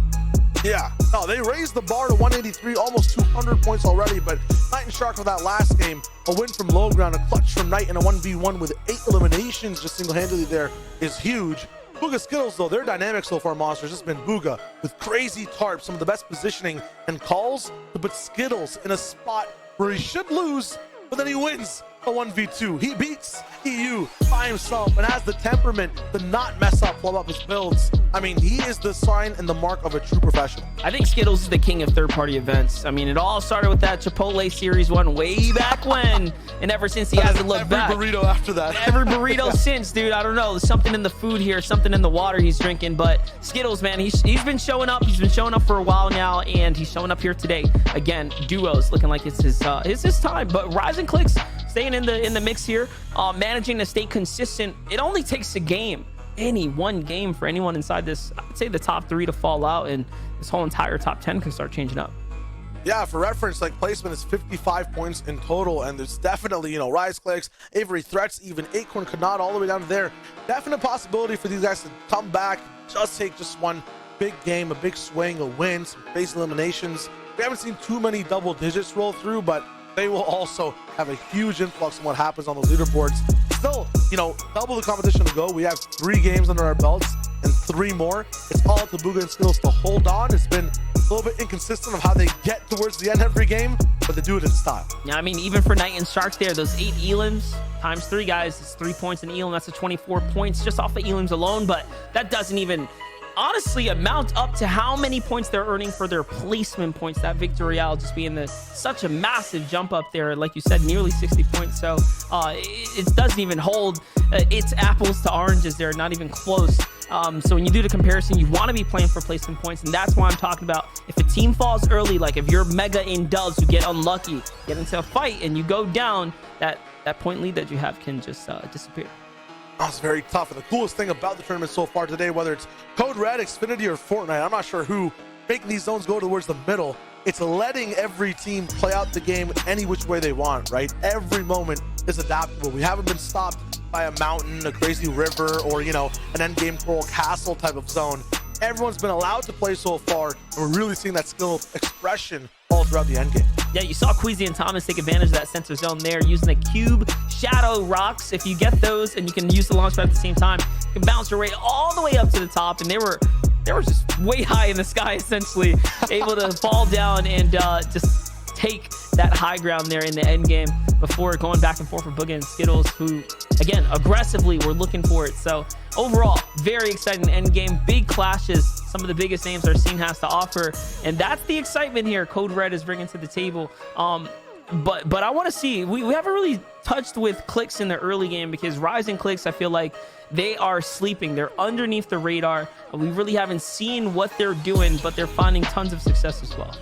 Yeah, no, they raised the bar to 183, almost 200 points already, but Knight and Shark for that last game, a win from low ground, a clutch from Knight, and a 1v1 with 8 eliminations just single-handedly there is huge. Booga Skittles, though, their dynamic so far, Monsters, has been Booga with crazy tarps, some of the best positioning and calls, but Skittles in a spot where he should lose, but then he wins a 1v2. He beats EU by himself and has the temperament to not mess up, blow up his builds. I mean, he is the sign and the mark of a true professional. I think Skittles is the king of third-party events. I mean, it all started with that Chipotle Series 1 way back when, and ever since he hasn't looked back. Every burrito after that. Every burrito since, dude. I don't know. There's something in the food here, something in the water he's drinking, but Skittles, man, he's been showing up. He's been showing up for a while now, and he's showing up here today. Again, duos looking like it's his time, but Rising Clicks staying in the mix here, managing to stay consistent. It only takes a game, any one game, for anyone inside this, I'd say the top 3 to fall out, and this whole entire top 10 can start changing up. Yeah, for reference, like placement is 55 points in total, and there's definitely, Rise Clicks, Avery Threats, even Acorn Canard all the way down to there. Definite possibility for these guys to come back, just take just one big game, a big swing, a win, some base eliminations. We haven't seen too many double digits roll through, but they will also have a huge influx on what happens on the leaderboards. Still, double the competition to go. We have 3 games under our belts and 3 more. It's all up to Booga and Skittles to hold on. It's been a little bit inconsistent of how they get towards the end every game, but they do it in style. Yeah, I mean, even for Knight and Shark there, those 8 elims times 3, guys, it's 3 points in elim. That's a 24 points just off of elims alone, but that doesn't even honestly amount up to how many points they're earning for their placement points. That victory royale just being such a massive jump up there, like you said, nearly 60 points. So it doesn't even hold. It's apples to oranges there, not even close. So when you do the comparison, you want to be playing for placement points, and that's why I'm talking about if a team falls early, like if you're mega in dubs, you get unlucky, get into a fight, and you go down, that point lead that you have can just disappear. It's very tough, and the coolest thing about the tournament so far today, whether it's Code Red, Xfinity, or Fortnite, I'm not sure who, making these zones go towards the middle, it's letting every team play out the game any which way they want, right? Every moment is adaptable. We haven't been stopped by a mountain, a crazy river, or an end game coral castle type of zone. Everyone's been allowed to play so far, and we're really seeing that skill expression all throughout the end game. Yeah, you saw Queasy and Thomas take advantage of that center zone there using the cube shadow rocks. If you get those and you can use the launch pad at the same time, you can bounce your way all the way up to the top, and they were just way high in the sky, essentially, able to fall down and just take that high ground there in the end game before going back and forth with Booga and Skittles, who, again, aggressively were looking for it. So overall, very exciting end game, big clashes, some of the biggest names our scene has to offer, and that's the excitement here Code Red is bringing to the table. But I want to see, we haven't really touched with Clicks in the early game, because Rising Clicks, I feel like they are sleeping. They're underneath the radar. We really haven't seen what they're doing, but they're finding tons of success as well.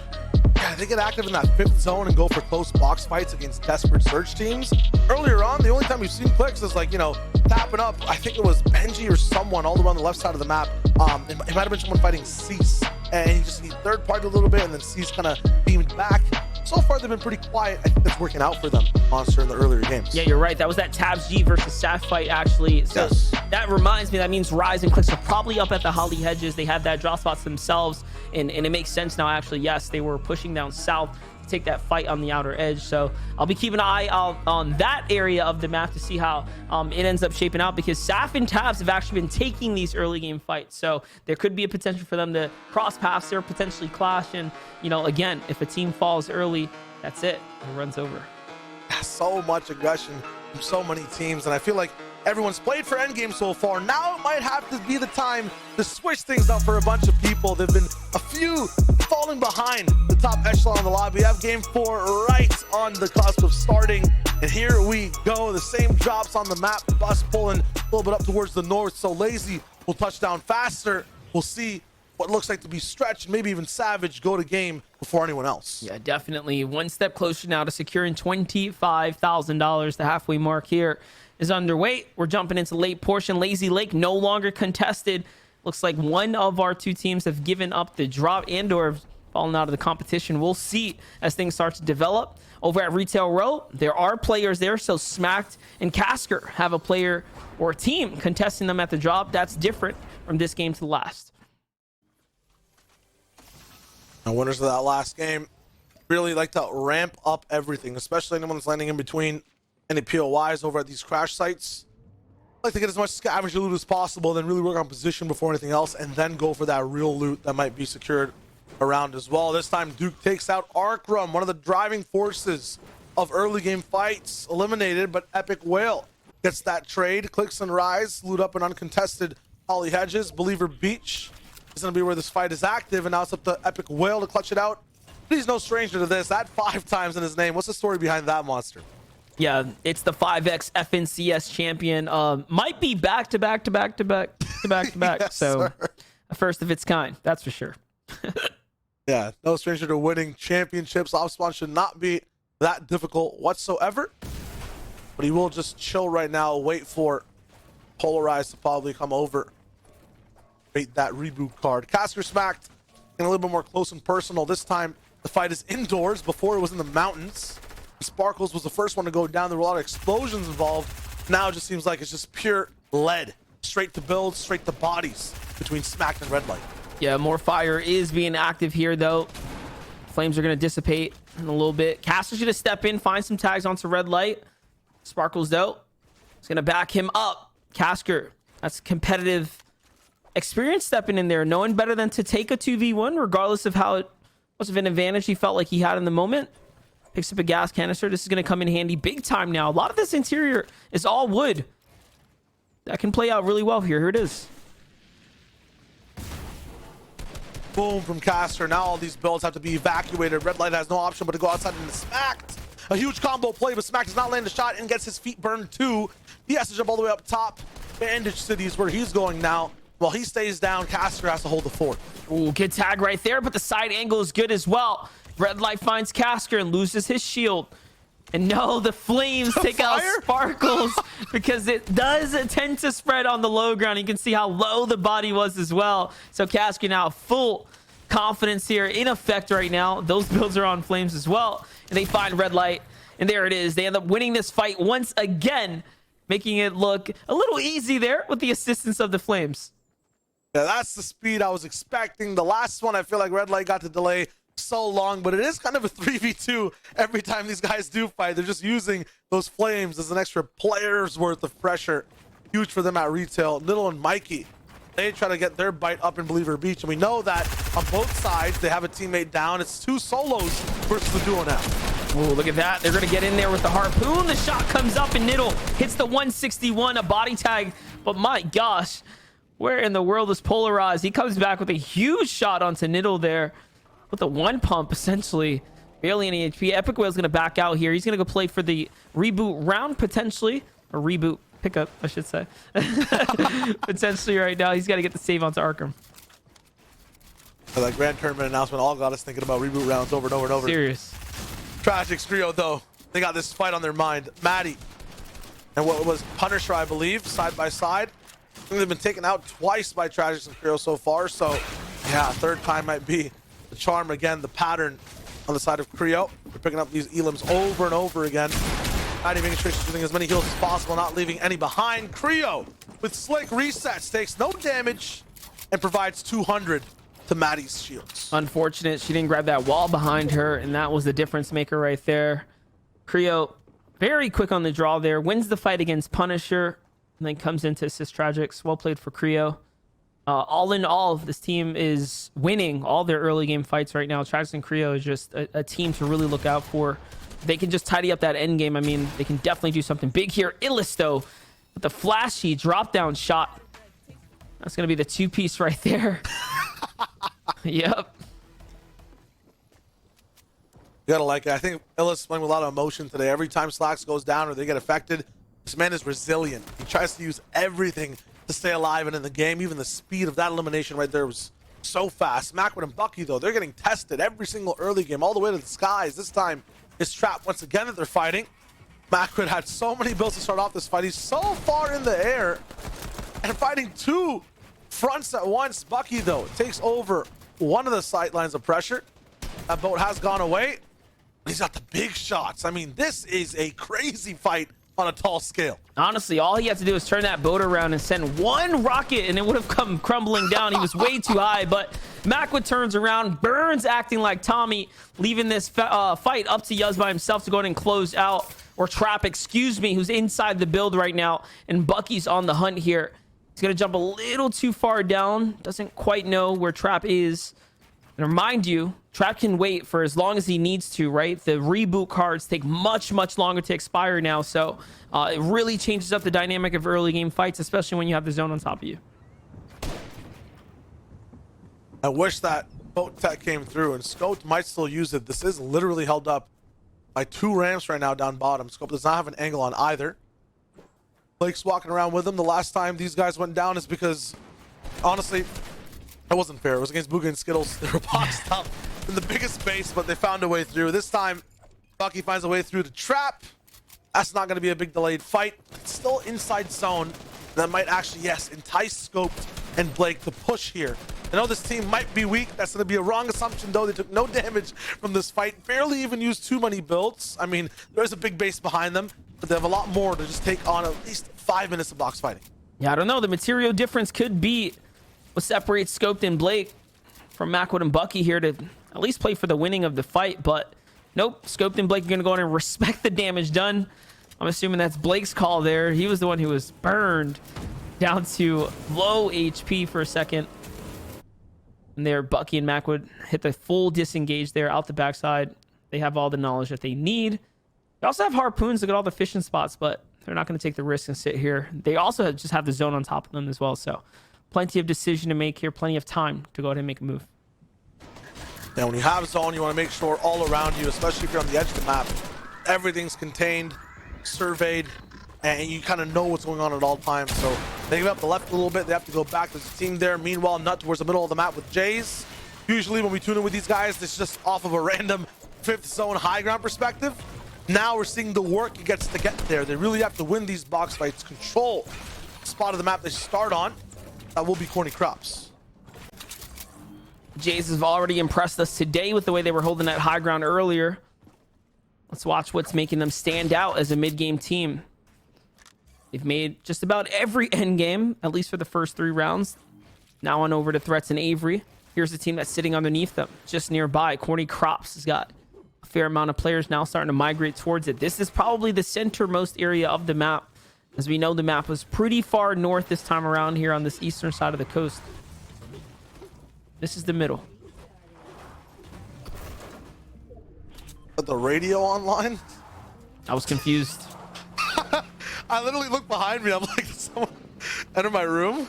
Yeah, they get active in that 5th zone and go for close box fights against desperate search teams. Earlier on, the only time we've seen Clicks is tapping up. I think it was Benji or someone all the way on the left side of the map. It might have been someone fighting Cease, and he third party a little bit, and then Cease kind of beamed back. so far they've been pretty quiet. I think that's working out for them, Monster, in the earlier games. Yeah, you're right. That was that Tabs G versus Saf fight, actually. So Yes. that reminds me, that means Rise and Clicks are probably up at the Holly Hedges. They have that drop spots themselves, and it makes sense now, actually. Yes, they were pushing down south to take that fight on the outer edge. So I'll be keeping an eye out on that area of the map to see how it ends up shaping out, because Saf and Tabs have actually been taking these early game fights. So there could be a potential for them to cross paths there, potentially clash. And, you know, again, if a team falls early, that's it. It runs over. So much aggression from so many teams, and I feel like everyone's played for endgame so far. Now it might have to be the time to switch things up for a bunch of people. There've been a few falling behind the top echelon in the lobby. We have game 4 right on the cusp of starting, and here we go. The same drops on the map. Bus pulling a little bit up towards the north, so Lazy will touch down faster. We'll see what looks like to be Stretch, maybe even Savage, go to game before anyone else. Yeah, definitely one step closer now to securing $25,000. The halfway mark here is underway. We're jumping into late portion. Lazy Lake no longer contested. Looks like one of our two teams have given up the drop and or have fallen out of the competition. We'll see as things start to develop. Over at Retail Row, there are players there, so Smacked and Casker have a player or a team contesting them at the drop. That's different from this game to the last. Now, winners of that last game really like to ramp up everything, especially anyone that's landing in between any POIs over at these crash sites. Like to get as much scavenger loot as possible, then really work on position before anything else, and then go for that real loot that might be secured around as well. This time, Duke takes out Arkrum, one of the driving forces of early game fights, eliminated, but Epic Whale gets that trade. Clicks and Rise loot up an uncontested Holly Hedges. Believer Beach is going to be where this fight is active, and now it's up to Epic Whale to clutch it out. But he's no stranger to this. That 5 times in his name. What's the story behind that, Monster? Yeah, it's the 5x FNCS champion. Might be back to back. Yes, So sir. a first of its kind, that's for sure. Yeah, no stranger to winning championships. Off spawn should not be that difficult whatsoever. But he will just chill right now, wait for Polarize to probably come over. Wait that reboot card. Casker Smacked and a little bit more close and personal. This time the fight is indoors. Before it was in the mountains. Sparkles was the first one to go down. There were a lot of explosions involved. Now it just seems like it's just pure lead. Straight to builds, straight to bodies between Smacked and Red Light. Yeah, more fire is being active here, though. Flames are going to dissipate in a little bit. Caster's going to step in, find some tags onto Red Light. Sparkles, though, is going to back him up. Casker, that's competitive experience stepping in there. No one better than to take a 2v1, regardless of how much of an advantage he felt like he had in the moment. Picks up a gas canister. This is going to come in handy big time now. A lot of this interior is all wood. That can play out really well here. Here it is. Boom from Caster. Now all these builds have to be evacuated. Red Light has no option but to go outside and Smacked. A huge combo play, but Smack does not land a shot and gets his feet burned too. He has to jump all the way up top. Bandage City is where he's going now. While he stays down, Caster has to hold the fort. Ooh, good tag right there, but the side angle is good as well. Red Light finds Casker and loses his shield. And no, the flames take out Sparkles because it does tend to spread on the low ground. You can see how low the body was as well. So Casker now full confidence here in effect right now. Those builds are on flames as well. And they find Red Light. And there it is. They end up winning this fight once again, making it look a little easy there with the assistance of the flames. Yeah, that's the speed I was expecting. The last one, I feel like Red Light got to delay so long, but it is kind of a 3v2 every time these guys do fight. They're just using those flames as an extra player's worth of pressure. Huge for them at Retail. Little and Mikey, they try to get their bite up in Believer Beach, and we know that on both sides they have a teammate down. It's 2 solos versus the duo now. Oh, look at that. They're going to get in there with the harpoon. The shot comes up and Niddle hits the 161, a body tag. But my gosh, where in the world is Polarized? He comes back with a huge shot onto Niddle there with a 1 pump, essentially. Barely any HP. Epic Whale's going to back out here. He's going to go play for the reboot round, potentially. Or reboot pickup, I should say. Potentially right now. He's got to get the save onto Arkham. For that grand tournament announcement all got us thinking about reboot rounds over and over and over. Serious. Tragic trio, though. They got this fight on their mind. Maddie and what was Punisher, I believe, side by side. I think they've been taken out twice by Tragic and Trio so far. So, yeah, third time might be the charm again. The pattern on the side of Creo. We're picking up these elims over and over again. Not even making sure she's using as many heals as possible, not leaving any behind. Creo with slick resets, takes no damage and provides 200 to Maddie's shields. Unfortunate she didn't grab that wall behind her, and that was the difference maker right there. Creo very quick on the draw there, wins the fight against Punisher, and then comes in to assist Tragics. Well played for Creo. All in all, this team is winning all their early game fights right now. Tragics and Creo is just a team to really look out for. They can just tidy up that end game. I mean, they can definitely do something big here. Illisto with the flashy drop down shot. That's going to be the two-piece right there. Yep. You gotta like it. I think Illis playing with a lot of emotion today. Every time Slacks goes down or they get affected, this man is resilient. He tries to use everything to stay alive and in the game. Even the speed of that elimination right there was so fast. Macwood and Bucky, though, they're getting tested every single early game, all the way to the skies. This time, it's Trap once again that they're fighting. Macwood had so many builds to start off this fight. He's so far in the air and fighting two fronts at once. Bucky, though, takes over one of the sight lines of pressure. That boat has gone away. He's got the big shots. I mean, this is a crazy fight on a tall scale. Honestly, all he had to do is turn that boat around and send one rocket and it would have come crumbling down. He was way too high, but Macwood turns around. Burns acting like Tommy, leaving this fight up to Yuz by himself to go ahead and close out, or Trap, excuse me, who's inside the build right now. And Bucky's on the hunt here. He's going to jump a little too far down. Doesn't quite know where Trap is. And remind you, Trap can wait for as long as he needs to, right? The reboot cards take much, much longer to expire now. So it really changes up the dynamic of early game fights, especially when you have the zone on top of you. I wish that boat tech came through, and Scope might still use it. This is literally held up by two ramps right now down bottom. Scope does not have an angle on either. Blake's walking around with him. The last time these guys went down is because, honestly, it wasn't fair. It was against Booga and Skittles. They were boxed up in the biggest space, but they found a way through. This time, Bucky finds a way through the Trap. That's not going to be a big delayed fight. It's still inside zone. That might actually, yes, entice Scope and Blake to push here. I know this team might be weak. That's going to be a wrong assumption, though. They took no damage from this fight. Barely even used too many builds. I mean, there's a big base behind them, but they have a lot more to just take on at least 5 minutes of box fighting. Yeah, I don't know. The material difference could be what separates Scoped and Blake from Macwood and Bucky here to at least play for the winning of the fight. But nope, Scoped and Blake are going to go in and respect the damage done. I'm assuming that's Blake's call there. He was the one who was burned down to low HP for a second. And there, Bucky and Macwood hit the full disengage there out the backside. They have all the knowledge that they need. They also have harpoons to get all the fishing spots, but they're not going to take the risk and sit here. They also just have the zone on top of them as well. So plenty of decision to make here, plenty of time to go ahead and make a move. Now, when you have zone, you want to make sure all around you, especially if you're on the edge of the map, everything's contained, surveyed, and you kind of know what's going on at all times. So they give up the left a little bit. They have to go back. There's a team there. Meanwhile, Nut towards the middle of the map with Jays. Usually when we tune in with these guys, it's just off of a random fifth zone high ground perspective. Now we're seeing the work it gets to get there. They really have to win these box fights, control the spot of the map they start on. That will be Corny Crops. Jays have already impressed us today with the way they were holding that high ground earlier. Let's watch what's making them stand out as a mid-game team. They've made just about every end game, at least for the first 3 rounds. Now on over to Threats and Avery. Here's the team that's sitting underneath them, just nearby. Corny Crops has got a fair amount of players now starting to migrate towards it. This is probably the centermost area of the map. As we know, the map was pretty far north this time around here on this eastern side of the coast. This is the middle. But the radio online? I was confused. I literally looked behind me. I'm like, did someone enter my room?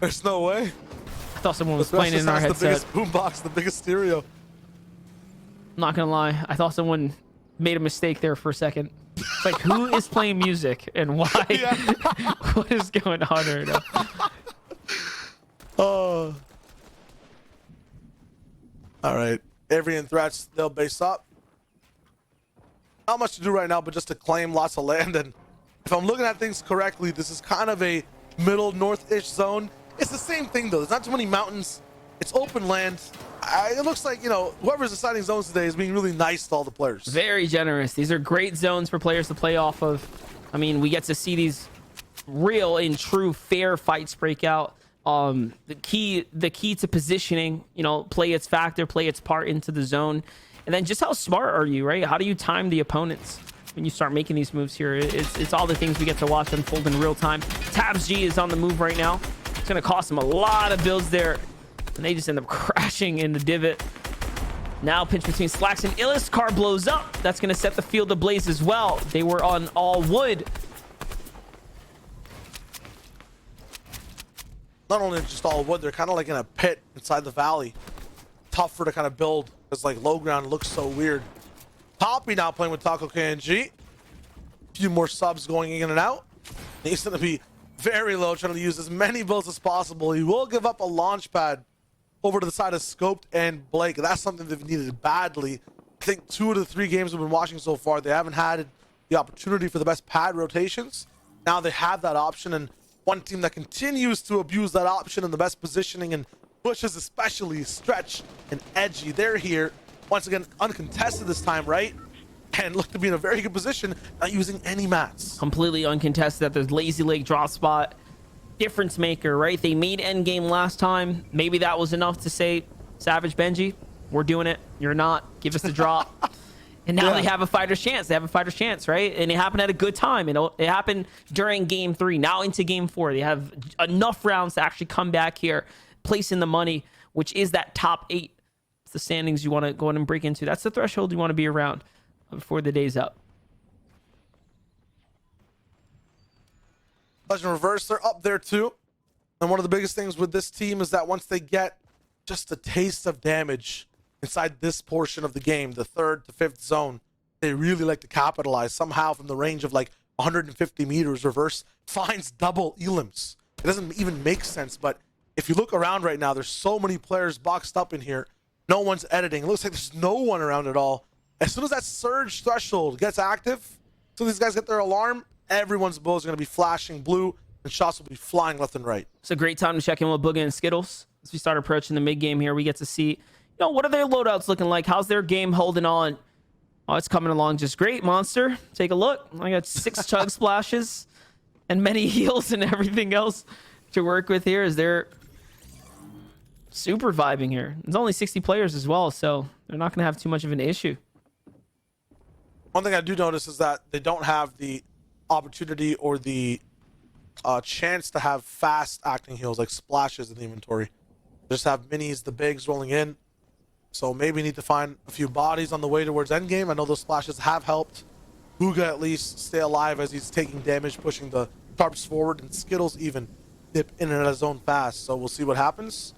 There's no way. I thought someone was playing in our headset. The biggest boombox, the biggest stereo. I'm not gonna lie. I thought someone made a mistake there for a second. It's like, who is playing music and why? Yeah. What is going on right now? Oh. All right. Avery and Threats, they'll base up. Not much to do right now, but just to claim lots of land. And if I'm looking at things correctly, this is kind of a middle north-ish zone. It's the same thing, though. There's not too many mountains. It's open land. it looks like, you know, whoever's deciding zones today is being really nice to all the players. Very generous. These are great zones for players to play off of. I mean, we get to see these real and true fair fights break out. The key to positioning, you know, play its factor, play its part into the zone. And then just how smart are you, right? How do you time the opponents when you start making these moves here? It's all the things we get to watch unfold in real time. Tabs G is on the move right now. It's going to cost them a lot of builds there. And they just end up crashing in the divot. Now pinch between Slacks and Illis. Car blows up. That's going to set the field ablaze as well. They were on all wood. Not only just all wood, they're kind of like in a pit inside the valley. Tougher to kind of build because like low ground looks so weird. Poppy now playing with Taco KNG. A few more subs going in and out. He's going to be very low, trying to use as many builds as possible. He will give up a launch pad over to the side of Scoped and Blake. That's something they've needed badly. I think 2 of the 3 games we've been watching so far, they haven't had the opportunity for the best pad rotations. Now they have that option, and one team that continues to abuse that option and the best positioning and pushes, especially Stretch and Edgy. They're here once again, uncontested this time, right? And look to be in a very good position, not using any mats. Completely uncontested at the Lazy Lake drop spot. Difference maker, right? They made endgame last time. Maybe that was enough to say, Savage Benji, we're doing it. You're not. Give us the drop. And now they have a fighter's chance. They have a fighter's chance, right? And it happened at a good time. It happened during game 3. Now into game 4. They have enough rounds to actually come back here, place in the money, which is that top 8. It's the standings you want to go in and break into. That's the threshold you want to be around before the day's up. Legend Reverse, they're up there too. And one of the biggest things with this team is that once they get just a taste of damage inside this portion of the game, the 3rd to 5th zone, they really like to capitalize. Somehow from the range of like 150 meters, Reverse finds double elims. It doesn't even make sense, but if you look around right now, there's so many players boxed up in here. No one's editing. It looks like there's no one around at all. As soon as that surge threshold gets active, so these guys get their alarm, everyone's bow is going to be flashing blue and shots will be flying left and right. It's a great time to check in with Booga and Skittles. As we start approaching the mid game here, we get to see, you know, what are their loadouts looking like? How's their game holding on? Oh, it's coming along just great, Monster. Take a look. I got 6 chug splashes and many heals and everything else to work with here. Is they're super vibing here. There's only 60 players as well, so they're not going to have too much of an issue. One thing I do notice is that they don't have the opportunity or the chance to have fast acting heals like splashes in the inventory. They just have minis, the bigs rolling in. So maybe need to find a few bodies on the way towards endgame. I know those splashes have helped Booga at least stay alive as he's taking damage, pushing the tarps forward, and Skittles even dip in and out of zone fast. So we'll see what happens.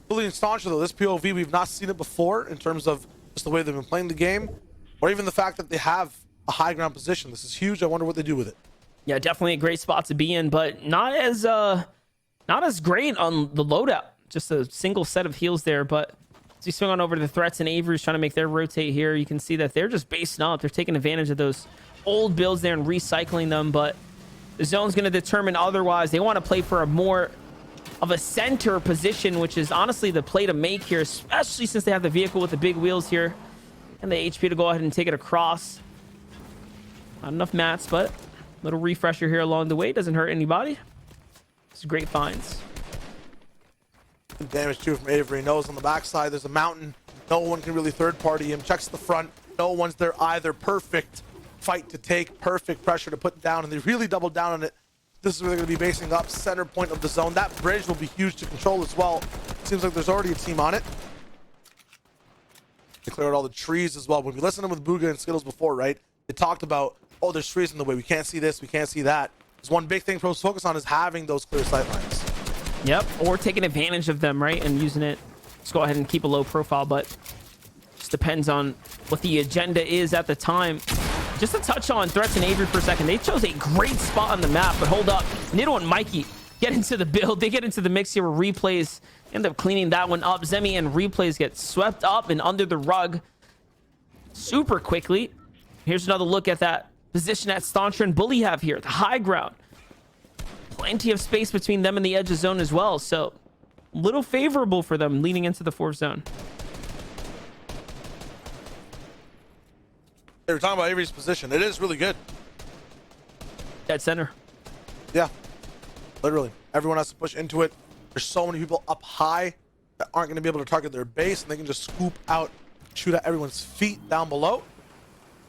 Fully and staunchly though, this POV, we've not seen it before in terms of just the way they've been playing the game, or even the fact that they have a high ground position. This is huge. I wonder what they do with it. Yeah, definitely a great spot to be in, but not as great on the loadout. Just a single set of heals there, but as you swing on over to the threats, and Avery's trying to make their rotate here, you can see that they're just basing up. They're taking advantage of those old builds there and recycling them, but the zone's going to determine otherwise. They want to play for a more of a center position, which is honestly the play to make here, especially since they have the vehicle with the big wheels here and the HP to go ahead and take it across. Not enough mats, but a little refresher here along the way doesn't hurt anybody. It's great finds. Good damage too from Avery. Knows on the backside there's a mountain. No one can really third party him. Checks the front. No one's there either. Perfect fight to take. Perfect pressure to put down, and they really doubled down on it. This is where they're going to be basing up, center point of the zone. That bridge will be huge to control as well. Seems like there's already a team on it. They cleared all the trees as well. When we listened to them with Booga and Skittles before, right? They talked about, oh, there's trees in the way. We can't see this. We can't see that. There's one big thing pros focus on is having those clear sight lines. Yep, or taking advantage of them, right? And using it. Let's go ahead and keep a low profile, but just depends on what the agenda is at the time. Just to touch on Threats and Avery for a second, they chose a great spot on the map, but hold up. Nido and Mikey get into the build. They get into the mix here where Replays end up cleaning that one up. Zemi and Replays get swept up and under the rug super quickly. Here's another look at that position that Stauncher and Bully have here, the high ground. Plenty of space between them and the edge of zone as well, so a little favorable for them leading into the 4th zone. They were talking about Avery's position. It is really good. Dead center. Yeah, literally. Everyone has to push into it. There's so many people up high that aren't going to be able to target their base, and they can just scoop out, shoot at everyone's feet down below.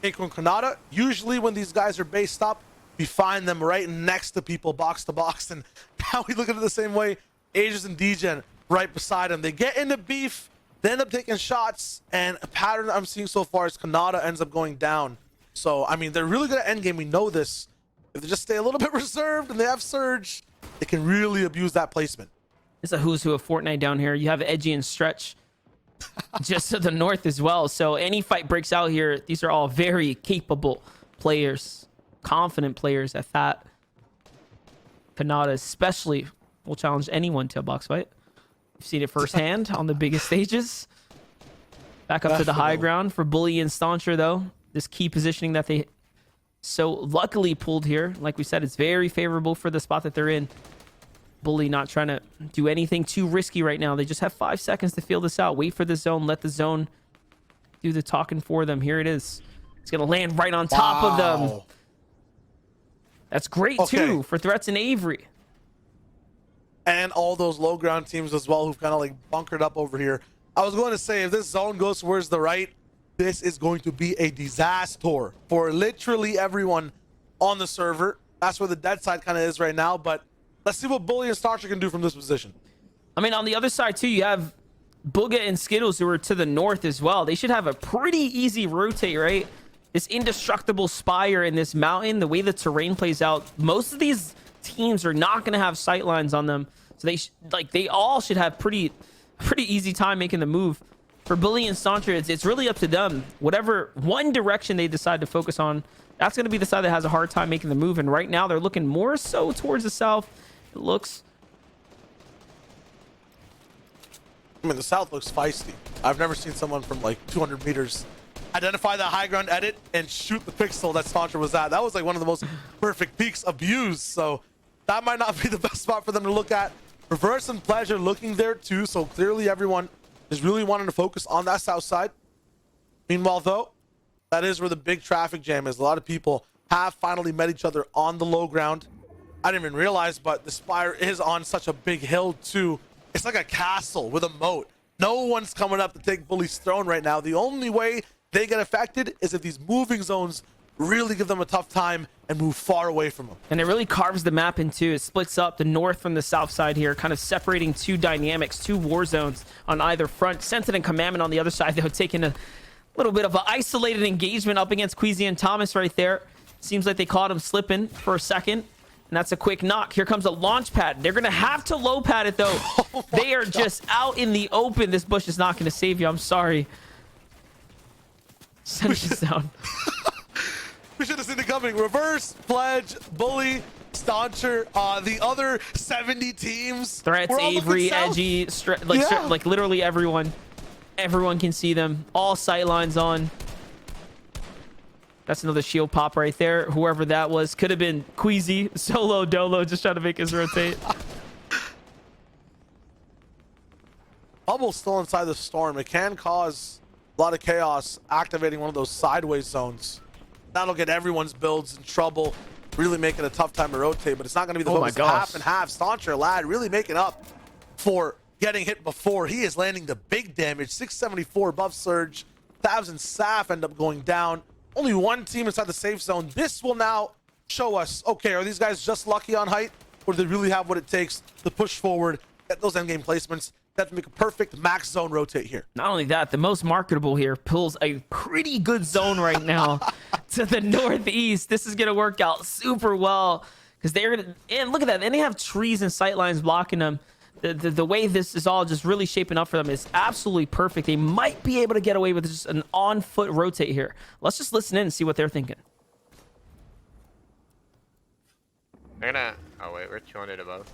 Keiko and Kanata, usually when these guys are based up, we find them right next to people, box to box, and now we look at it the same way. Aegis and Degen right beside them. They get into beef, they end up taking shots, and a pattern I'm seeing so far is Kanata ends up going down. So, I mean, they're really good at endgame. We know this. If they just stay a little bit reserved and they have Surge, they can really abuse that placement. It's a who's who of Fortnite down here. You have Edgy and Stretch just to the north as well. So any fight breaks out here, these are all very capable players, confident players at that. Kanata especially will challenge anyone to a box fight. You've seen it firsthand on the biggest stages. Back up to the high ground for Bully and Stauncher, though. This key positioning that they so luckily pulled here. Like we said, it's very favorable for the spot that they're in. Bully not trying to do anything too risky right now. They just have 5 seconds to feel this out. Wait for the zone. Let the zone do the talking for them. Here it is. It's going to land right on top of them. That's great, too, for Threats and Avery. And all those low ground teams as well who've kind of like bunkered up over here. I was going to say, if this zone goes towards the right, this is going to be a disaster for literally everyone on the server. That's where the dead side kind of is right now, but let's see what Bully and Stauncher can do from this position. I mean, on the other side, too, you have Booga and Skittles who are to the north as well. They should have a pretty easy rotate, right? This indestructible spire in this mountain, the way the terrain plays out, most of these teams are not going to have sight lines on them. So they all should have pretty easy time making the move. For Bully and Stauncher, it's really up to them. Whatever one direction they decide to focus on, that's going to be the side that has a hard time making the move. And right now, they're looking more so towards the south. It looks. I mean, the south looks feisty. I've never seen someone from like 200 meters identify that high ground edit and shoot the pixel that Stauncher was at. That was like one of the most perfect peaks abused. So that might not be the best spot for them to look at. Reverse and Pleasure looking there too. So clearly everyone is really wanting to focus on that south side. Meanwhile, though, that is where the big traffic jam is. A lot of people have finally met each other on the low ground. I didn't even realize, but the spire is on such a big hill too. It's like a castle with a moat. No one's coming up to take Bully's throne right now. The only way they get affected is if these moving zones really give them a tough time and move far away from them. And it really carves the map in two. It splits up the north from the south side here, kind of separating two dynamics, two war zones on either front. Sentinel and Commandment on the other side, though, taking a little bit of an isolated engagement up against Queasy and Thomas right there. Seems like they caught him slipping for a second. And that's a quick knock. Here comes a launch pad. They're going to have to low pad it, though. They are just out in the open. This bush is not going to save you. I'm sorry. Send this down. We should have seen it coming. Reverse, Pledge, Bully, Stauncher, the other 70 teams. Threats, Avery, Edgy, like literally everyone. Everyone can see them. All sight lines on. That's another shield pop right there. Whoever that was could have been Queasy, Solo Dolo, just trying to make us rotate. Bubble's still inside the storm. It can cause a lot of chaos activating one of those sideways zones. That'll get everyone's builds in trouble, really make it a tough time to rotate, but it's not going to be the focus. Half and half. Stauncher lad really making up for getting hit before. He is landing the big damage. 674 above Surge. Thabs and Saf end up going down. Only one team inside the safe zone. This will now show us, okay, are these guys just lucky on height, or do they really have what it takes to push forward, get those endgame placements? They have to make a perfect max zone rotate here. Not only that, the most marketable here pulls a pretty good zone right now to the northeast. This is going to work out super well because they're going to, and look at that. Then they have trees and sight lines blocking them. The way this is all just really shaping up for them is absolutely perfect. They might be able to get away with just an on-foot rotate here. Let's just listen in and see what they're thinking. They're gonna... Oh, wait. We're 200 above.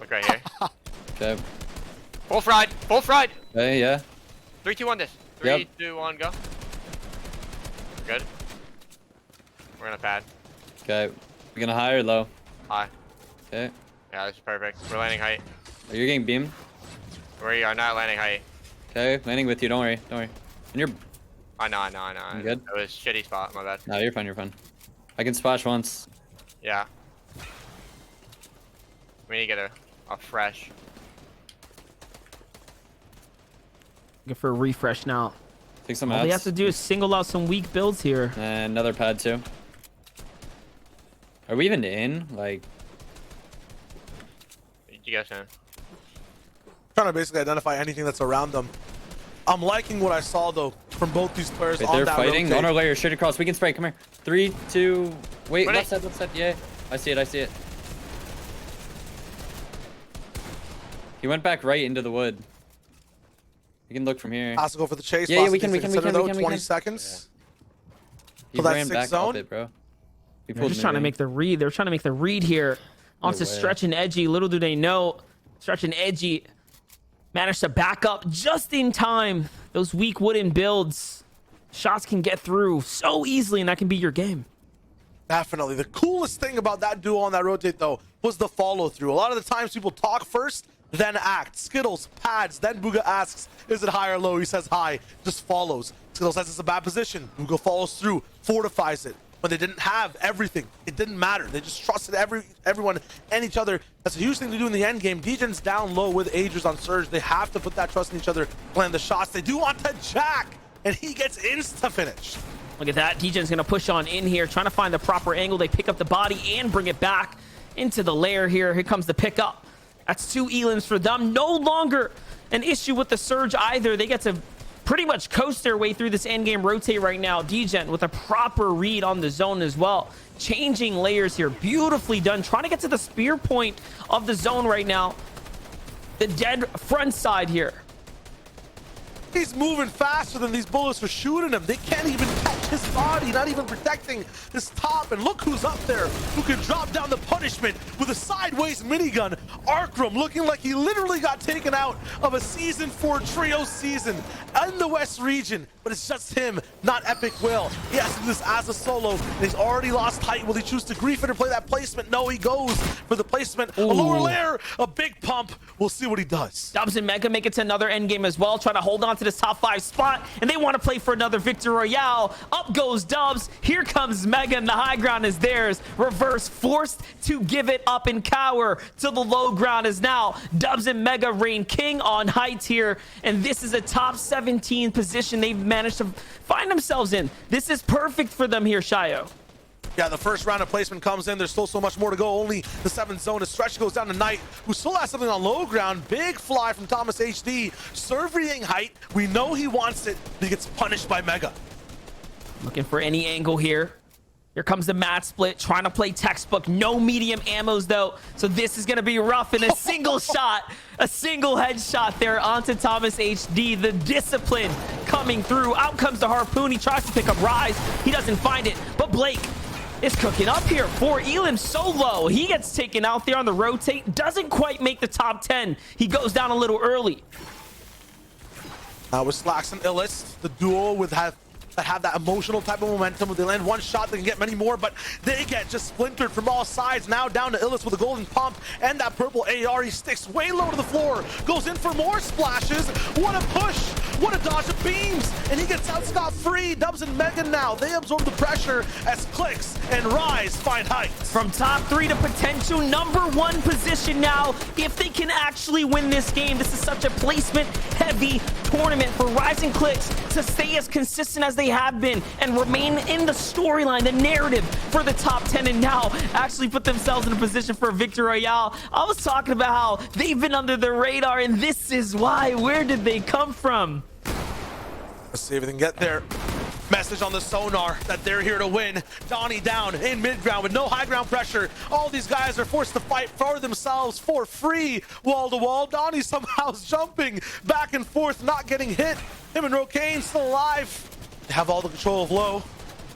Look right here. Okay. Full fried! Full fried! Hey, yeah. 3, 2, 1 this. 3, 2, 1, go. Good. We're gonna pad. Okay. You gonna high or low? High. Okay. Yeah, this is perfect. We're landing height. Are you getting beamed? We are not landing height. Okay, landing with you. Don't worry. Don't worry. And you're I know. You good? It was shitty spot. My bad. No, you're fine. You're fine. I can splash once. Yeah. We need to get a fresh. Looking for a refresh now. Take some All mats. they have to do is single out some weak builds here. And another pad too. Are we even in? Like, You guys in? Trying to basically identify anything that's around them. I'm liking what I saw though from both these players. wait, On they're that fighting rotate. on our layer, straight across. We can spray. Come here. 3, 2. Wait, Ready? left side. Yeah, I see it. He went back right into the wood. We can look from here. Has to go for the chase. Yeah, we Possibly can, consider, though, 20 can. seconds. He So that's ran 6 back zone? off it, bro. We They're pulled just trying to mid-range. make the read. They're trying to make the read here onto way. Stretch and Edgy. Little do they know, Stretch and Edgy managed to back up just in time. Those weak wooden builds, shots can get through so easily, and that can be your game. Definitely. The coolest thing about that duo on that rotate, though, was the follow through. A lot of the times people talk first, then act. Skittles, pads, then Booga asks, is it high or low? He says hi, just follows. Skittles says it's a bad position. Booga follows through, fortifies it. When they didn't have everything, it didn't matter. They just trusted everyone and each other. That's a huge thing to do in the end game. Degen's down low with Agers on Surge. They have to put that trust in each other, plan the shots. They do want to Jack, and he gets insta-finish. Look at that. Degen's going to push on in here, trying to find the proper angle. They pick up the body and bring it back into the lair here. Here comes the pickup. That's 2 elims for them. No longer an issue with the Surge either. They get to pretty much coast their way through this endgame rotate right now. Degen with a proper read on the zone as well. Changing layers here. Beautifully done. Trying to get to the spear point of the zone right now. The dead front side here. He's moving faster than these bullets are shooting him. They can't even catch his body, not even protecting his top. And look who's up there who can drop down the punishment with a sideways minigun. Arkram looking like he literally got taken out of a season 4 trio season in the West region. But it's just him, not Epic Will. He has to do this as a solo, and he's already lost height. Will he choose to grief it or play that placement? No, he goes for the placement. A lower layer, a big pump. We'll see what he does. Dubs and Mega make it to another endgame as well, trying to hold on to this top 5 spot, and they want to play for another Victor Royale. Up goes Dubs. Here comes Mega, and the high ground is theirs. Reverse, forced to give it up and cower to the low ground is now Dubs and Mega reign king on heights here, and this is a top 17 position they've managed to find themselves in. This is perfect for them here, Shayo. Yeah, the first round of placement comes in. There's still so much more to go. Only the 7th zone. As Stretch goes down to Knight, who still has something on low ground. Big fly from Thomas HD. Surveying height. We know he wants it. He gets punished by Mega. Looking for any angle here. Here comes the mat split, trying to play textbook. No medium ammos though, so this is going to be rough. In a single shot, a single headshot there onto Thomas HD. The discipline coming through. Out comes the harpoon. He tries to pick up Rise. He doesn't find it, but Blake is cooking up here. 4 Elim so low. He gets taken out there on the rotate. Doesn't quite make the top 10. He goes down a little early. With Slacks and Illist, the duo would have that emotional type of momentum. If they land one shot, they can get many more, but they get just splintered from all sides. Now down to Illis with a golden pump and that purple AR. He sticks way low to the floor, goes in for more splashes. What a push, what a dodge of beams, and he gets out scot-free. Dubs and Mega now, they absorb the pressure as Clicks and Rise find heights. From top 3 to potential #1 position now, if they can actually win this game. This is such a placement-heavy tournament for Rise and Clicks to stay as consistent as they have been and remain in the storyline, the narrative for the top 10, and now actually put themselves in a position for a Victor Royale. I was talking about how they've been under the radar, and this is why. Where did they come from? Let's see if we can get there. Message on the sonar that they're here to win. Donnie down in mid-ground with no high ground pressure. All these guys are forced to fight for themselves for free, wall to wall. Donnie somehow is jumping back and forth, not getting hit. Him and Rokane still alive. They have all the control of low.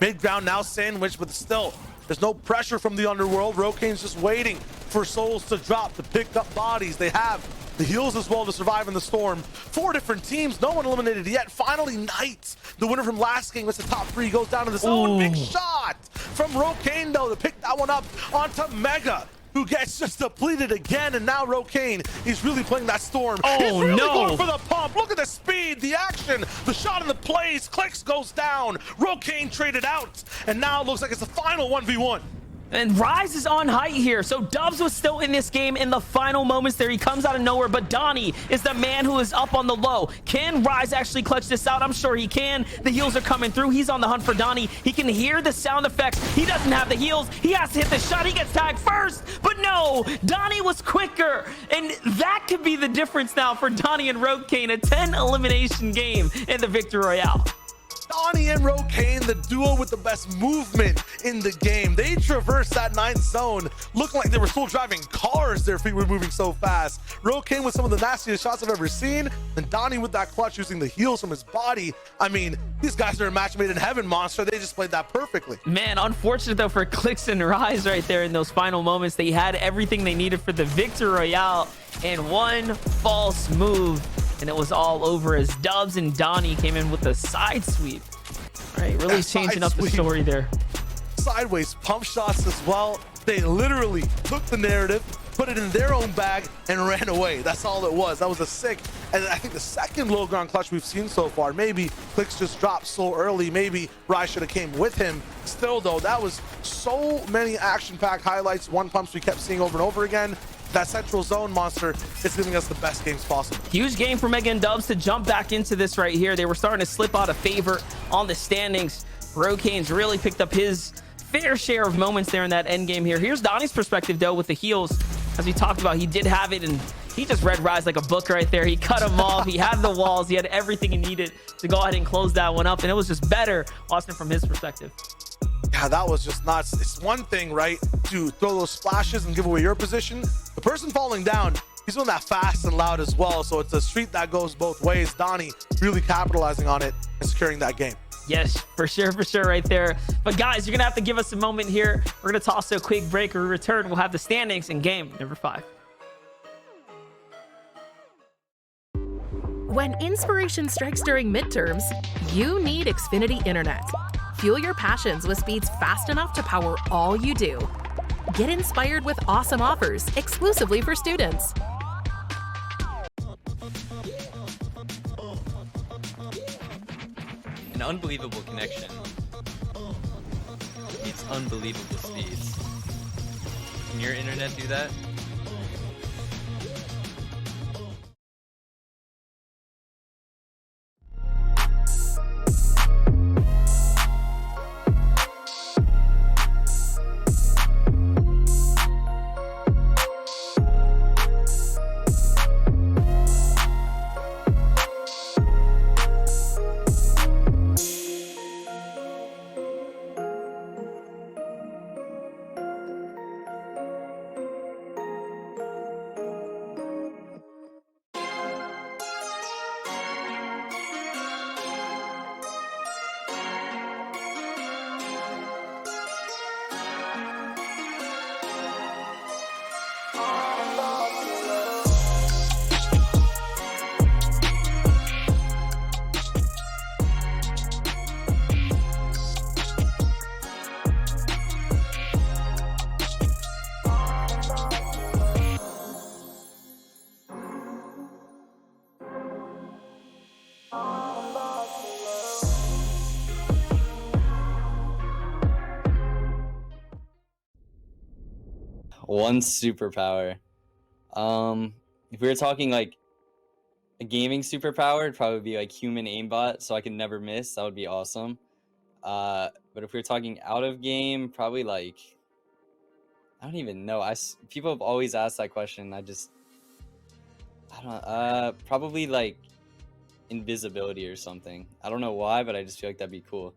Mid-ground now sandwiched, but still, there's no pressure from the underworld. Rokane's just waiting for souls to drop, to pick up bodies. They have the heals as well to survive in the storm. 4 different teams, no one eliminated yet. Finally, Knight, the winner from last game, was the top 3, goes down to the zone. Big shot from Rokane though to pick that one up onto Mega. who gets just depleted again, and now Rokane, he's really playing that storm. Oh, he's really no. going for the pump. Look at the speed, the action, the shot in the place. Clicks goes down. Rokane traded out, and now it looks like it's the final 1v1. And Rise is on height here. So Dubs was still in this game in the final moments there. He comes out of nowhere, but Donnie is the man who is up on the low. Can Rise actually clutch this out? I'm sure he can. The heals are coming through. He's on the hunt for Donnie. He can hear the sound effects. He doesn't have the heals. He has to hit the shot. He gets tagged first, but no, Donnie was quicker. And that could be the difference now for Donnie and Rokane. A 10 elimination game in the Victory Royale. Donnie and Rokane, the duo with the best movement in the game. They traversed that 9th zone, looking like they were still driving cars. Their feet were moving so fast. Rokane with some of the nastiest shots I've ever seen, and Donnie with that clutch using the heals from his body. I mean, these guys are a match made in heaven, monster. They just played that perfectly. Man, unfortunate though for Clicks and Rise right there in those final moments. They had everything they needed for the Victory Royale, and one false move and it was all over as Dubs and Donnie came in with a side sweep. All right, really changing up the story there. Sideways pump shots as well. They literally took the narrative, put it in their own bag, and ran away. That's all it was. That was a sick, and I think the second low ground clutch we've seen so far. Maybe Clicks just dropped so early. Maybe Rise should have came with him. Still though, that was so many action-packed highlights, one pumps we kept seeing over and over again. That central zone, monster, is giving us the best games possible. Huge game for Mega and Dubs to jump back into this right here. They were starting to slip out of favor on the standings. Rokane's really picked up his fair share of moments there in that end game here. Here's Donnie's perspective though with the heals. As we talked about, he did have it, and he just read Rise like a book right there. He cut him off. He had the walls. He had everything he needed to go ahead and close that one up, and it was just better watching from his perspective. Yeah, that was just nuts. It's one thing, right, to throw those splashes and give away your position. The person falling down, he's doing that fast and loud as well. So it's a street that goes both ways. Donnie really capitalizing on it and securing that game. Yes, for sure right there. But guys, you're gonna have to give us a moment here. We're gonna toss a quick break. When we return, we'll have the standings in game number 5. When inspiration strikes during midterms, you need Xfinity Internet. Fuel your passions with speeds fast enough to power all you do. Get inspired with awesome offers exclusively for students. An unbelievable connection needs unbelievable speeds. Can your internet do that? One superpower. If we were talking like a gaming superpower, it'd probably be like human aimbot, so I can never miss. That would be awesome. But if we were talking out of game, probably like I don't even know. People have always asked that question. I don't. Probably like invisibility or something. I don't know why, but I just feel like that'd be cool.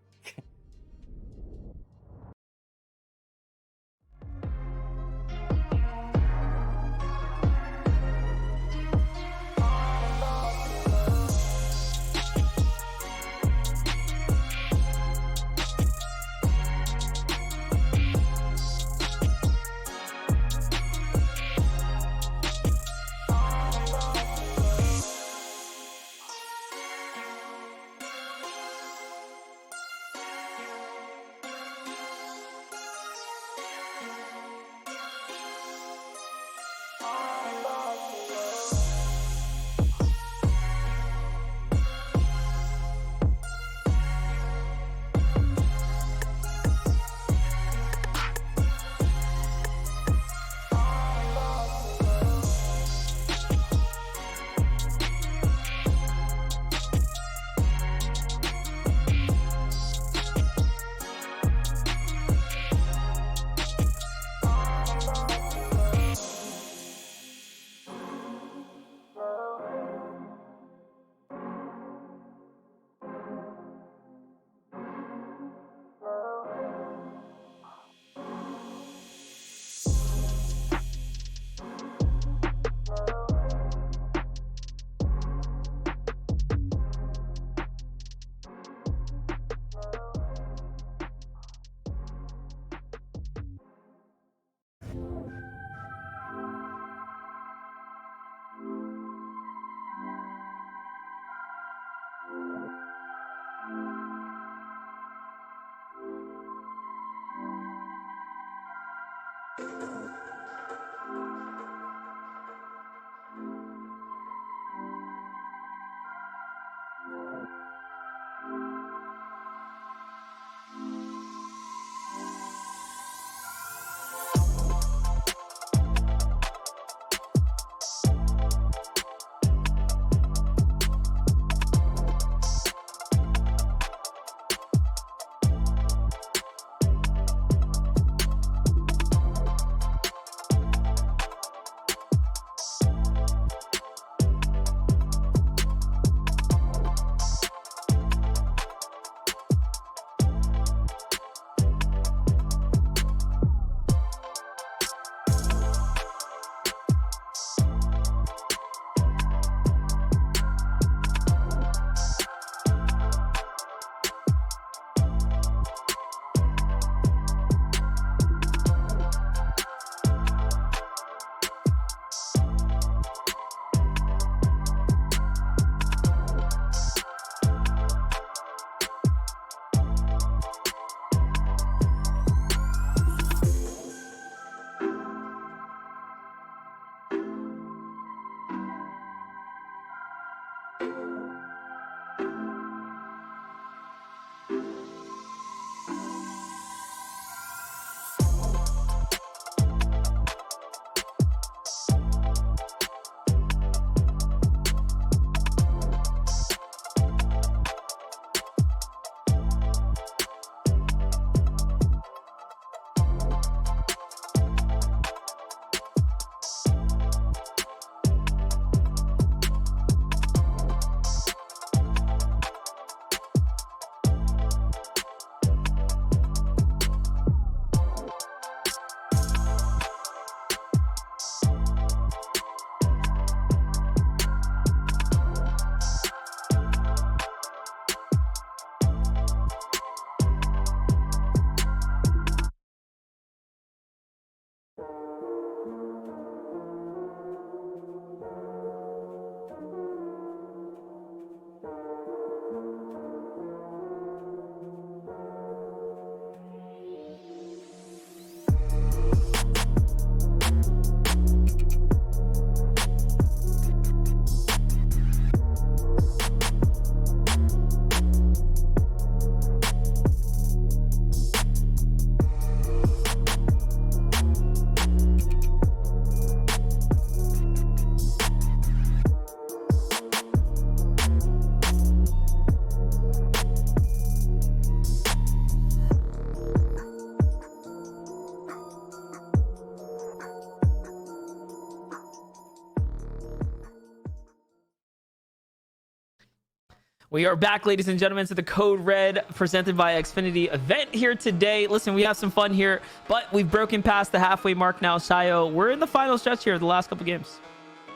We are back, ladies and gentlemen, to the Code Red presented by Xfinity event here today. Listen, we have some fun here, but we've broken past the halfway mark now, Sayo. We're in the final stretch here of the last couple games.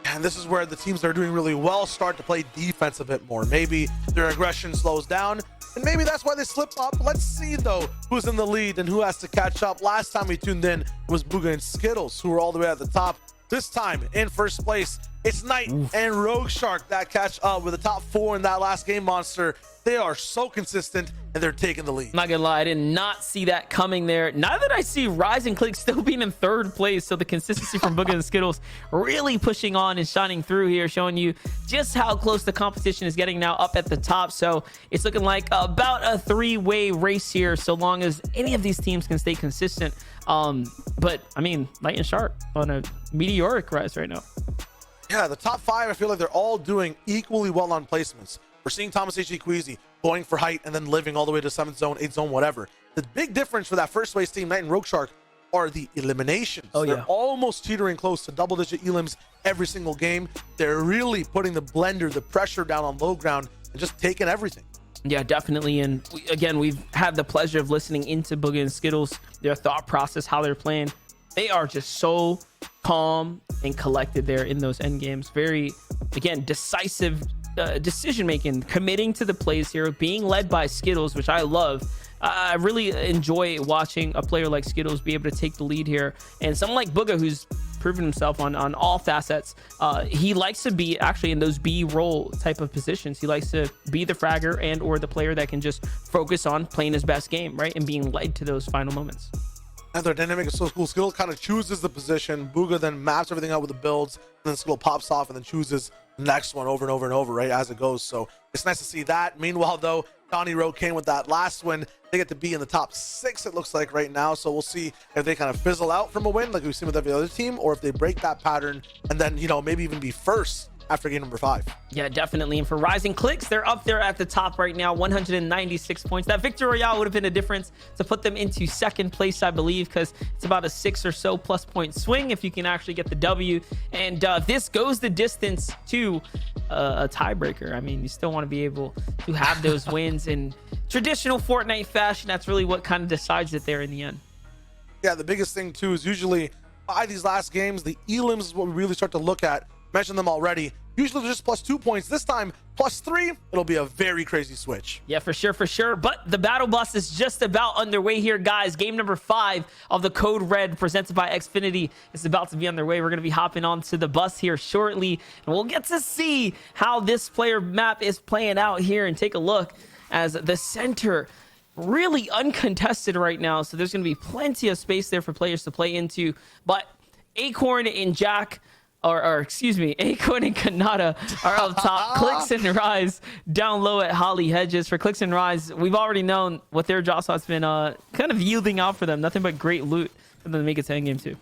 And this is where the teams that are doing really well start to play defense a bit more. Maybe their aggression slows down, and maybe that's why they slip up. Let's see, though, who's in the lead and who has to catch up. Last time we tuned in, it was Booga and Skittles, who were all the way at the top. This time, in first place, it's Knight and Rogue Shark that catch up with the top 4 in that last game, Monster. They are so consistent, and they're taking the lead. I'm not gonna lie, I did not see that coming there. Now that I see Rise and Click still being in 3rd place, so the consistency from Booga and Skittles really pushing on and shining through here, showing you just how close the competition is getting now up at the top. So it's looking like about a 3-way race here, so long as any of these teams can stay consistent. But I mean, Light and Shark on a meteoric rise right now. Yeah, the top 5, I feel like they're all doing equally well on placements. We're seeing Thomas H.E. Queasy going for height and then living all the way to 7th zone, 8th zone, whatever. The big difference for that first place team, Knight and Rogue Shark, are the eliminations. They're almost teetering close to double-digit elims every single game. They're really putting the blender, the pressure down on low ground and just taking everything. Yeah, definitely. And again, we've had the pleasure of listening into Booga and Skittles, their thought process, how they're playing. They are just so calm and collected there in those end games. Very, again, decisive decision making, committing to the plays here, being led by Skittles, which I love. I really enjoy watching a player like Skittles be able to take the lead here, and someone like Booga, who's proven himself on all facets. He likes to be actually in those B role type of positions. He likes to be the fragger and or the player that can just focus on playing his best game, right, and being led to those final moments. And their dynamic is so cool. Skittle kind of chooses the position. Booga then maps everything out with the builds, and then Skittle pops off and then chooses the next one over and over and over, right, as it goes. So it's nice to see that. Meanwhile, though, Donnie Rowe came with that last win. They get to be in the top 6, it looks like, right now. So we'll see if they kind of fizzle out from a win like we've seen with every other team, or if they break that pattern and then, you know, maybe even be first after game number 5. Yeah, definitely. And for Rising Clicks, they're up there at the top right now, 196 points. That Victor Royale would have been a difference to put them into 2nd place, I believe, because it's about a 6 or so plus point swing if you can actually get the W. And this goes the distance to a tiebreaker. I mean, you still want to be able to have those wins in traditional Fortnite fashion. That's really what kind of decides it there in the end. Yeah, the biggest thing too is usually by these last games, the elims is what we really start to look at. Mentioned them already. Usually just plus 2 points. This time plus 3. It'll be a very crazy switch. Yeah, for sure. But the battle bus is just about underway here, guys. Game number 5 of the Code Red presented by Xfinity is about to be underway. We're going to be hopping onto the bus here shortly, and we'll get to see how this player map is playing out here and take a look as the center really uncontested right now. So there's going to be plenty of space there for players to play into. But Acorn and Jack, or excuse me, Acorn and Kanata are up top. Clicks and Rise down low at Holly Hedges. For Clicks and Rise, we've already known what their draw slot's been kind of yielding out for them. Nothing but great loot for them to make it to end game 2.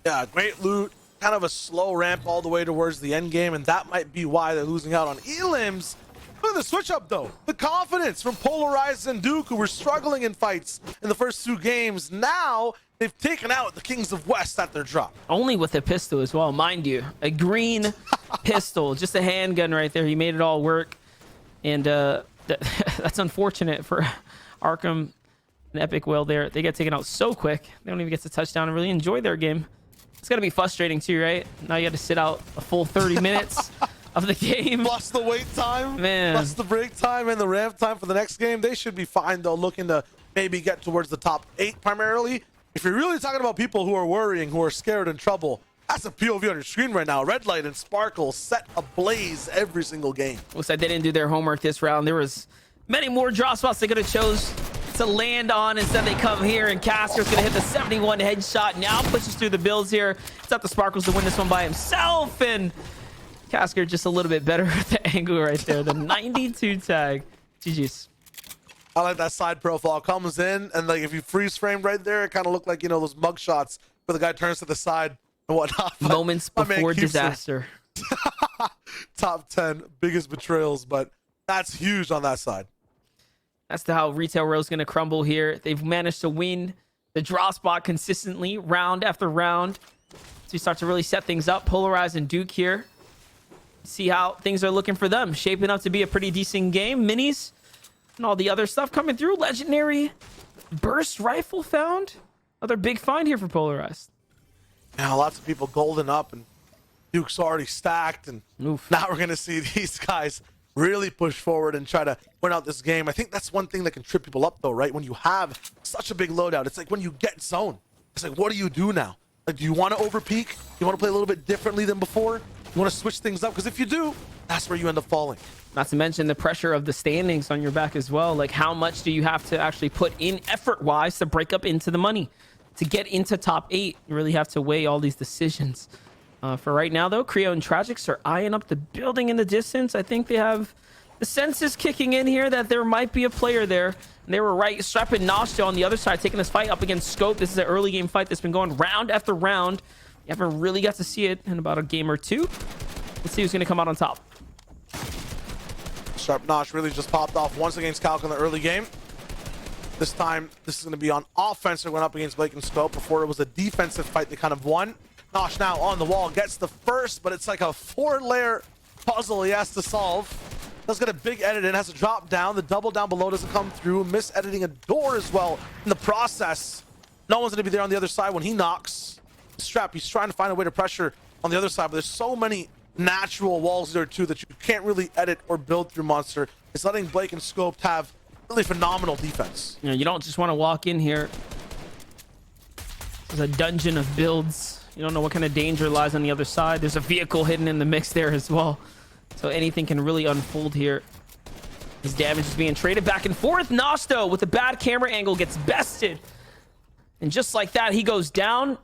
Yeah, great loot. Kind of a slow ramp all the way towards the end game, and that might be why they're losing out on elims. Look at the switch up, though. The confidence from Polarized and Duke, who were struggling in fights in the first 2 games. Now they've taken out the Kings of West at their drop. Only with a pistol as well, mind you. A green pistol, just a handgun right there. He made it all work. And that's unfortunate for Arkham and Epic Will there. They get taken out so quick. They don't even get to touchdown and really enjoy their game. It's got to be frustrating too, right? Now you got to sit out a full 30 minutes of the game. Plus the wait time, man. Plus the break time and the ramp time for the next game. They should be fine, though, looking to maybe get towards the top 8 primarily. If you're really talking about people who are worrying, who are scared and trouble, that's a POV on your screen right now. Red Light and Sparkle set ablaze every single game. Looks like they didn't do their homework this round. There was many more draw spots they could have chose to land on. Instead, they come here, and Casker's going to hit the 71 headshot. Now pushes through the builds here. It's up to Sparkles to win this one by himself, and Casker just a little bit better with the angle right there. The 92 tag. GG's. I like that side profile. Comes in, and like if you freeze frame right there, it kind of looked like, you know, those mug shots where the guy turns to the side and whatnot. Moments before disaster. Top 10 biggest betrayals, but that's huge on that side. That's how Retail Row's going to crumble here. They've managed to win the draw spot consistently, round after round. So you start to really set things up. Polarize and Duke here. see how things are looking for them. Shaping up to be a pretty decent game. Minis and all the other stuff coming through. Legendary burst rifle found. Another big find here for Polarized. Now lots of people golden up, and Duke's already stacked, and Oof. now we're gonna see these guys really push forward and try to win out this game. I think that's one thing that can trip people up though, right? When you have such a big loadout, it's like when you get zone, it's like, what do you do now? Like, do you want to overpeak? You want to play a little bit differently than before? You want to switch things up? Because if you do, that's where you end up falling. Not to mention the pressure of the standings on your back as well. Like, how much do you have to actually put in effort-wise to break up into the money? To get into top 8, you really have to weigh all these decisions. For right now, though, Creo and Tragics are eyeing up the building in the distance. I think they have the senses kicking in here that there might be a player there. And they were right. Strap and Noshto on the other side, taking this fight up against Scope. This is an early game fight that's been going round after round. You haven't really got to see it in about a game or two. Let's see who's going to come out on top. Sharp Nosh really just popped off once against Calc in the early game. This time, this is going to be on offense. They went up against Blake and Scope. Before, it was a defensive fight they kind of won. Nosh now on the wall, gets the first, but it's like a 4-layer puzzle he has to solve. Does get a big edit in, has to drop down. The double down below doesn't come through. Mis-editing a door as well in the process. No one's going to be there on the other side when he knocks. Strap, he's trying to find a way to pressure on the other side, but there's so many natural walls there too that you can't really edit or build through Monster. It's letting Blake and Scope have really phenomenal defense. You know, you don't just want to walk in here. There's a dungeon of builds. You don't know what kind of danger lies on the other side. There's a vehicle hidden in the mix there as well. So anything can really unfold here. His damage is being traded back and forth. Nosto with a bad camera angle gets bested. And just like that, he goes down.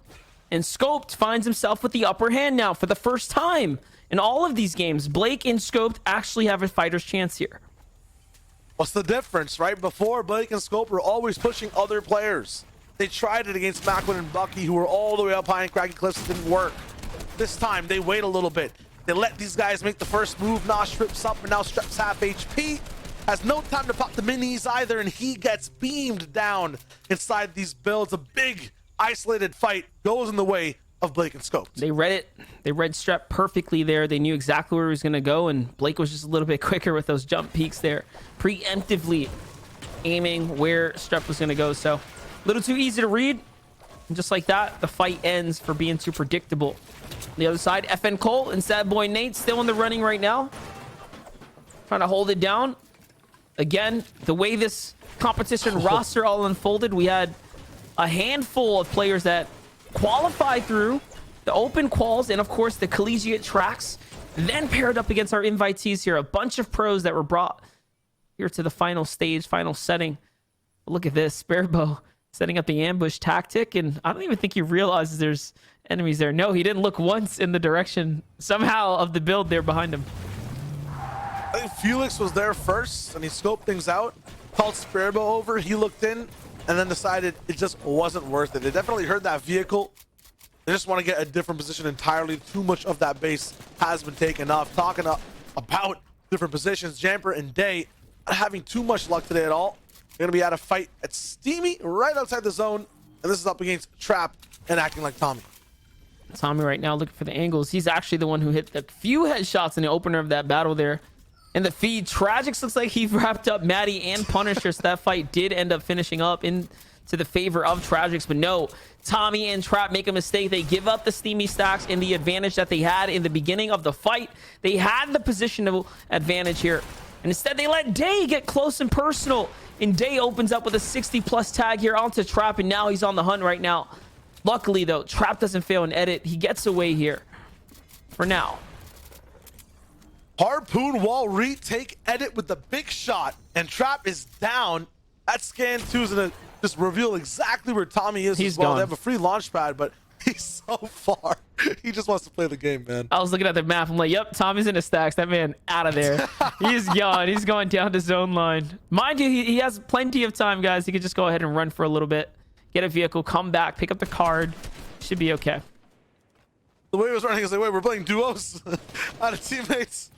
And Scoped finds himself with the upper hand now for the first time. In all of these games, Blake and Scoped actually have a fighter's chance here. What's the difference, right? Before, Blake and Scope were always pushing other players. They tried it against Macklin and Bucky, who were all the way up high in Craggy Cliffs. It didn't work. This time, they wait a little bit. They let these guys make the first move. Nosh trips up, and now Strep's half HP. Has no time to pop the minis either, and he gets beamed down inside these builds. A big, isolated fight goes in the way of Blake and Scope. They read it. They read Strep perfectly there. They knew exactly where he was going to go, and Blake was just a little bit quicker with those jump peaks there, preemptively aiming where Strep was going to go. So a little too easy to read. And just like that, the fight ends for being too predictable. On the other side, FN Cole and Sad Boy Nate still in the running right now. Trying to hold it down. Again, the way this competition roster all unfolded, we had a handful of players that qualify through the open quals and of course the collegiate tracks, then paired up against our invitees here. A bunch of pros that were brought here to the final stage, final setting. But look at this, Sparebow setting up the ambush tactic, and I don't even think he realizes there's enemies there. No, he didn't look once in the direction somehow of the build there behind him. I think Felix was there first, and he scoped things out, called Sparebow over, he looked in, and then decided it just wasn't worth it. They definitely heard that vehicle. They just want to get a different position entirely. Too much of that base has been taken off. Talking about different positions, Jamper and Day not having too much luck today at all. They're going to be at a fight at Steamy right outside the zone, and this is up against Trap and acting like Tommy. Tommy right now looking for the angles. He's actually the one who hit the few headshots in the opener of that battle there. In the feed, Tragics looks like he wrapped up Maddie and Punisher, so that fight did end up finishing up into the favor of Tragics. But no, Tommy and Trap make a mistake. They give up the Steamy stacks and the advantage that they had in the beginning of the fight. They had the positional advantage here. And instead, they let Day get close and personal. And Day opens up with a 60+ tag here onto Trap, and now he's on the hunt right now. Luckily, though, Trap doesn't fail an edit. He gets away here for now. Harpoon wall retake edit with the big shot, and Trap is down. That scan 2 is gonna just reveal exactly where Tommy is. He's as well. gone. They have a free launch pad, but he's so far. He just wants to play the game, man. I was looking at the map. I'm like, yep, Tommy's in his stacks. That man out of there. He's gone. He's going down to zone line. Mind you, he has plenty of time, guys. He could just go ahead and run for a little bit, get a vehicle, come back, pick up the card. Should be okay. The way he was running is like, wait, we're playing duos out of teammates.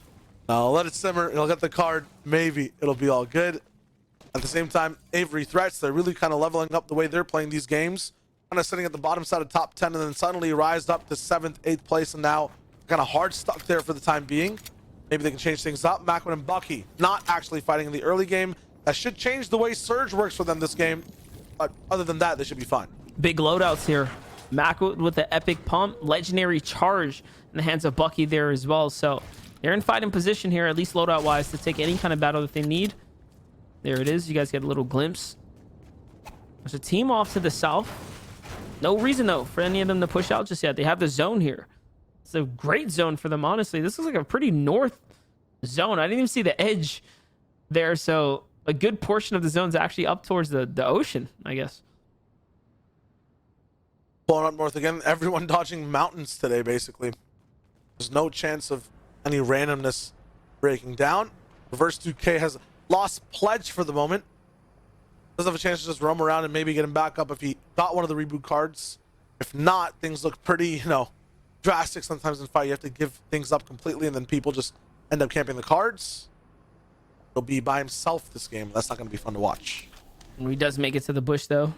No, let it simmer. He'll get the card. Maybe it'll be all good. At the same time, Avery Threats, they're really kind of leveling up the way they're playing these games. Kind of sitting at the bottom side of top 10 and then suddenly rised up to 7th, 8th place, and now kind of hard stuck there for the time being. Maybe they can change things up. Macwin and Bucky not actually fighting in the early game. That should change the way Surge works for them this game. But other than that, they should be fine. Big loadouts here. Macwood with the epic pump, legendary charge in the hands of Bucky there as well. So they're in fighting position here, at least loadout wise, to take any kind of battle that they need. There it is. You guys get a little glimpse. There's a team off to the south. No reason though for any of them to push out just yet. They have the zone here. It's a great zone for them, honestly. This is like a pretty north zone. I didn't even see the edge there, so a good portion of the zone's actually up towards the ocean, I guess. Pulling up north again. Everyone dodging mountains today, basically. There's no chance of any randomness breaking down. Reverse 2K has lost Pledge for the moment. Doesn't have a chance to just roam around and maybe get him back up if he got one of the reboot cards. If not, things look pretty, you know, drastic sometimes in fight. You have to give things up completely, and then people just end up camping the cards. He'll be by himself this game. That's not going to be fun to watch. When he does make it to the bush, though,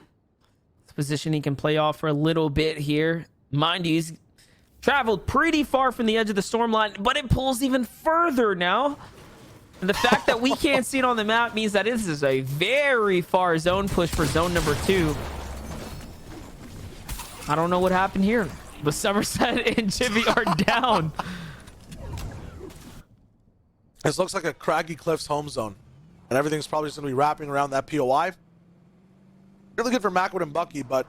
it's a position he can play off for a little bit here. Mind you, he's traveled pretty far from the edge of the storm line, but it pulls even further now. And the fact that we can't see it on the map means that this is a very far zone push for zone number 2. I don't know what happened here, but Somerset and Chibi are down. This looks like a Craggy Cliffs home zone, and everything's probably just going to be wrapping around that POI. Really good for Macwood and Bucky, but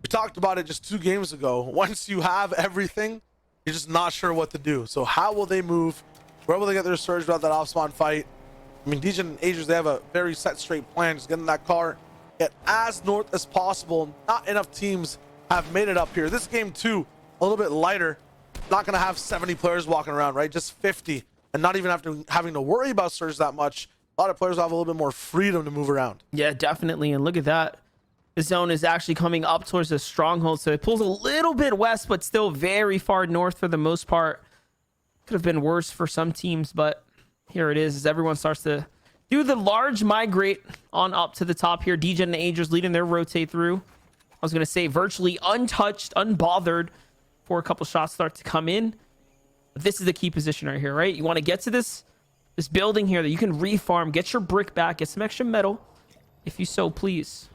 we talked about it just 2 games ago. Once you have everything, you're just not sure what to do. So how will they move? Where will they get their surge without that off-spawn fight? I mean, DJ and Agers, they have a very set, straight plan. Just get in that car, get as north as possible. Not enough teams have made it up here. This game, too, a little bit lighter. Not going to have 70 players walking around, right? Just 50. And not even after having to worry about surge that much. A lot of players will have a little bit more freedom to move around. Yeah, definitely. And look at that. The zone is actually coming up towards the stronghold. So it pulls a little bit west, but still very far north for the most part. Could have been worse for some teams, but here it is as everyone starts to do the large migrate on up to the top here. DJ and the Angels leading their rotate through. I was going to say virtually untouched, unbothered for a couple shots start to come in. But this is the key position right here, right? You want to get to this building here that you can refarm, get your brick back, get some extra metal if you so please.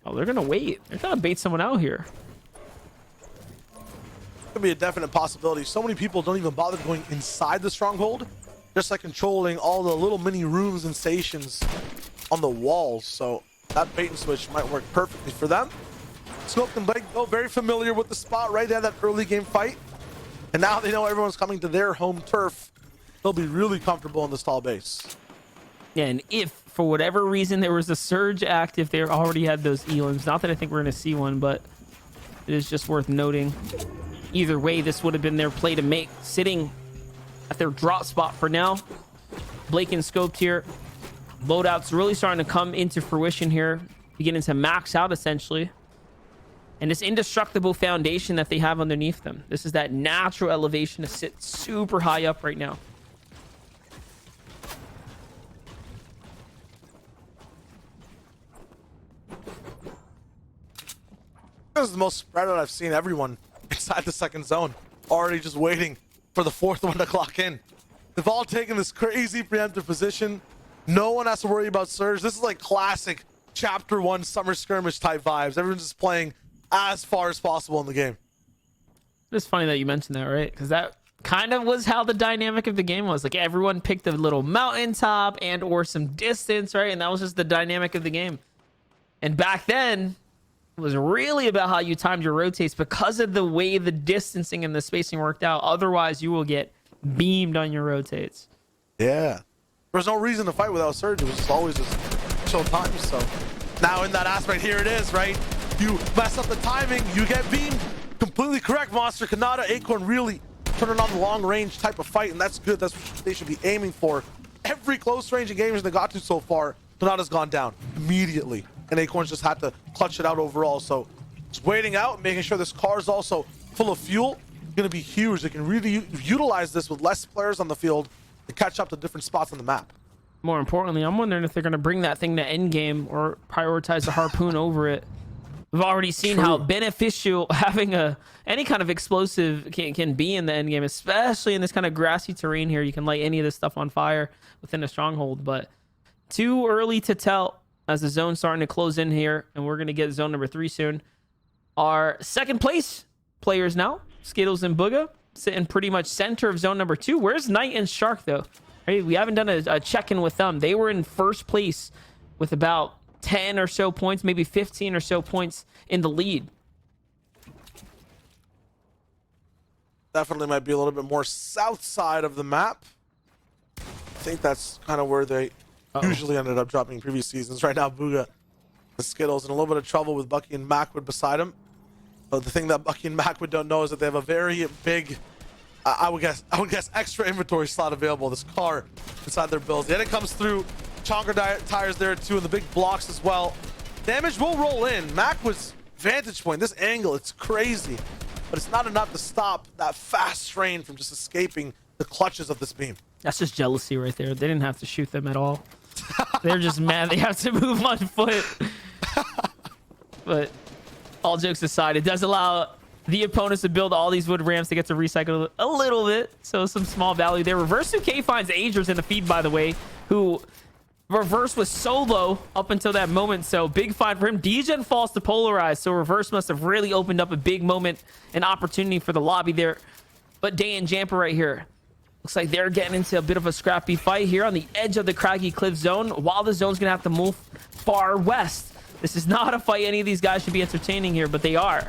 Oh, they're going to wait. They're going to bait someone out here. Could be a definite possibility. So many people don't even bother going inside the stronghold, just like controlling all the little mini rooms and stations on the walls. So that bait and switch might work perfectly for them. Smoke and Blake, though, very familiar with the spot right there, that early game fight. And now they know everyone's coming to their home turf. They'll be really comfortable in this tall base. Yeah, and if for whatever reason there was a surge active, they already had those elims. Not that I think we're going to see one, but it is just worth noting. Either way, this would have been their play to make, sitting at their drop spot for now. Blake and Scoped here. Loadouts really starting to come into fruition here, beginning to max out essentially. And this indestructible foundation that they have underneath them. This is that natural elevation to sit super high up right now. This is the most spread out I've seen everyone inside the second zone. Already just waiting for the 4th one to clock in. They've all taken this crazy preemptive position. No one has to worry about surge. This is like classic chapter 1 summer skirmish type vibes. Everyone's just playing as far as possible in the game. It's funny that you mentioned that, right? Because that kind of was how the dynamic of the game was. Like everyone picked a little mountaintop and or some distance, right? And that was just the dynamic of the game. And back then, it was really about how you timed your rotates because of the way the distancing and the spacing worked out. Otherwise, you will get beamed on your rotates. Yeah. There's no reason to fight without surge. It was just always just chill time. So now in that aspect, here it is, right? You mess up the timing, you get beamed. Completely correct, Monster. Kanata, Acorn really turning on the long range type of fight, and that's good. That's what they should be aiming for. Every close range of games they got to so far, Kanata's gone down immediately. And Acorns just had to clutch it out overall. So just waiting out, making sure this car is also full of fuel. Going to be huge. They can really utilize this with less players on the field to catch up to different spots on the map. More importantly, I'm wondering if they're going to bring that thing to endgame or prioritize the harpoon over it. We've already seen how beneficial having any kind of explosive can be in the end game, especially in this kind of grassy terrain here. You can light any of this stuff on fire within a stronghold, but too early to tell as the zone's starting to close in here, and we're going to get zone number 3 soon. Our second place players now, Skittles and Booga, sitting pretty much center of zone number 2. Where's Knight and Shark, though? Right? We haven't done a check-in with them. They were in first place with about 10 or so points, maybe 15 or so points in the lead. Definitely might be a little bit more south side of the map. I think that's kind of where they usually ended up dropping previous seasons. Right now, Booga, the Skittles, in a little bit of trouble with Bucky and Macwood beside him. But the thing that Bucky and Macwood don't know is that they have a very big, I would guess, extra inventory slot available. This car inside their builds. Then it comes through. Chonker tires there too, and the big blocks as well. Damage will roll in. Macwood's vantage point, this angle, it's crazy. But it's not enough to stop that fast train from just escaping the clutches of this beam. That's just jealousy right there. They didn't have to shoot them at all. They're just mad they have to move on foot. But all jokes aside, it does allow the opponents to build all these wood ramps to get to recycle a little bit. So some small value there. Reverse 2K finds Agers in the feed, by the way, who Reverse was solo up until that moment. So big find for him. Degen falls to Polarize. So Reverse must have really opened up a big moment and opportunity for the lobby there. But Day and Jamper right here. Looks like they're getting into a bit of a scrappy fight here on the edge of the Craggy Cliff zone, while the zone's going to have to move far west. This is not a fight any of these guys should be entertaining here, but they are.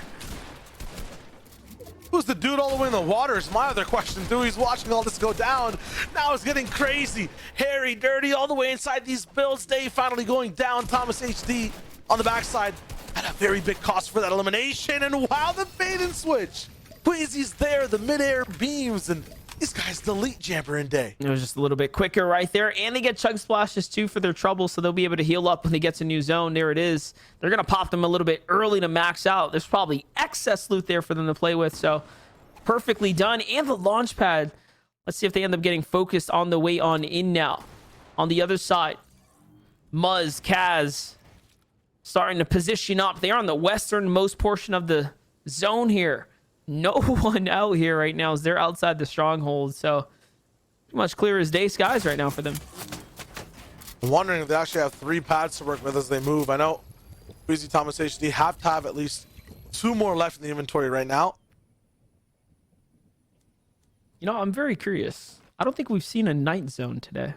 Who's the dude all the way in the water is my other question too. He's watching all this go down. Now it's getting crazy. Hairy, dirty, all the way inside these builds. Day finally going down. Thomas HD on the backside. At a very big cost for that elimination. And wow, the bait and switch. Queasy's there, the midair beams, and these guys delete Jamper and Day. It was just a little bit quicker right there. And they get Chug Splashes too for their trouble, so they'll be able to heal up when they get to new zone. There it is. They're going to pop them a little bit early to max out. There's probably excess loot there for them to play with, so perfectly done. And the launch pad. Let's see if they end up getting focused on the way on in now. On the other side, Muzz, Kaz starting to position up. They're on the westernmost portion of the zone here. No one out here right now as they're outside the stronghold, so much clear as day skies right now for them. I'm wondering if they actually have 3 pads to work with as they move. I know Queasy, Thomas HD have to have at least 2 more left in the inventory right now. You know, I'm very curious. I don't think we've seen a night zone today.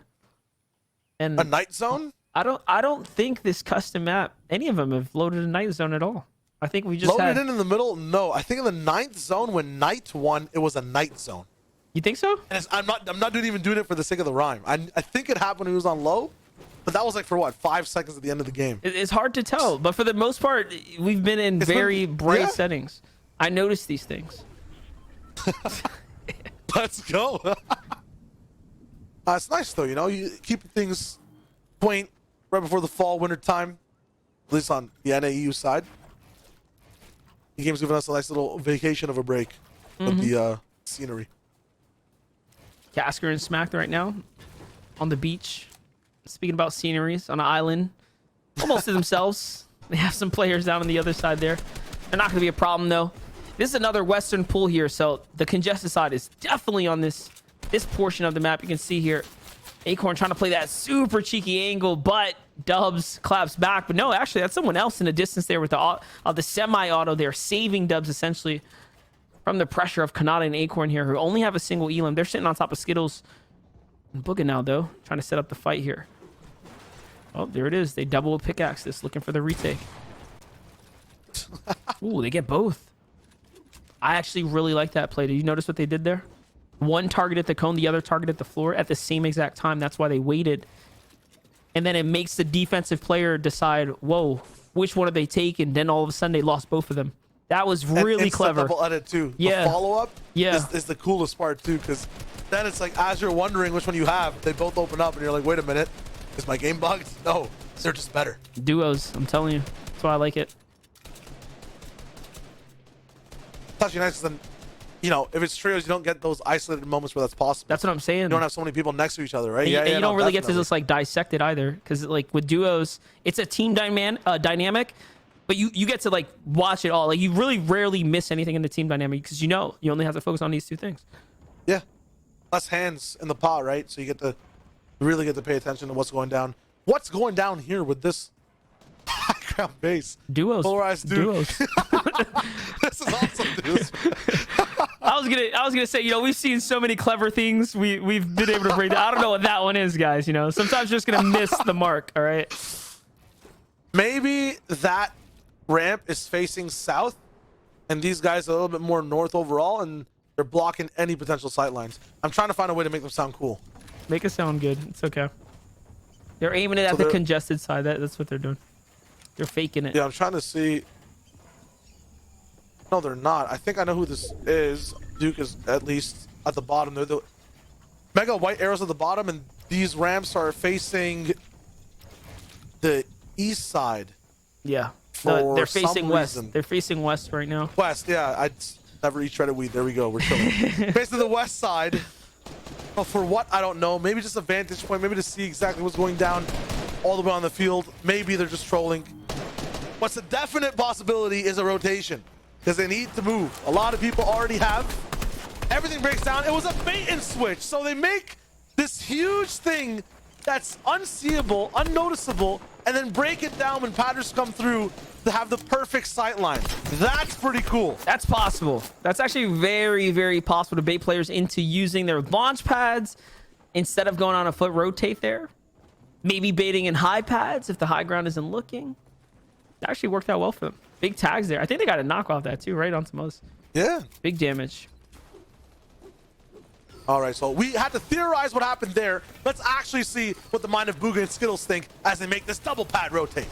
And a night zone? I don't think this custom map, any of them have loaded a night zone at all. I think we just loaded in the middle. No, I think in the 9th zone when Knight won, it was a night zone. You think so? And I'm not even doing it for the sake of the rhyme. I think it happened when he was on low, but that was like for what, 5 seconds at the end of the game. It's hard to tell, but for the most part, we've been in very bright settings. I noticed these things. Let's go. It's nice though, you know, you keep things quaint right before the fall, winter time, at least on the NAEU side. The game's giving us a nice little vacation of a break with the scenery. Casker and Smacked right now on the beach. Speaking about sceneries on an island, almost to themselves. They have some players down on the other side there. They're not going to be a problem though. This is another western pool here, so the congested side is definitely on this portion of the map. You can see here, Acorn trying to play that super cheeky angle, but Dubs claps back. But no, actually, that's someone else in the distance there with the semi-auto. They're saving Dubs essentially from the pressure of Kanata and Acorn here, who only have a single elim. They're sitting on top of Skittles and Booga now, though, trying to set up the fight here. Oh, there it is. They double pickaxe this, looking for the retake. Ooh, they get both. I actually really like that play. Did you notice what they did there? One targeted the cone, the other targeted the floor at the same exact time. That's why they waited. And then it makes the defensive player decide, whoa, which one did they take? And then all of a sudden they lost both of them. That was really clever. Double edit too. Yeah. The follow-up is the coolest part too, because then it's like as you're wondering which one you have, they both open up and you're like, wait a minute, is my game bugged? No, they're just better. Duos, I'm telling you. That's why I like it. It's actually nice because then, you know, if it's trios, you don't get those isolated moments where that's possible. That's what I'm saying. You don't have so many people next to each other, right? And you don't really get to just like dissect it either, because like with duos, it's a team dynamic. but you get to like watch it all. Like you really rarely miss anything in the team dynamic because you only have to focus on these two things. Yeah, less hands in the pot, right? So you really get to pay attention to what's going down. What's going down here with this background base? Duos. Polarized duos. This is awesome, dudes. I was gonna say, we've seen so many clever things we've been able to break down. I don't know what that one is, guys. Sometimes you're just gonna miss the mark. All right. Maybe that ramp is facing south, and these guys are a little bit more north overall, and they're blocking any potential sight lines. I'm trying to find a way to make them sound cool. Make it sound good. It's okay. They're aiming it at the congested side. That's what they're doing. They're faking it. Yeah, I'm trying to see. No, they're not. I think I know who this is. Duke is at least at the bottom. They're the mega white arrows at the bottom, and these ramps are facing the east side. Yeah. For they're facing some west. reason. They're facing west right now. West, yeah. I'd never eat shredded wheat. There we go. We're chilling. Facing the west side. Well, for what? I don't know. Maybe just a vantage point. Maybe to see exactly what's going down all the way on the field. Maybe they're just trolling. What's a definite possibility is a rotation, because they need to move. A lot of people already have. Everything breaks down. It was a bait and switch. So they make this huge thing that's unseeable, unnoticeable, and then break it down when patterns come through to have the perfect sight line. That's pretty cool. That's possible. That's actually very, very possible to bait players into using their launch pads instead of going on a foot rotate there. Maybe baiting in high pads if the high ground isn't looking. That actually worked out well for them. Big tags there. I think they got a knock off that too, right? On some others. Yeah. Big damage. All right, so we had to theorize what happened there. Let's actually see what the mind of Booga and Skittles think as they make this double pad rotate.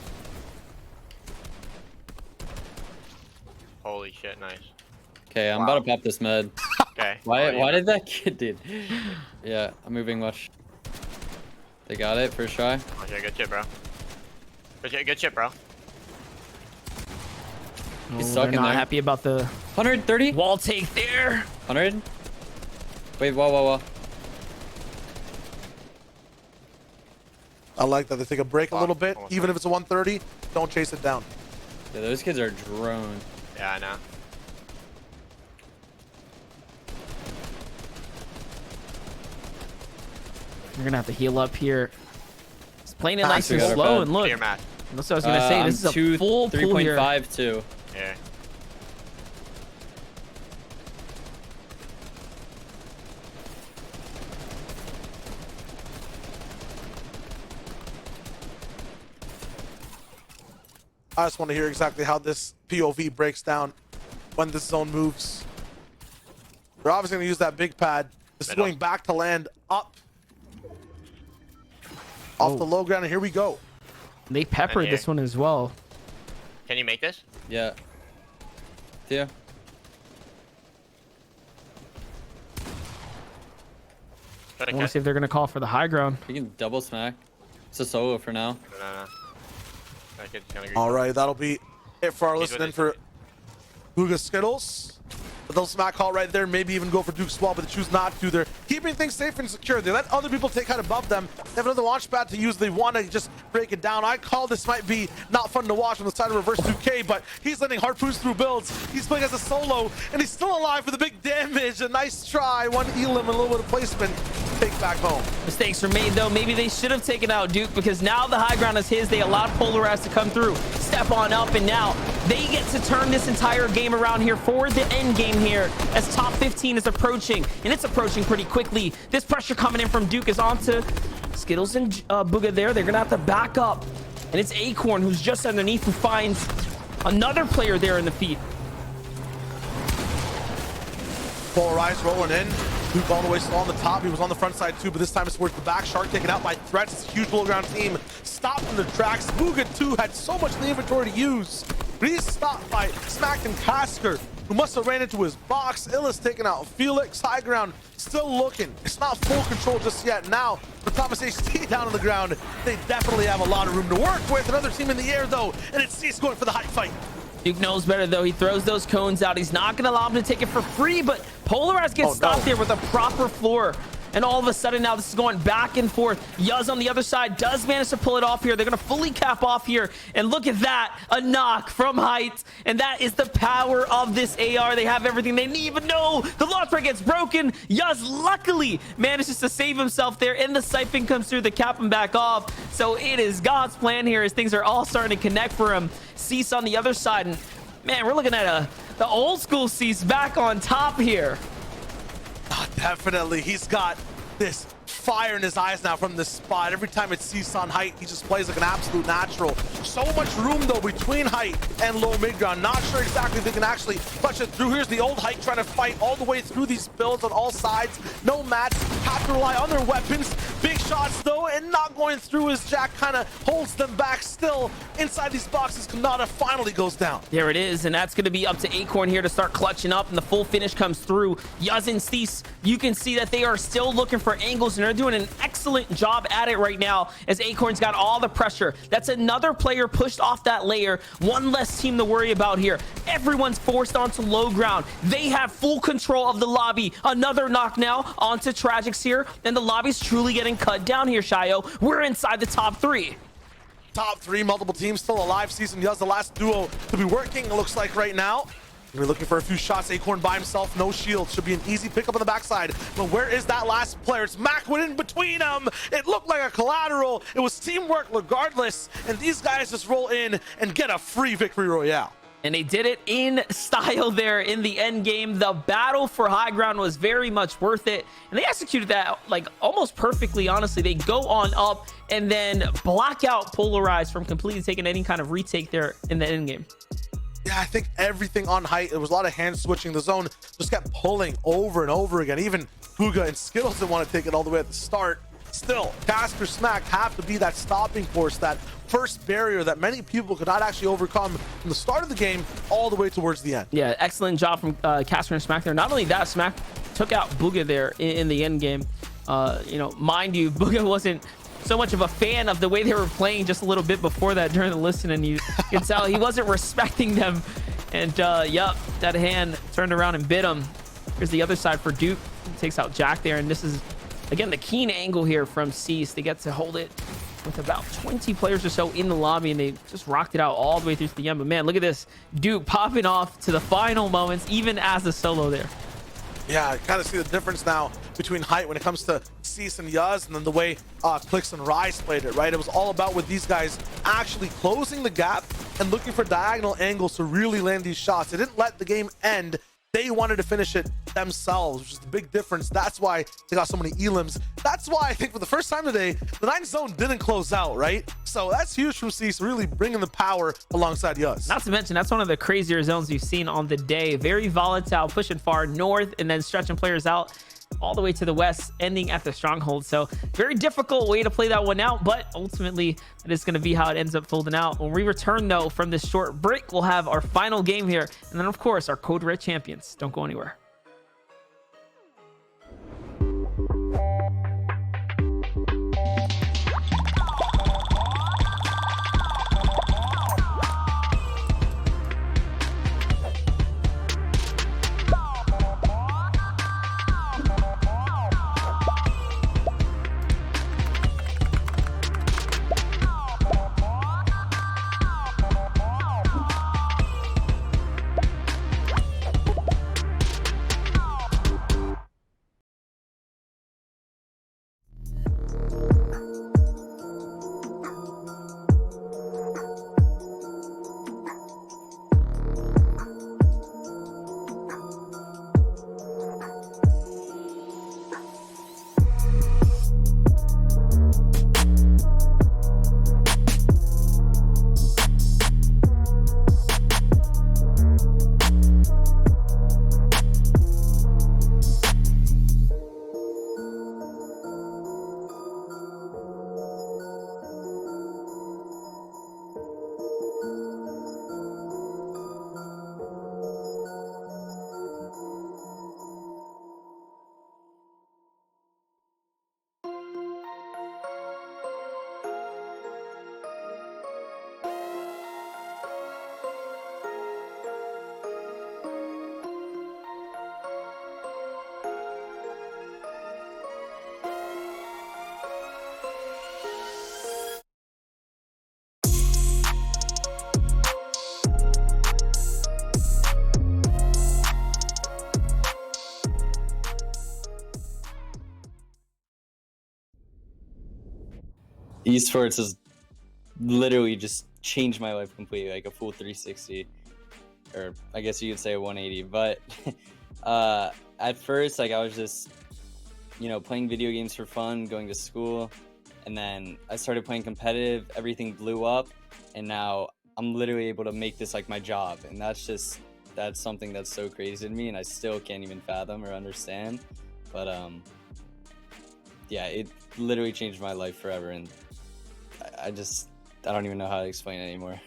Holy shit, nice. Okay, I'm about to pop this med. Okay. Why did that kid, dude? Yeah, I'm moving much. They got it, first try. Okay, good shit, bro. Good shit, bro. He's stuck They're in not there. happy about the 130? wall take there. 100? Wait, whoa. I like that they take a break a little bit. Almost Even done. if it's a 130, don't chase it down. Yeah, those kids are drone. Yeah, I know. You're gonna have to heal up here. It's playing it Ah, nice so and we got our slow. pad. And look, Clear match. that's what I was gonna say. This is a full pool here. 3.52. Yeah. I just want to hear exactly how this POV breaks down when this zone moves. They're obviously going to use that big pad. This is Middle. going back to land up. Off the low ground, and here we go. They peppered And this here. one as well. Can you make this? Yeah. Yeah. Try to I want to catch. see if they're gonna call for the high ground. You can double smack. It's a solo for now. No. That kid's gonna All right, that'll be it for our He's listening with for Booga Skittles. But they'll smack call right there, maybe even go for Duke's wall, but they choose not to. They're keeping things safe and secure. They let other people take height above them. They have another launch pad to use. They want to just break it down. I call this might be not fun to watch on the side of reverse 2K, but he's letting harpoons through builds. He's playing as a solo, and he's still alive for the big damage. A nice try, one elim and a little bit of placement. Take back home. Mistakes were made though. Maybe they should have taken out Duke because now the high ground is his. They allowed Polarized to come through, step on up, and now they get to turn this entire game around here for the end game here as top 15 is approaching, and it's approaching pretty quickly. This pressure coming in from Duke is onto Skittles and Booga there. They're gonna have to back up, and it's Acorn who's just underneath who finds another player there in the feed. Polarized rolling in. Duke all the way still on the top. He was on the front side too, but this time it's towards the back. Shark taken out by threats. It's a huge low ground team. Stopped in the tracks. Booga too had so much in the inventory to use. But he's stopped by Smack and Casker, who must have ran into his box. Illa's taken out Felix. High ground still looking. It's not full control just yet. Now, for Thomas HT down on the ground, they definitely have a lot of room to work with. Another team in the air though, and it's Cease going for the high fight. Duke knows better though. He throws those cones out. He's not going to allow him to take it for free, but Polarized gets stopped there with a proper floor. And all of a sudden now this is going back and forth. Yuz on the other side does manage to pull it off here. They're going to fully cap off here. And look at that. A knock from Height. And that is the power of this AR. They have everything they need. But no, the launch pad gets broken. Yuz luckily manages to save himself there. And the siphon comes through to cap him back off. So it is God's plan here as things are all starting to connect for him. Cease on the other side. And man, we're looking at the old school Cease back on top here. Definitely. He's got this fire in his eyes now from this spot. Every time it sees on Height, he just plays like an absolute natural. So much room though between Height and low mid ground. Not sure exactly if they can actually clutch it through. Here's the old Height trying to fight all the way through these builds on all sides. No match. Have to rely on their weapons. Big shots though, and not going through as Jack kind of holds them back still. Inside these boxes, Kanata finally goes down. There it is, and that's going to be up to Acorn here to start clutching up, and the full finish comes through. Yuz and Cease, you can see that they are still looking for angles, and they're doing an excellent job at it right now as Acorn's got all the pressure. That's another player pushed off that layer. One less team to worry about here. Everyone's forced onto low ground. They have full control of the lobby. Another knock now onto Tragics here, and the lobby's truly getting cut down here, Shayo. We're inside the top three. Top three, multiple teams still alive. Season Yuz, the last duo to be working, it looks like right now. We're looking for a few shots. Acorn by himself, no shield. Should be an easy pickup on the backside. But where is that last player? It's Mac went in between them. It looked like a collateral. It was teamwork regardless. And these guys just roll in and get a free victory royale. And they did it in style there in the end game. The battle for high ground was very much worth it. And they executed that like almost perfectly, honestly. They go on up and then block out Polarize from completely taking any kind of retake there in the end game. Yeah, I think everything on Height, it was a lot of hand switching. The zone just kept pulling over and over again. Even Fuga and Skittles didn't want to take it all the way at the start. Still, Caster Smack have to be that stopping force, that first barrier that many people could not actually overcome from the start of the game all the way towards the end. Yeah, excellent job from Caster and Smack there. Not only that, Smack took out Booga there in the end game. You know, mind you, Booga wasn't so much of a fan of the way they were playing just a little bit before that during the listen, and you can tell he wasn't respecting them. And yep, that hand turned around and bit him. Here's the other side for Duke. He takes out Jack there, and this is again the keen angle here from Cease. They get to hold it with about 20 players or so in the lobby, and they just rocked it out all the way through to the end. But man, look at this, Duke popping off to the final moments, even as a solo there. Yeah, I kind of see the difference now between Height when it comes to Cease and Yuz, and then the way Clicks and Rise played it, right? It was all about with these guys actually closing the gap and looking for diagonal angles to really land these shots. They didn't let the game end. They wanted to finish it themselves, which is the big difference. That's why they got so many elims. That's why I think for the first time today, the 9th zone didn't close out, right? So that's huge from Cease, really bringing the power alongside Yuz. Not to mention, that's one of the crazier zones you've seen on the day. Very volatile, pushing far north and then stretching players out all the way to the west, ending at the stronghold. So very difficult way to play that one out, but ultimately it is going to be how it ends up folding out. When we return though from this short break, we'll have our final game here, and then of course our Code Red champions. Don't go anywhere. Esports has literally just changed my life completely, like a full 360, or I guess you could say a 180. But at first, like I was just, you know, playing video games for fun, going to school, and then I started playing competitive. Everything blew up, and now I'm literally able to make this like my job, and that's something that's so crazy to me, and I still can't even fathom or understand. But yeah, it literally changed my life forever, and I don't even know how to explain it anymore.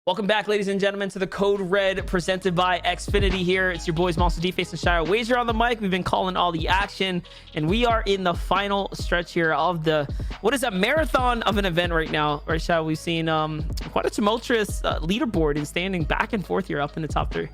Welcome back, ladies and gentlemen, to the Code Red presented by Xfinity here. It's your boys, Monster Deface and Shire Wager on the mic. We've been calling all the action, and we are in the final stretch here of the, what is a marathon of an event right now, right, Shire? We've seen quite a tumultuous leaderboard and standing back and forth here up in the top three.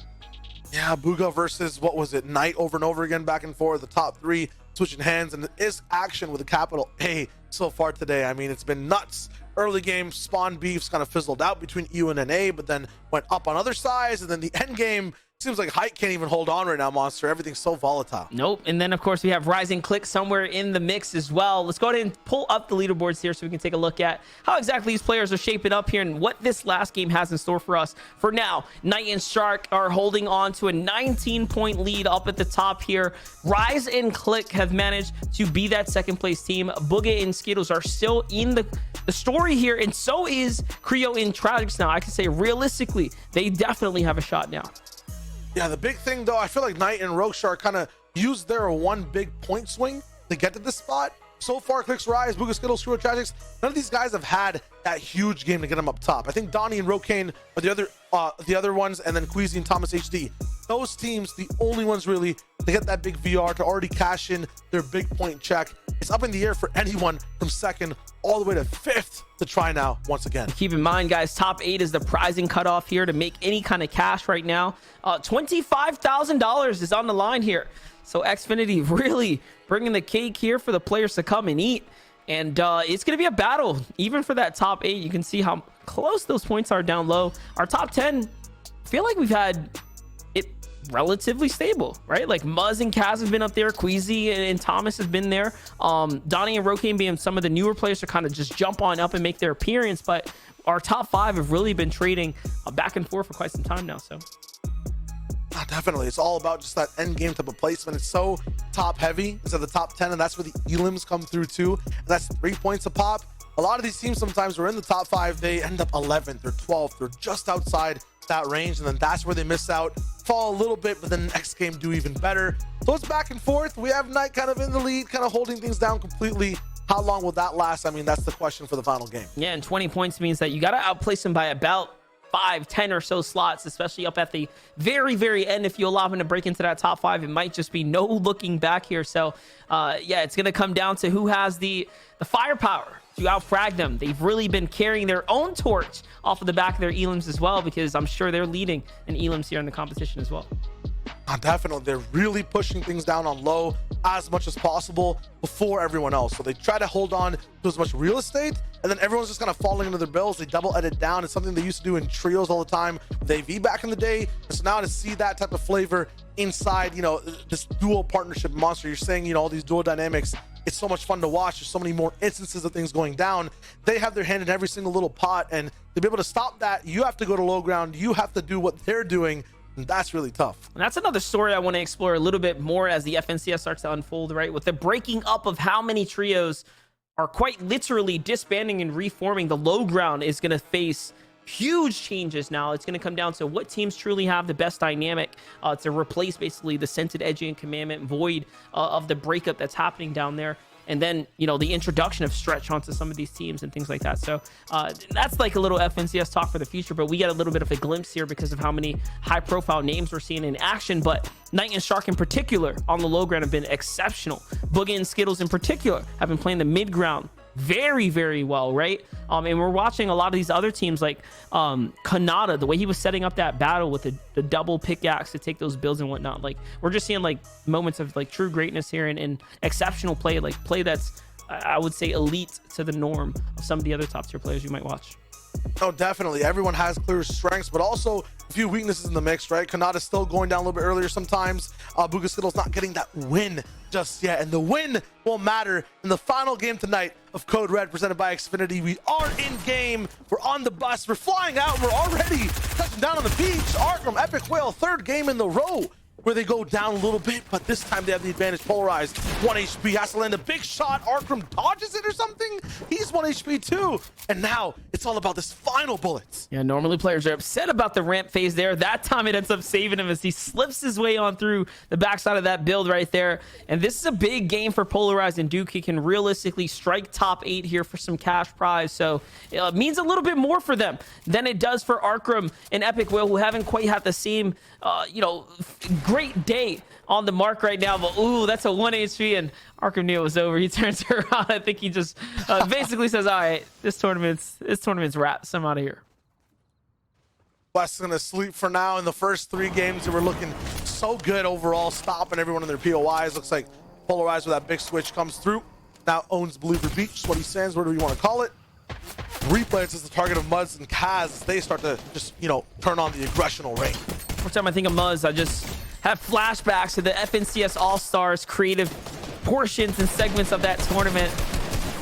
Yeah, Bugha versus, what was it, Knight over and over again, back and forth, the top three switching hands, and it is action with a capital A so far today. I mean, it's been nuts. Early game spawn beefs kind of fizzled out between EU and NA, but then went up on other sides, and then the end game Seems like height can't even hold on right now, Monster. Everything's so volatile. Nope. And then, of course, we have Rising Click somewhere in the mix as well. Let's go ahead and pull up the leaderboards here so we can take a look at how exactly these players are shaping up here and what this last game has in store for us. For now, Knight and Shark are holding on to a 19-point lead up at the top here. Rise and Click have managed to be that second place team. Booga and Skittles are still in the story here, and so is Creo and Tragics now. I can say realistically, they definitely have a shot now. Yeah, the big thing though, I feel like Knight and Rogueshark kind of used their one big point swing to get to this spot. So far, Clicks, Rise, Booga, Skittles, Screw, Tragics, none of these guys have had that huge game to get them up top. I think Donnie and Rokane are the other ones, and then Queasy and Thomas HD. Those teams, the only ones really to get that big VR to already cash in their big point check. It's up in the air for anyone from second all the way to fifth to try now once again. Keep in mind, guys, top 8 is the prizing cutoff here to make any kind of cash right now. $25,000 is on the line here. So Xfinity really bringing the cake here for the players to come and eat. And it's going to be a battle, even for that top 8. You can see how close those points are down low. Our top 10, I feel like we've had it relatively stable, right? Like Muzz and Kaz have been up there. Queasy and Thomas have been there. Donnie and Rokane being some of the newer players to kind of just jump on up and make their appearance. But our top 5 have really been trading back and forth for quite some time now. So definitely, it's all about just that end game type of placement. It's so top heavy instead of the top 10, and that's where the elims come through too, and that's 3 points a pop. A lot of these teams sometimes are in the top 5, they end up 11th or 12th or just outside that range, and then that's where they miss out, fall a little bit, but then the next game do even better. So it's back and forth. We have Knight kind of in the lead, kind of holding things down completely. How long will that last? I mean, that's the question for the final game. Yeah, and 20 points means that you got to outplace them by about 5, 10 or so slots, especially up at the very end. If you allow him to break into that top 5, it might just be no looking back here. So yeah, it's going to come down to who has the firepower to outfrag them. They've really been carrying their own torch off of the back of their elims as well, because I'm sure they're leading in elims here in the competition as well. Definitely, they're really pushing things down on low as much as possible before everyone else. So they try to hold on to as much real estate, and then everyone's just kind of falling into their bills. They double edit down. It's something they used to do in trios all the time with AV back in the day. So now to see that type of flavor inside, you know, this dual partnership Monster, you're saying, you know, all these dual dynamics, it's so much fun to watch. There's so many more instances of things going down. They have their hand in every single little pot, and to be able to stop that, you have to go to low ground. You have to do what they're doing. And that's really tough. And that's another story I want to explore a little bit more as the FNCS starts to unfold, right? With the breaking up of how many trios are quite literally disbanding and reforming. The low ground is going to face huge changes now. It's going to come down to what teams truly have the best dynamic to replace basically the Scented Edge and Commandment void of the breakup that's happening down there. And then, you know, the introduction of Stretch onto some of these teams and things like that. So that's like a little FNCS talk for the future, but we get a little bit of a glimpse here because of how many high profile names we're seeing in action. But Knight and Shark in particular on the low ground have been exceptional. Boogie and Skittles in particular have been playing the mid ground very well, right? And we're watching a lot of these other teams like Kanata, the way he was setting up that battle with the double pickaxe to take those builds and whatnot. Like, we're just seeing like moments of like true greatness here and exceptional play, like play that's I would say elite to the norm of some of the other top tier players you might watch. Oh, definitely. Everyone has clear strengths, but also a few weaknesses in the mix, right? Kanata's still going down a little bit earlier sometimes. Booga Skittles not getting that win just yet, and the win will matter in the final game tonight of Code Red presented by Xfinity. We are in game. We're on the bus. We're flying out. We're already touching down on the beach. Art from Epic Whale, 3rd game in the row where they go down a little bit, but this time they have the advantage. Polarized, 1 HP, has to land a big shot. Arkram dodges it or something. He's 1 HP too. And now it's all about this final bullets. Yeah, normally players are upset about the ramp phase there. That time it ends up saving him as he slips his way on through the backside of that build right there. And this is a big game for Polarized and Duke. He can realistically strike top 8 here for some cash prize. So it means a little bit more for them than it does for Arkram and Epic Will, who haven't quite had the same, you know, great day on the mark right now. But ooh, that's a 1 HP, and Arkham knew it was over. He turns around. I think he just basically says, all right, this tournament's wrapped, so I'm out of here. West's gonna sleep for now. In the first 3 games, they were looking so good overall, stopping everyone in their POIs. Looks like Polarized with that big switch comes through. Now owns Believer Beach, what he stands, whatever you want to call it. Replays is the target of Muds and Kaz as they start to just, you know, turn on the aggressional rain. Every time I think of Muzz, I just have flashbacks to the FNCS All-Stars creative portions and segments of that tournament.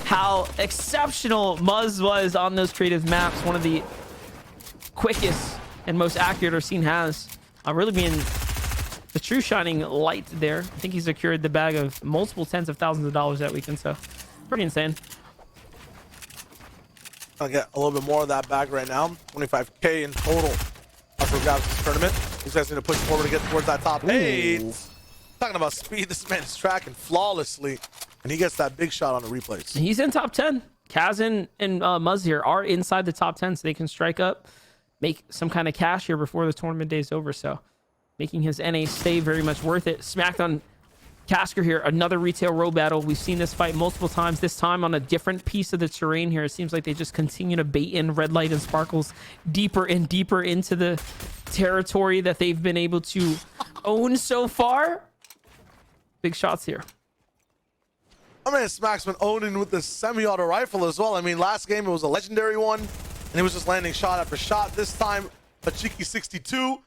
How exceptional Muzz was on those creative maps. One of the quickest and most accurate our scene has. Really being the true shining light there. I think he secured the bag of multiple tens of thousands of dollars that weekend, so pretty insane. I'll get a little bit more of that bag right now. 25K in total for grabs this tournament. These guys need to push forward to get towards that top 8. Talking about speed, this man's tracking flawlessly, and he gets that big shot on the replays. He's in top 10. Kazan and Muzz here are inside the top 10, so they can strike up, make some kind of cash here before the tournament day is over. So making his NA stay very much worth it. Smacked on Casker here, another retail row battle. We've seen this fight multiple times, this time on a different piece of the terrain here. It seems like they just continue to bait in Red Light and Sparkles deeper and deeper into the territory that they've been able to own so far. Big shots here. I mean, Smack's been owning with the semi-auto rifle as well. I mean, last game it was a legendary one, and he was just landing shot after shot. This time, a cheeky 62.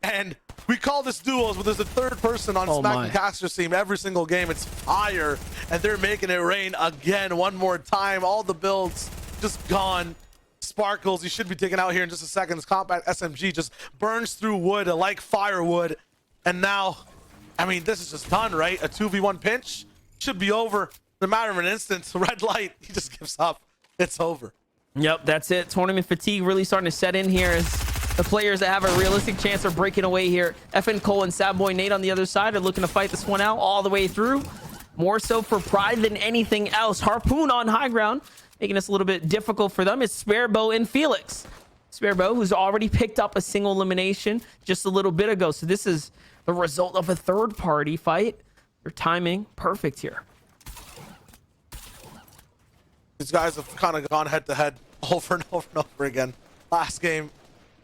And we call this duos, but there's a third person on Smack and Caster's team every single game. It's fire, and they're making it rain again one more time. All the builds just gone. Sparkles, he should be taken out here in just a second. This compact SMG just burns through wood like firewood. And now, I mean, this is just done, right? A 2v1 pinch should be over in a matter of an instant. Red Light, he just gives up. It's over. Yep, that's it. Tournament fatigue really starting to set in here as the players that have a realistic chance of breaking away here. FN Cole and Sad Boy Nate on the other side are looking to fight this one out all the way through. More so for pride than anything else. Harpoon on high ground, making this a little bit difficult for them. It's Sparebow and Felix. Sparebow, who's already picked up a single elimination just a little bit ago. So this is the result of a third party fight. Their timing perfect here. These guys have kind of gone head to head over and over and over again. Last game,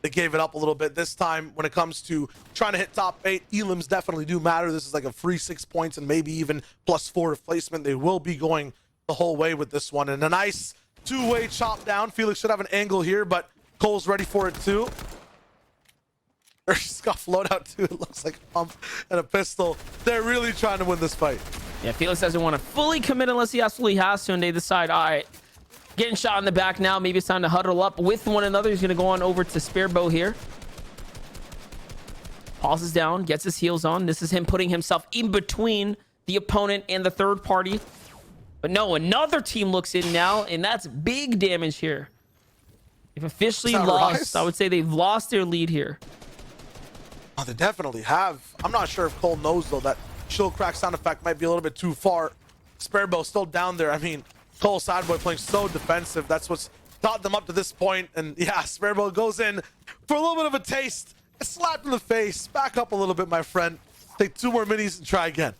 they gave it up a little bit. This time, when it comes to trying to hit top 8, elims definitely do matter. This is like a free 6 points and maybe even +4 replacement. They will be going the whole way with this one. And a nice two-way chop down. Felix should have an angle here, but Cole's ready for it too. There's got loadout too. It looks like a pump and a pistol. They're really trying to win this fight. Yeah, Felix doesn't want to fully commit unless he absolutely has to, and they decide, all right, getting shot in the back now. Maybe it's time to huddle up with one another. He's going to go on over to Sparebow here. Pauses down, gets his heels on. This is him putting himself in between the opponent and the third party. But no, another team looks in now, and that's big damage here. They've officially lost. Rise? I would say they've lost their lead here. Oh, they definitely have. I'm not sure if Cole knows, though, that chill crack sound effect might be a little bit too far. Sparebow still down there. I mean, Cole Sadboy playing so defensive. That's what's taught them up to this point. And yeah, Sparebow goes in for a little bit of a taste. A slap in the face. Back up a little bit, my friend. Take 2 more minis and try again.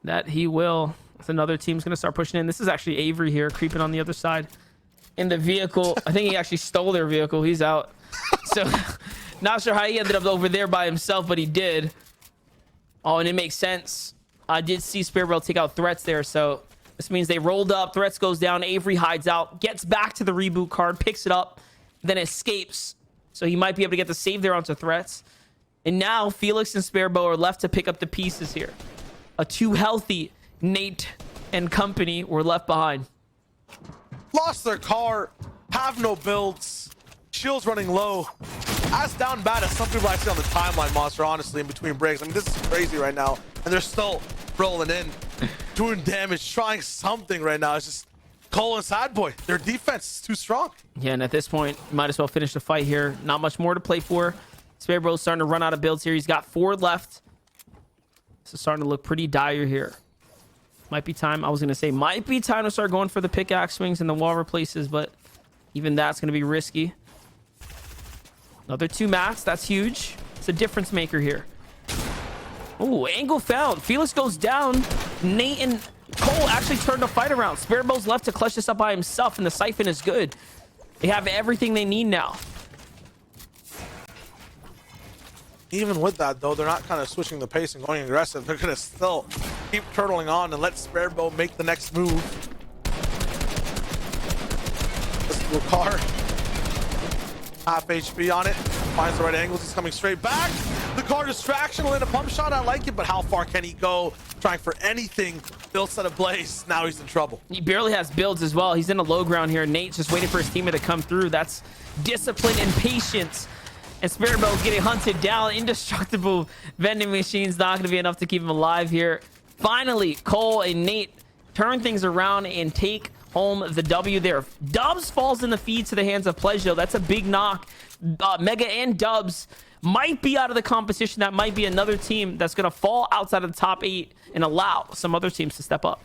That he will. That's another team's going to start pushing in. This is actually Avery here, creeping on the other side in the vehicle. I think he actually stole their vehicle. He's out. So not sure how he ended up over there by himself, but he did. Oh, and it makes sense. I did see Sparebow take out Threats there, so this means they rolled up. Threats goes down. Avery hides out, gets back to the reboot card, picks it up, then escapes. So he might be able to get the save there onto Threats. And now Felix and Sparebow are left to pick up the pieces here. A too healthy Nate and company were left behind. Lost their car, have no builds, shields running low. As down bad as some people I see on the timeline, Monster, honestly, in between breaks. I mean, this is crazy right now. And they're still rolling in, doing damage, trying something right now. It's just Cole and Sadboy. Their defense is too strong. Yeah, and at this point, might as well finish the fight here. Not much more to play for. Sparebow's starting to run out of builds here. He's got 4 left. This is starting to look pretty dire here. Might be time. I was going to say, might be time to start going for the pickaxe swings and the wall replaces, but even that's going to be risky. Another 2 mats. That's huge. It's a difference maker here. Oh, angle found. Felix goes down. Nate and Cole actually turned the fight around. Sparebow's left to clutch this up by himself, and the siphon is good. They have everything they need now. Even with that, though, they're not kind of switching the pace and going aggressive. They're going to still keep turtling on and let Sparebow make the next move. This little car. Half HP on it. Finds the right angles. He's coming straight back. The car distraction will end a pump shot. I like it, but how far can he go? Trying for anything. Build set ablaze. Now he's in trouble. He barely has builds as well. He's in a low ground here. Nate's just waiting for his teammate to come through. That's discipline and patience. And Spirit Bell's getting hunted down. Indestructible vending machine's not going to be enough to keep him alive here. Finally, Cole and Nate turn things around and take home the W there. Dubs falls in the feed to the hands of Pledge, though. That's a big knock. Mega and Dubs might be out of the competition. That might be another team that's going to fall outside of the top 8 and allow some other teams to step up.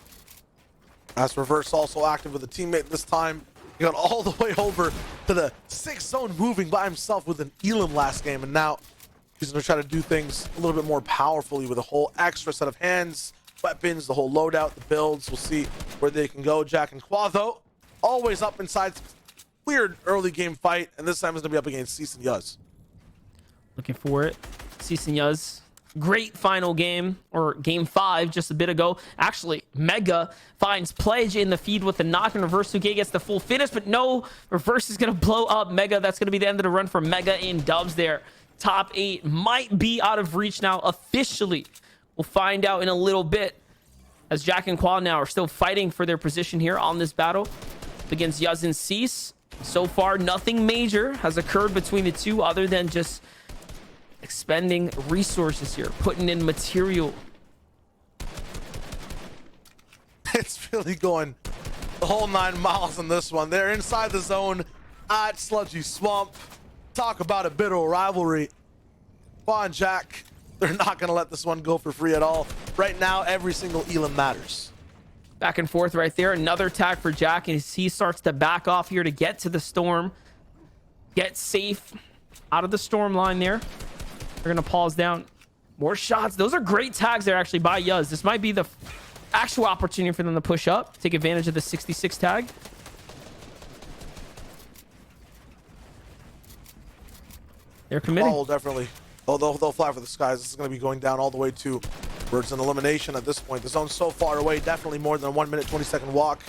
As Reverse also active with a teammate this time. He got all the way over to the 6th zone, moving by himself with an Elam last game. And now he's going to try to do things a little bit more powerfully with a whole extra set of hands, weapons, the whole loadout, the builds. We'll see where they can go. Jack and Qua, though, always up inside. Weird early game fight. And this time it's going to be up against Cease and Yuz. Looking for it. Cease and Yuz. Great final game, or game 5 just a bit ago. Actually, Mega finds Pledge in the feed with the knock, and Reverse Suge gets the full finish, but no, Reverse is going to blow up Mega. That's going to be the end of the run for Mega and Dubs there. Top 8 might be out of reach now officially. We'll find out in a little bit, as Jack and Qua now are still fighting for their position here on this battle against Yuz and Cease. So far, nothing major has occurred between the two other than just expending resources here, putting in material. It's really going the whole 9 miles on this one. They're inside the zone at Sludgy Swamp. Talk about a bitter rivalry. Qua and Jack, they're not going to let this one go for free at all. Right now, every single Elam matters. Back and forth right there. Another tag for Jack, and he starts to back off here to get to the storm. Get safe out of the storm line there. They're going to pause down. More shots. Those are great tags there actually by Yuz. This might be the actual opportunity for them to push up, take advantage of the 66 tag. They're committing. Oh, definitely. They'll fly for the skies. This is going to be going down all the way to where it's an elimination at this point. The zone's so far away, definitely more than a 1 minute, 20-second walk.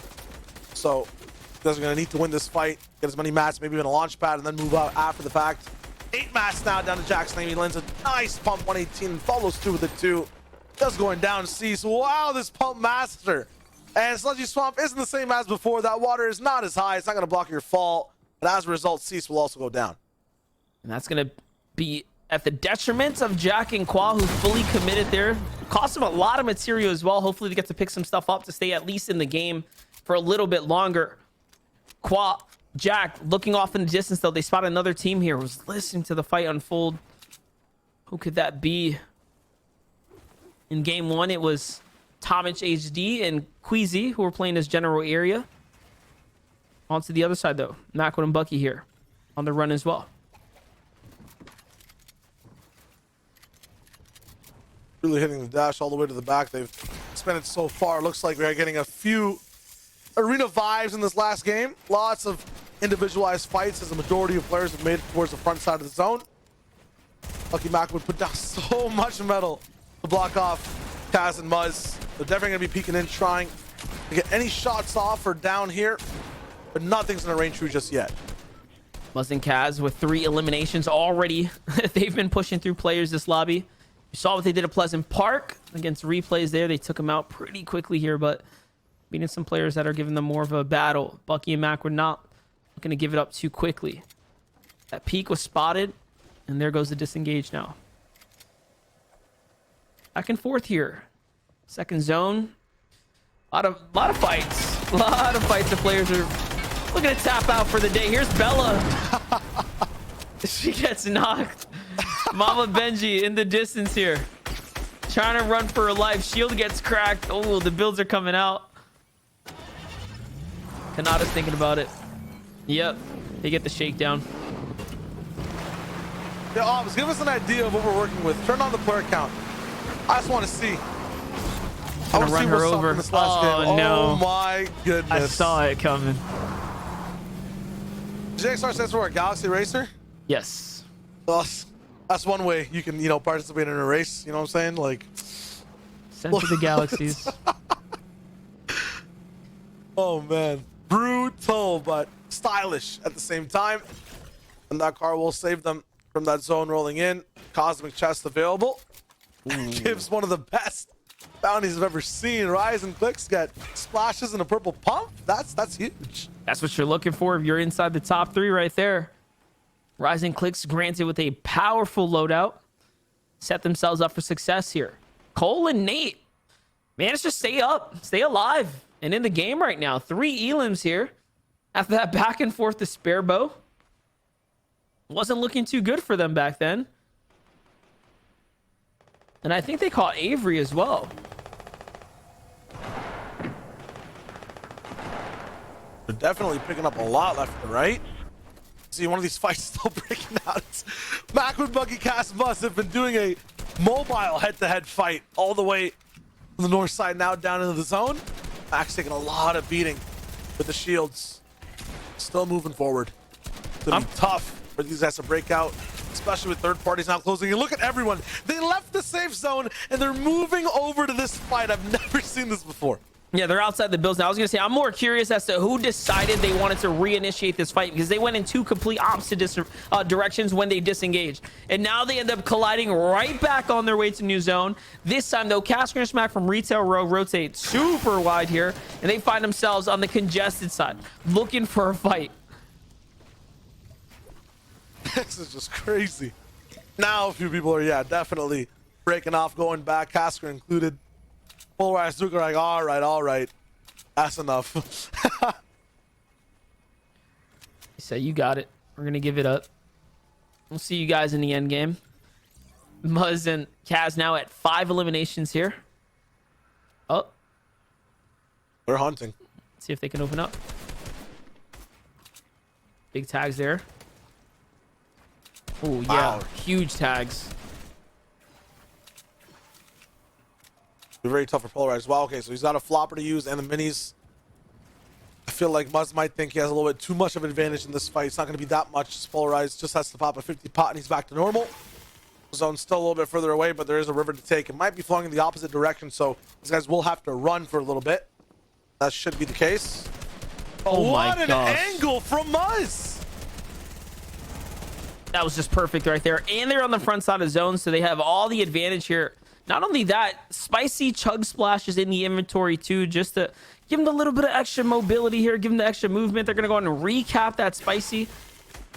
So you guys are going to need to win this fight, get as many mats, maybe even a launch pad, and then move out after the fact. 8 mats now down to Jack's name. He lands a nice pump 118 and follows through with it too. Just going down Cease. Wow, this pump master. And Sludgy Swamp isn't the same as before. That water is not as high. It's not going to block your fall. But as a result, Cease will also go down. And that's going to be at the detriment of Jack and Qua, who fully committed there. Cost him a lot of material as well. Hopefully they get to pick some stuff up to stay at least in the game for a little bit longer. Qua, Jack looking off in the distance, though. They spot another team here. Was listening to the fight unfold. Who could that be? In game 1, it was Tomich HD and Queasy, who were playing as general area. On to the other side, though. Macwood and Bucky here on the run as well. Really hitting the dash all the way to the back. They've spent it so far. Looks like we're getting a few arena vibes in this last game. Lots of individualized fights as the majority of players have made it towards the front side of the zone. Lucky Mac would put down so much metal to block off Kaz and Muzz. They're definitely going to be peeking in, trying to get any shots off or down here, but nothing's going to range true just yet. Muzz and Kaz with 3 eliminations already. They've been pushing through players this lobby. You saw what they did at Pleasant Park against replays there. They took them out pretty quickly here, but beating some players that are giving them more of a battle. Bucky and Mac were not looking to give it up too quickly. That peak was spotted, and there goes the disengage now. Back and forth here. Second zone. A lot of fights. A lot of fights. The players are looking to tap out for the day. Here's Bella. She gets knocked. Mama Benji in the distance here. Trying to run for her life. Shield gets cracked. Oh, the builds are coming out. Kanata's thinking about it. Yep. They get the shakedown. Yeah, Ops, give us an idea of what we're working with. Turn on the player count. I just want to see. I want to see what's up in this last game. No. Oh my goodness. I saw it coming. JXR stands for a Galaxy Racer? Yes. Well, that's one way you can, participate in a race. You know what I'm saying? Like, Sent to the galaxies. oh man, brutal but stylish at the same time. And that car will save them from that zone rolling in. Cosmic chest available. Gives one of the best bounties I've ever seen. Rise and Clicks get splashes and a purple pump. That's huge. That's what you're looking for if you're inside the top 3 right there. Rising Clicks granted with a powerful loadout. Set themselves up for success here. Cole and Nate managed to stay up, stay alive, and in the game right now. 3 elims here. After that back and forth to spare bow. Wasn't looking too good for them back then. And I think they caught Avery as well. They're definitely picking up a lot left and right. See, one of these fights still breaking out. Macwood Buggy Cast must have been doing a mobile head-to-head fight all the way from the north side, now down into the zone. Mac's taking a lot of beating with the shields. Still moving forward. It's gonna be tough for these guys to break out, especially with third parties now closing. And look at everyone. They left the safe zone and they're moving over to this fight. I've never seen this before. Yeah, they're outside the builds now. I was going to say, I'm more curious as to who decided they wanted to reinitiate this fight, because they went in 2 complete opposite directions when they disengaged. And now they end up colliding right back on their way to new zone. This time, though, Casker and Smack from Retail Row rotate super wide here, and they find themselves on the congested side, looking for a fight. This is just crazy. Now a few people are, yeah, definitely breaking off, going back, Casker included. Polarized Duke are like, all right, that's enough. So you got it. We're gonna give it up. We'll see you guys in the end game. Muzz and Kaz now at 5 eliminations here. Oh, They're hunting. let's see if they can open up. Big tags there. Oh yeah, Wow. huge tags. Be very tough for Polarized. Wow, okay, so he's got a flopper to use and the minis. I feel like Muzz might think he has a little bit too much of an advantage in this fight. It's not going to be that much. Polarized just has to pop a 50 pot and he's back to normal. Zone's still a little bit further away, but there is a river to take. It might be flowing in the opposite direction, so these guys will have to run for a little bit. That should be the case. Oh what my an gosh. angle from Muzz! That was just perfect right there. And they're on the front side of zone, so they have all the advantage here. Not only that, spicy chug splashes in the inventory too, just to give them a little bit of extra mobility here, give them the extra movement. They're going to go on and recap that spicy.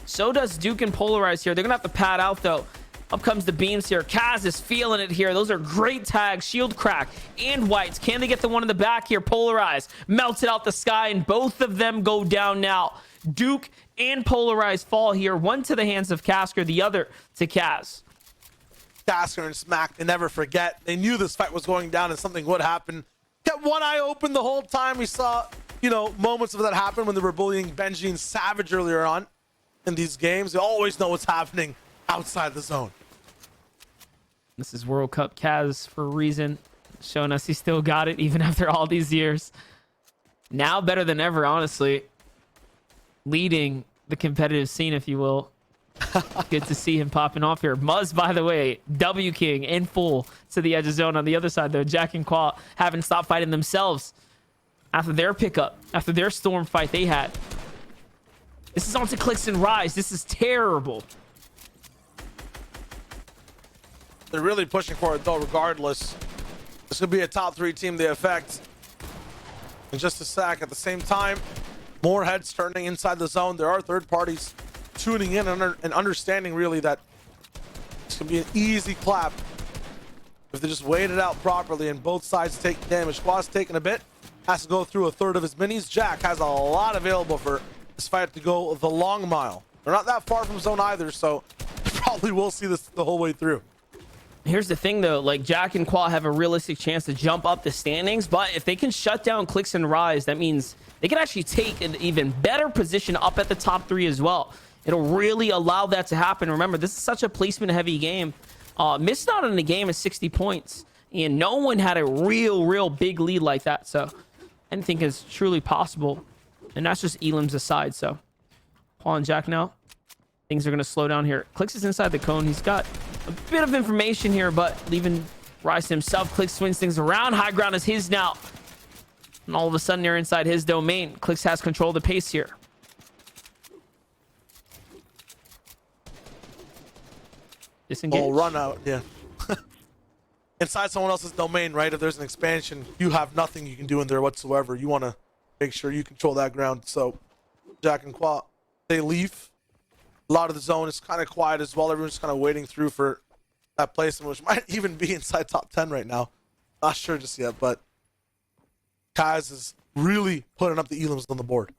So does Duke and Polarize here. They're going to have to pad out though. Up comes the beams here. Kaz is feeling it here. Those are great tags. Shield crack and whites. Can they get the one in the back here? Polarize melts it out the sky, and both of them go down now. Duke and Polarize fall here. One to the hands of Casker, the other to Kaz. Casker and Smack, they never forget. They knew this fight was going down and something would happen. Kept one eye open the whole time. We saw, you know, moments of that happen when they were bullying Benji and Savage earlier on in these games. They always know what's happening outside the zone. This is World Cup Kaz for a reason, showing us he still got it even after all these years. Now better than ever, honestly. Leading the competitive scene, if you will. Good to see him popping off here. Muzz, by the way, W King in full to the edge of zone. On the other side, though, Jack and Qua haven't stopped fighting themselves after their pickup, after their storm fight they had. This is on to Clicks and Rise. This is terrible. They're really pushing for it, though, regardless. This could be a top 3 team they affect in just a sec. At the same time, more heads turning inside the zone. There are third parties tuning in and understanding really that this can be an easy clap if they just wait it out properly and both sides take damage. Qua's taking a bit, has to go through a third of his minis. Jack has a lot available for this fight to go the long mile. They're not that far from zone either, so probably will see this the whole way through. Here's the thing, though. Like, Jack and Qua have a realistic chance to jump up the standings, but if they can shut down Clicks and Rise, that means they can actually take an even better position up at the top 3 as well. It'll really allow that to happen. Remember, this is such a placement-heavy game. Missed out on the game is 60 points, and no one had a real big lead like that, so anything is truly possible, and that's just elims aside. So Paul and Jack now, things are going to slow down here. Clicks is inside the cone. He's got a bit of information here, but leaving Rise to himself. Clicks swings things around. High ground is his now, and all of a sudden they're inside his domain. Clicks has control of the pace here. Disengage. Oh, run out. Yeah. Inside someone else's domain, right? If there's an expansion, you have nothing you can do in there whatsoever. You want to make sure you control that ground. So Jack and Qua, they leave. A lot of the zone is kind of quiet as well. Everyone's kind of waiting through for that placement, which might even be inside top 10 right now. Not sure just yet, but Kaz is really putting up the elims on the board.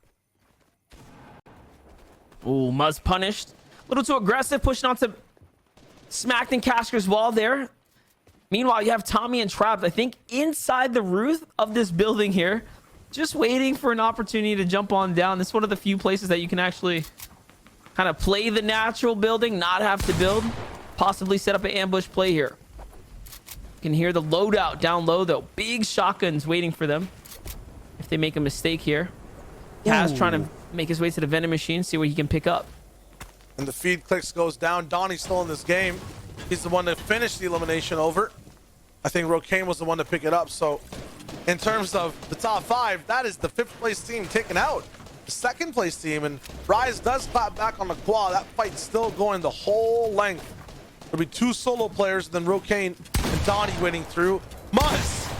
Ooh, Muzz punished. A little too aggressive, pushing onto Smacked and Casker's wall there. Meanwhile, you have Tommy and Trapped, I think, inside the roof of this building here, just waiting for an opportunity to jump on down. This is one of the few places that you can actually kind of play the natural building, not have to build, possibly set up an ambush play here. You can hear the loadout down low, though. Big shotguns waiting for them if they make a mistake here. Kaz trying to make his way to the vending machine, see what he can pick up. And the feed clicks goes down. Donnie's still in this game. He's the one that finished the elimination over. I think Rokane was the one to pick it up. So in terms of the top 5, that is the 5th place team taken out. The 2nd place team, and Rise does clap back on the Qua. That fight's still going the whole length. There'll be 2 solo players, then Rokane and Donnie winning through. Muzz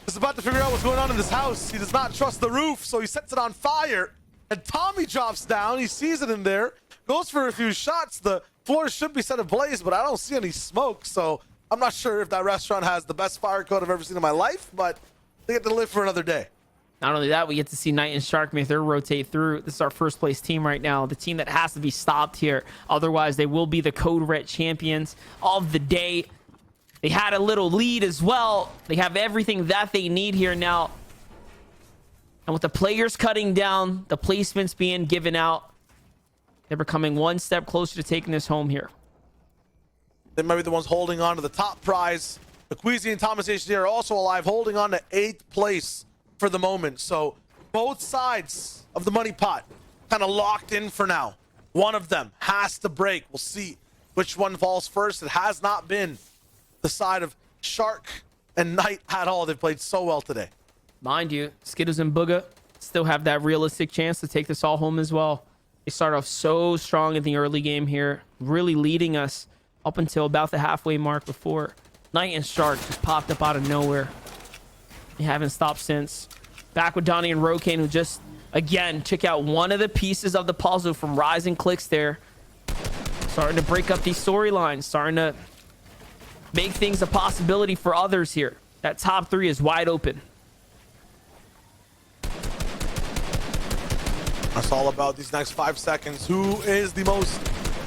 is about to figure out what's going on in this house. He does not trust the roof, so he sets it on fire. And Tommy drops down. He sees it in there, goes for a few shots. The floor should be set ablaze, but I don't see any smoke, so I'm not sure if that restaurant has the best fire code I've ever seen in my life, but they get to live for another day. Not only that, we get to see Knight and Shark make their rotate through. This is our 1st place team right now, the team that has to be stopped here. Otherwise, they will be the Code Red champions of the day. They had a little lead as well. They have everything that they need here now. And with the players cutting down, the placements being given out, they're becoming one step closer to taking this home here. They might be the ones holding on to the top prize. The Queasy and Thomas HD are also alive, holding on to 8th place for the moment. So both sides of the money pot kind of locked in for now. One of them has to break. We'll see which one falls first. It has not been the side of Shark and Knight at all. They've played so well today. Mind you, Skittles and Booga still have that realistic chance to take this all home as well. They start off so strong in the early game here, really leading us up until about the halfway mark before Knight and Shark just popped up out of nowhere. They haven't stopped since. Back with Donnie and Rokane, who just, again, check out one of the pieces of the puzzle from Rise and Clicks there. Starting to break up these storylines, starting to make things a possibility for others here. That top 3 is wide open. That's all about these next 5 seconds. Who is the most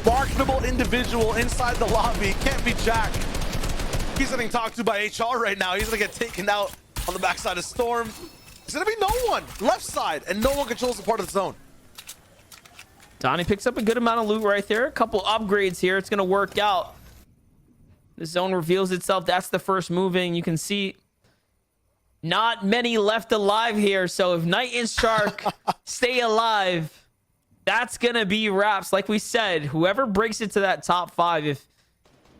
marketable individual inside the lobby? Can't be Jack. He's getting talked to by HR right now. He's gonna get taken out on the backside of Storm. There's gonna be no one left side, and no one controls the part of the zone. Donnie picks up a good amount of loot right there. A couple upgrades here. It's gonna work out. The zone reveals itself. That's the first move in. You can see not many left alive here. So if Knight and Shark stay alive, that's gonna be wraps. Like we said, whoever breaks it to that top 5, if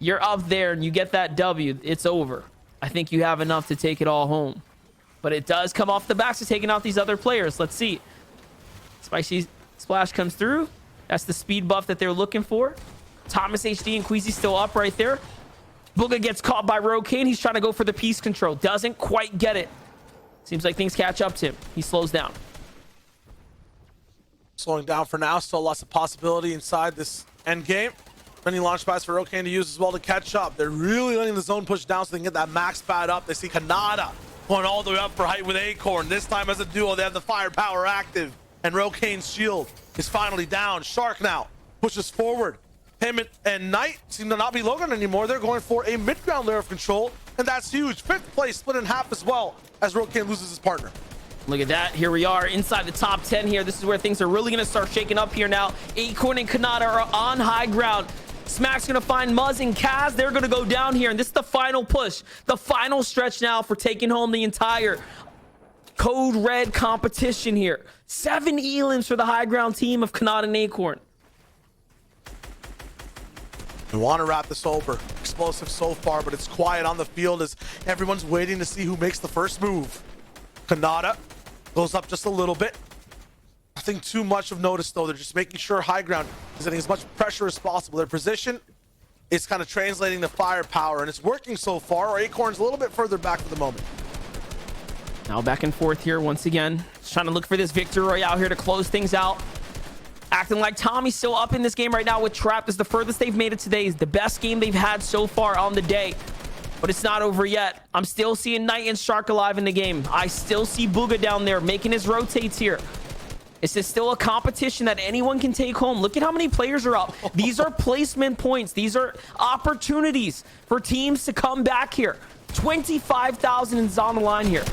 you're up there and you get that W, it's over. I think you have enough to take it all home. But it does come off the backs of taking out these other players. Let's see. Spicy Splash comes through. That's the speed buff that they're looking for. Thomas HD and Queasy still up right there. Booga gets caught by Rokane. He's trying to go for the piece control. Doesn't quite get it. Seems like things catch up to him. He slows down. Slowing down for now. Still lots of possibility inside this end game. Many launch pads for Rokane to use as well to catch up. They're really letting the zone push down so they can get that max pad up. They see Kanata going all the way up for height with Acorn. This time as a duo, they have the firepower active. And Rokane's shield is finally down. Shark now pushes forward. Him and Knight seem to not be Logan anymore. They're going for a mid-ground layer of control, and that's huge. 5th place split in half as well as Rokane loses his partner. Look at that. Here we are inside the top 10 here. This is where things are really going to start shaking up here now. Acorn and Kanata are on high ground. Smack's going to find Muzz and Kaz. They're going to go down here, and this is the final push, the final stretch now for taking home the entire Code Red competition here. 7 elims for the high ground team of Kanata and Acorn. We want to wrap this over. Explosive so far, but it's quiet on the field as everyone's waiting to see who makes the first move. Kanata goes up just a little bit. Nothing too much of notice though. They're just making sure high ground is getting as much pressure as possible. Their position is kind of translating the firepower, and it's working so far. Acorn's a little bit further back for the moment. Now back and forth here once again. Just trying to look for this victory royale here to close things out. Acting like Tommy's still up in this game right now with Trap. This is the furthest they've made it today. Is the best game they've had so far on the day. But it's not over yet. I'm still seeing Knight and Shark alive in the game. I still see Booga down there making his rotates here. This is still a competition that anyone can take home. Look at how many players are up. These are placement points. These are opportunities for teams to come back here. 25,000 is on the line here.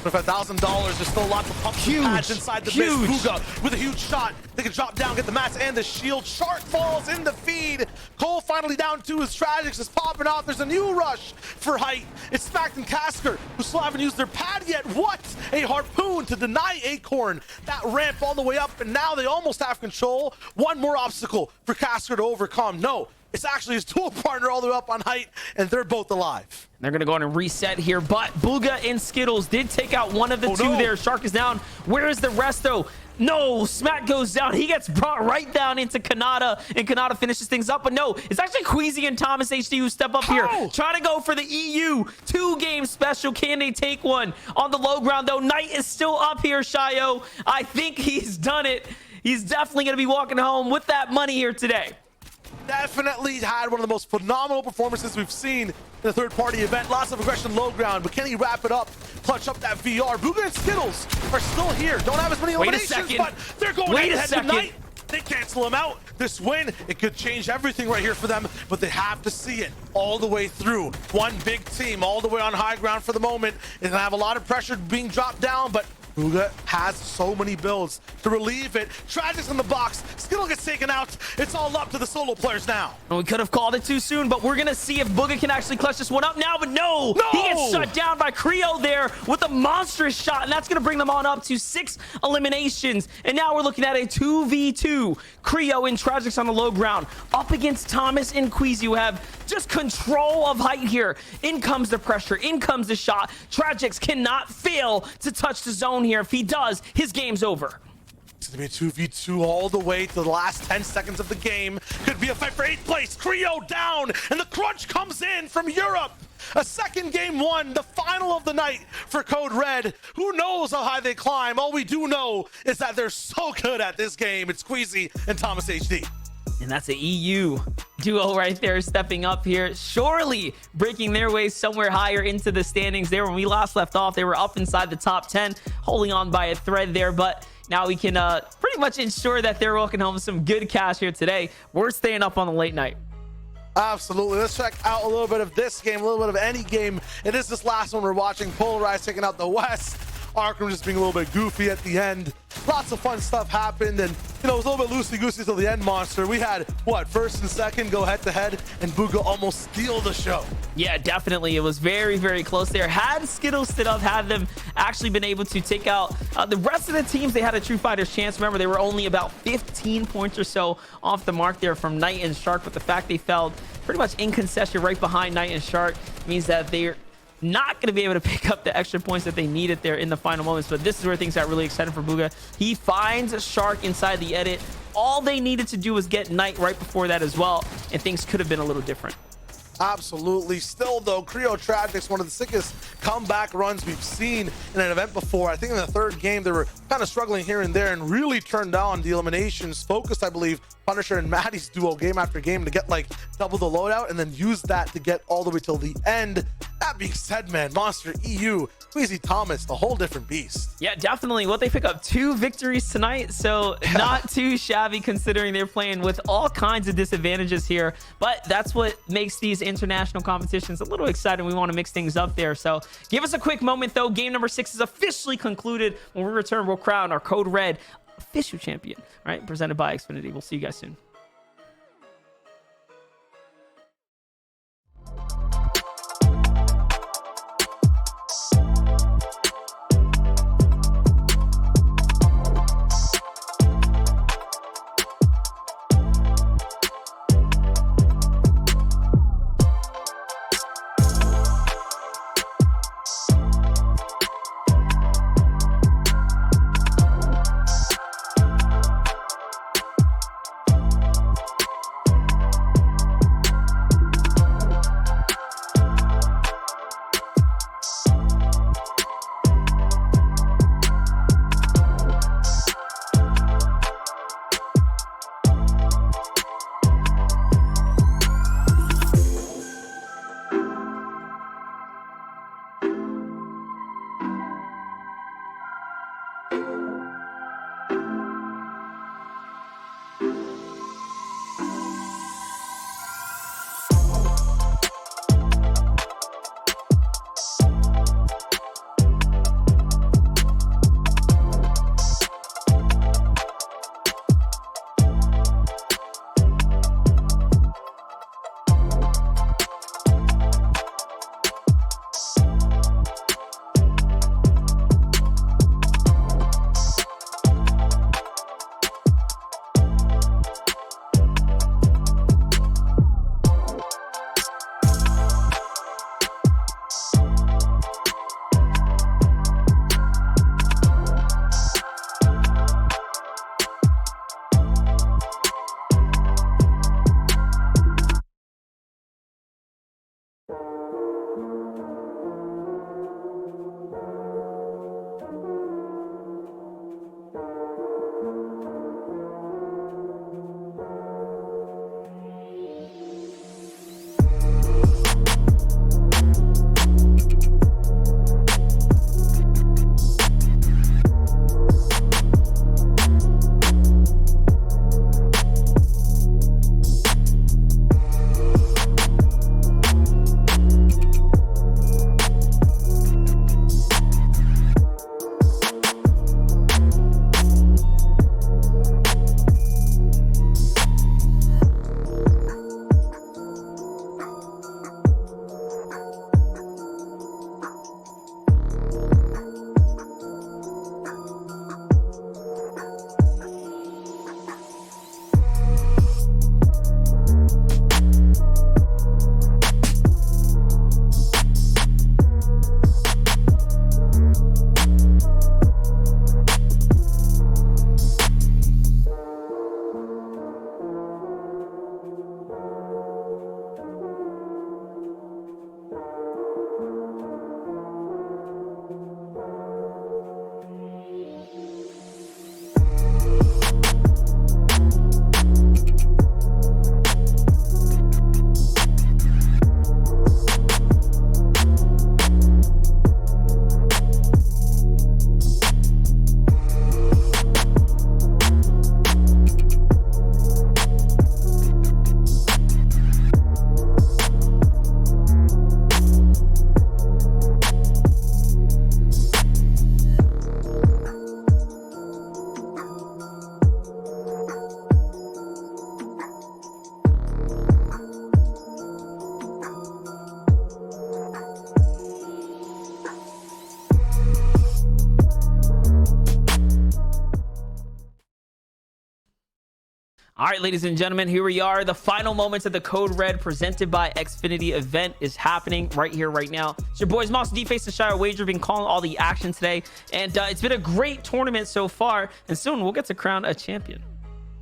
$5,000. There's still lots of pumpkin pads inside the mist. Booga with a huge shot. They can drop down, get the mats and the shield. Shark falls in the feed. Cole finally down to his Tragics is popping off. There's a new rush for height. It's Smacked and Casker, who still haven't used their pad yet. What a harpoon to deny Acorn that ramp all the way up, and now they almost have control. One more obstacle for Casker to overcome. No, it's actually his dual partner all the way up on height, and they're both alive. They're going to go on and reset here, but Booga and Skittles did take out one of the two there. Shark is down. Where is the rest, though? No, Smack goes down. He gets brought right down into Kanata, and Kanata finishes things up. But no, it's actually Queasy and Thomas HD who step up here. Trying to go for the EU 2-game special. Can they take one? On the low ground, though, Knight is still up here, Shayo. I think he's done it. He's definitely going to be walking home with that money here today. Definitely had one of the most phenomenal performances we've seen in the third-party event. Lots of aggression low ground, but can he wrap it up? Clutch up that VR. Booga and Skittles are still here. Don't have as many eliminations, but they're going head-to-head tonight. They cancel him out. This win, it could change everything right here for them, but they have to see it all the way through. One big team all the way on high ground for the moment. They're gonna have a lot of pressure being dropped down, but Booga has so many builds to relieve it. Tragics in the box. Skittle gets taken out. It's all up to the solo players now. We could have called it too soon, but we're going to see if Booga can actually clutch this one up now. But no, he gets shut down by Creo there with a monstrous shot, and that's going to bring them on up to 6 eliminations. And now we're looking at a 2v2. Creo and Tragics on the low ground up against Thomas and Queasy, who have just control of height here. In comes the pressure. In comes the shot. Tragics cannot fail to touch the zone here. If he does, his game's over. It's gonna be a 2v2 all the way to the last 10 seconds of the game. Could be a fight for 8th place. Creo down, and the crunch comes in from Europe. A second game won, the final of the night for Code Red. Who knows how high they climb? All we do know is that they're so good at this game. It's Queasy and Thomas HD. And that's an EU duo right there stepping up here, surely breaking their way somewhere higher into the standings there. When we last left off, they were up inside the top 10, holding on by a thread there, but now we can pretty much ensure that they're walking home with some good cash here today. We're staying up on the late night. Absolutely. Let's check out a little bit of this game, a little bit of any game. It is this last one we're watching. Polarized taking out the West. Arkham just being a little bit goofy at the end. Lots of fun stuff happened, and you know, it was a little bit loosey-goosey till the end, Monster. We had what, first and second go head-to-head, and Booga almost steal the show. Yeah, definitely. It was very, very close there. Had Skittles stood up, had them actually been able to take out the rest of the teams, they had a true fighter's chance. Remember, they were only about 15 points or so off the mark there from Knight and Shark, but the fact they fell pretty much in concession right behind Knight and Shark means that they're not going to be able to pick up the extra points that they needed there in the final moments. But this is where things got really exciting for Booga. He finds Shark inside the edit. All they needed to do was get Knight right before that as well, and things could have been a little different. Absolutely. Still, though, Creo Tragics, one of the sickest comeback runs we've seen in an event before. I think in the third game, they were kind of struggling here and there and really turned down the eliminations. Focused, I believe, Punisher and Maddie's duo game after game to get like double the loadout and then use that to get all the way till the end. That being said, man, Monster, EU, Queasy, Thomas, the whole different beast. Yeah, definitely. What they pick up 2 victories tonight, so not too shabby considering they're playing with all kinds of disadvantages here. But that's what makes these international competitions a little exciting. We want to mix things up there. So give us a quick moment, though. Game number 6 is officially concluded. When we return, we'll crown our Code Red official champion. All right, presented by Xfinity. We'll see you guys soon. All right, ladies and gentlemen, here we are. The final moments of the Code Red presented by Xfinity event is happening right here, right now. It's your boys, Monster D-Face and Shire Wager, been calling all the action today. And it's been a great tournament so far. And soon we'll get to crown a champion.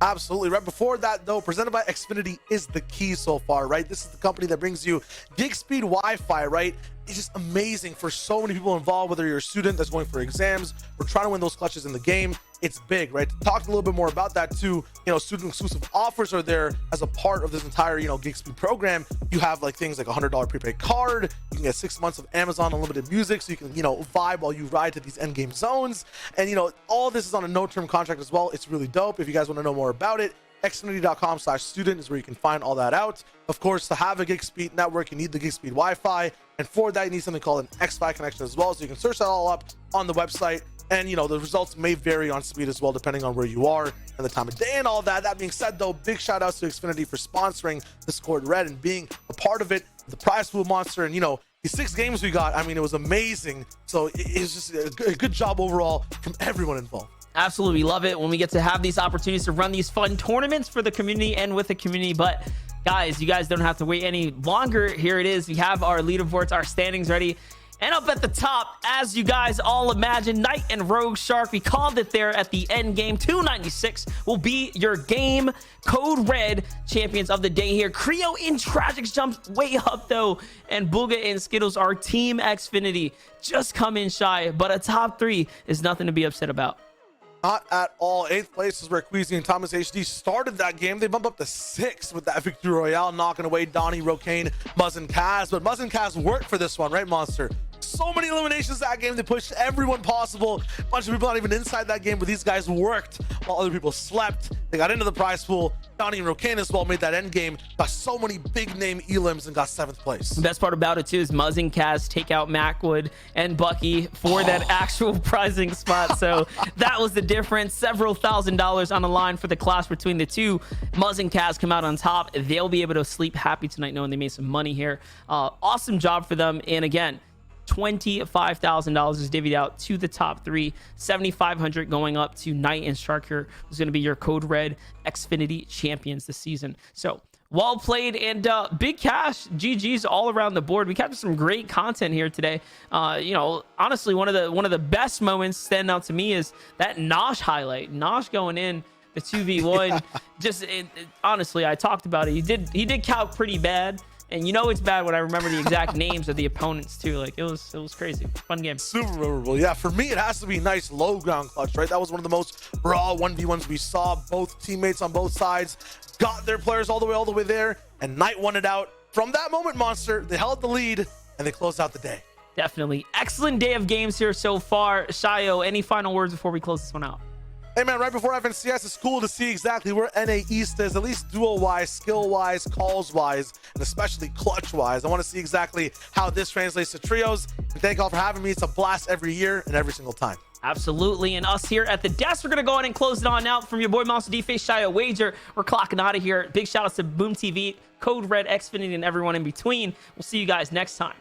Absolutely. Right before that, though, presented by Xfinity is the key so far, right? This is the company that brings you gig speed Wi-Fi, right? It's just amazing for so many people involved, whether you're a student that's going for exams or trying to win those clutches in the game. It's big, right? To talk a little bit more about that too, student exclusive offers are there as a part of this entire, gig speed program. You have like things like $100 prepaid card. You can get 6 months of Amazon Unlimited music, so you can, vibe while you ride to these end game zones. And, all this is on a no-term contract as well. It's really dope. If you guys want to know more about it, xfinity.com/student is where you can find all that out. Of course, to have a gig speed network, you need the gig speed Wi-Fi. And for that, you need something called an X-Fi connection as well. So you can search that all up on the website. And, the results may vary on speed as well, depending on where you are and the time of day and all that. That being said, though, big shout outs to Xfinity for sponsoring this Code Red and being a part of it, the prize pool monster. And, the 6 games we got, it was amazing. So it's just a good job overall from everyone involved. Absolutely love it when we get to have these opportunities to run these fun tournaments for the community and with the community. But guys, you guys don't have to wait any longer. Here it is. We have our leaderboards, our standings ready. And up at the top, as you guys all imagine, Knight and Rogue Shark, we called it there at the end game. 296 will be your game. Code Red champions of the day here. Creo in Tragics jumps way up though. And Booga and Skittles are Team Xfinity. Just come in shy, but a top 3 is nothing to be upset about. Not at all. 8th place is where Queasy and Thomas HD started that game. They bump up to 6th with that victory royale, knocking away Donnie, Rocane, Muzz, and Kaz. But Muzz and Kaz worked for this one, right, Monster? So many eliminations that game. They pushed everyone possible. A bunch of people not even inside that game, but these guys worked while other people slept. They got into the prize pool. Donnie and Rocane as well made that end game. Got so many big name elims and got 7th place. The best part about it too is Muzz and Kaz take out Macwood and Bucky for that actual prizing spot. So that was the difference. Several $1,000s on the line for the clash between the two. Muzz and Kaz come out on top. They'll be able to sleep happy tonight knowing they made some money here. Awesome job for them. And again, $25,000 is divvied out to the top 3. $7,500 going up to Knight and Shark here, who's going to be your Code Red Xfinity champions this season. So well played, and big cash. GG's all around the board. We captured some great content here today. Honestly, one of the best moments standing out to me is that Nosh highlight. Nosh going in the 2v1. Just honestly, I talked about it. He did calc pretty bad. And it's bad when I remember the exact names of the opponents too. Like it was crazy. Fun game. Super memorable. Yeah, for me, it has to be nice low ground clutch, right? That was one of the most raw 1v1s we saw. Both teammates on both sides got their players all the way there, and Knight won it out. From that moment, Monster, they held the lead and they closed out the day. Definitely. Excellent day of games here so far. Shayo, any final words before we close this one out? Hey man, right before FNCS, it's cool to see exactly where NA East is, at least duo-wise, skill-wise, calls-wise, and especially clutch-wise. I want to see exactly how this translates to trios. And thank y'all for having me. It's a blast every year and every single time. Absolutely. And us here at the desk, we're going to go ahead and close it on out. From your boy Monster D-Face, Shia Wager, we're clocking out of here. Big shout outs to Boom TV, Code Red, Xfinity, and everyone in between. We'll see you guys next time.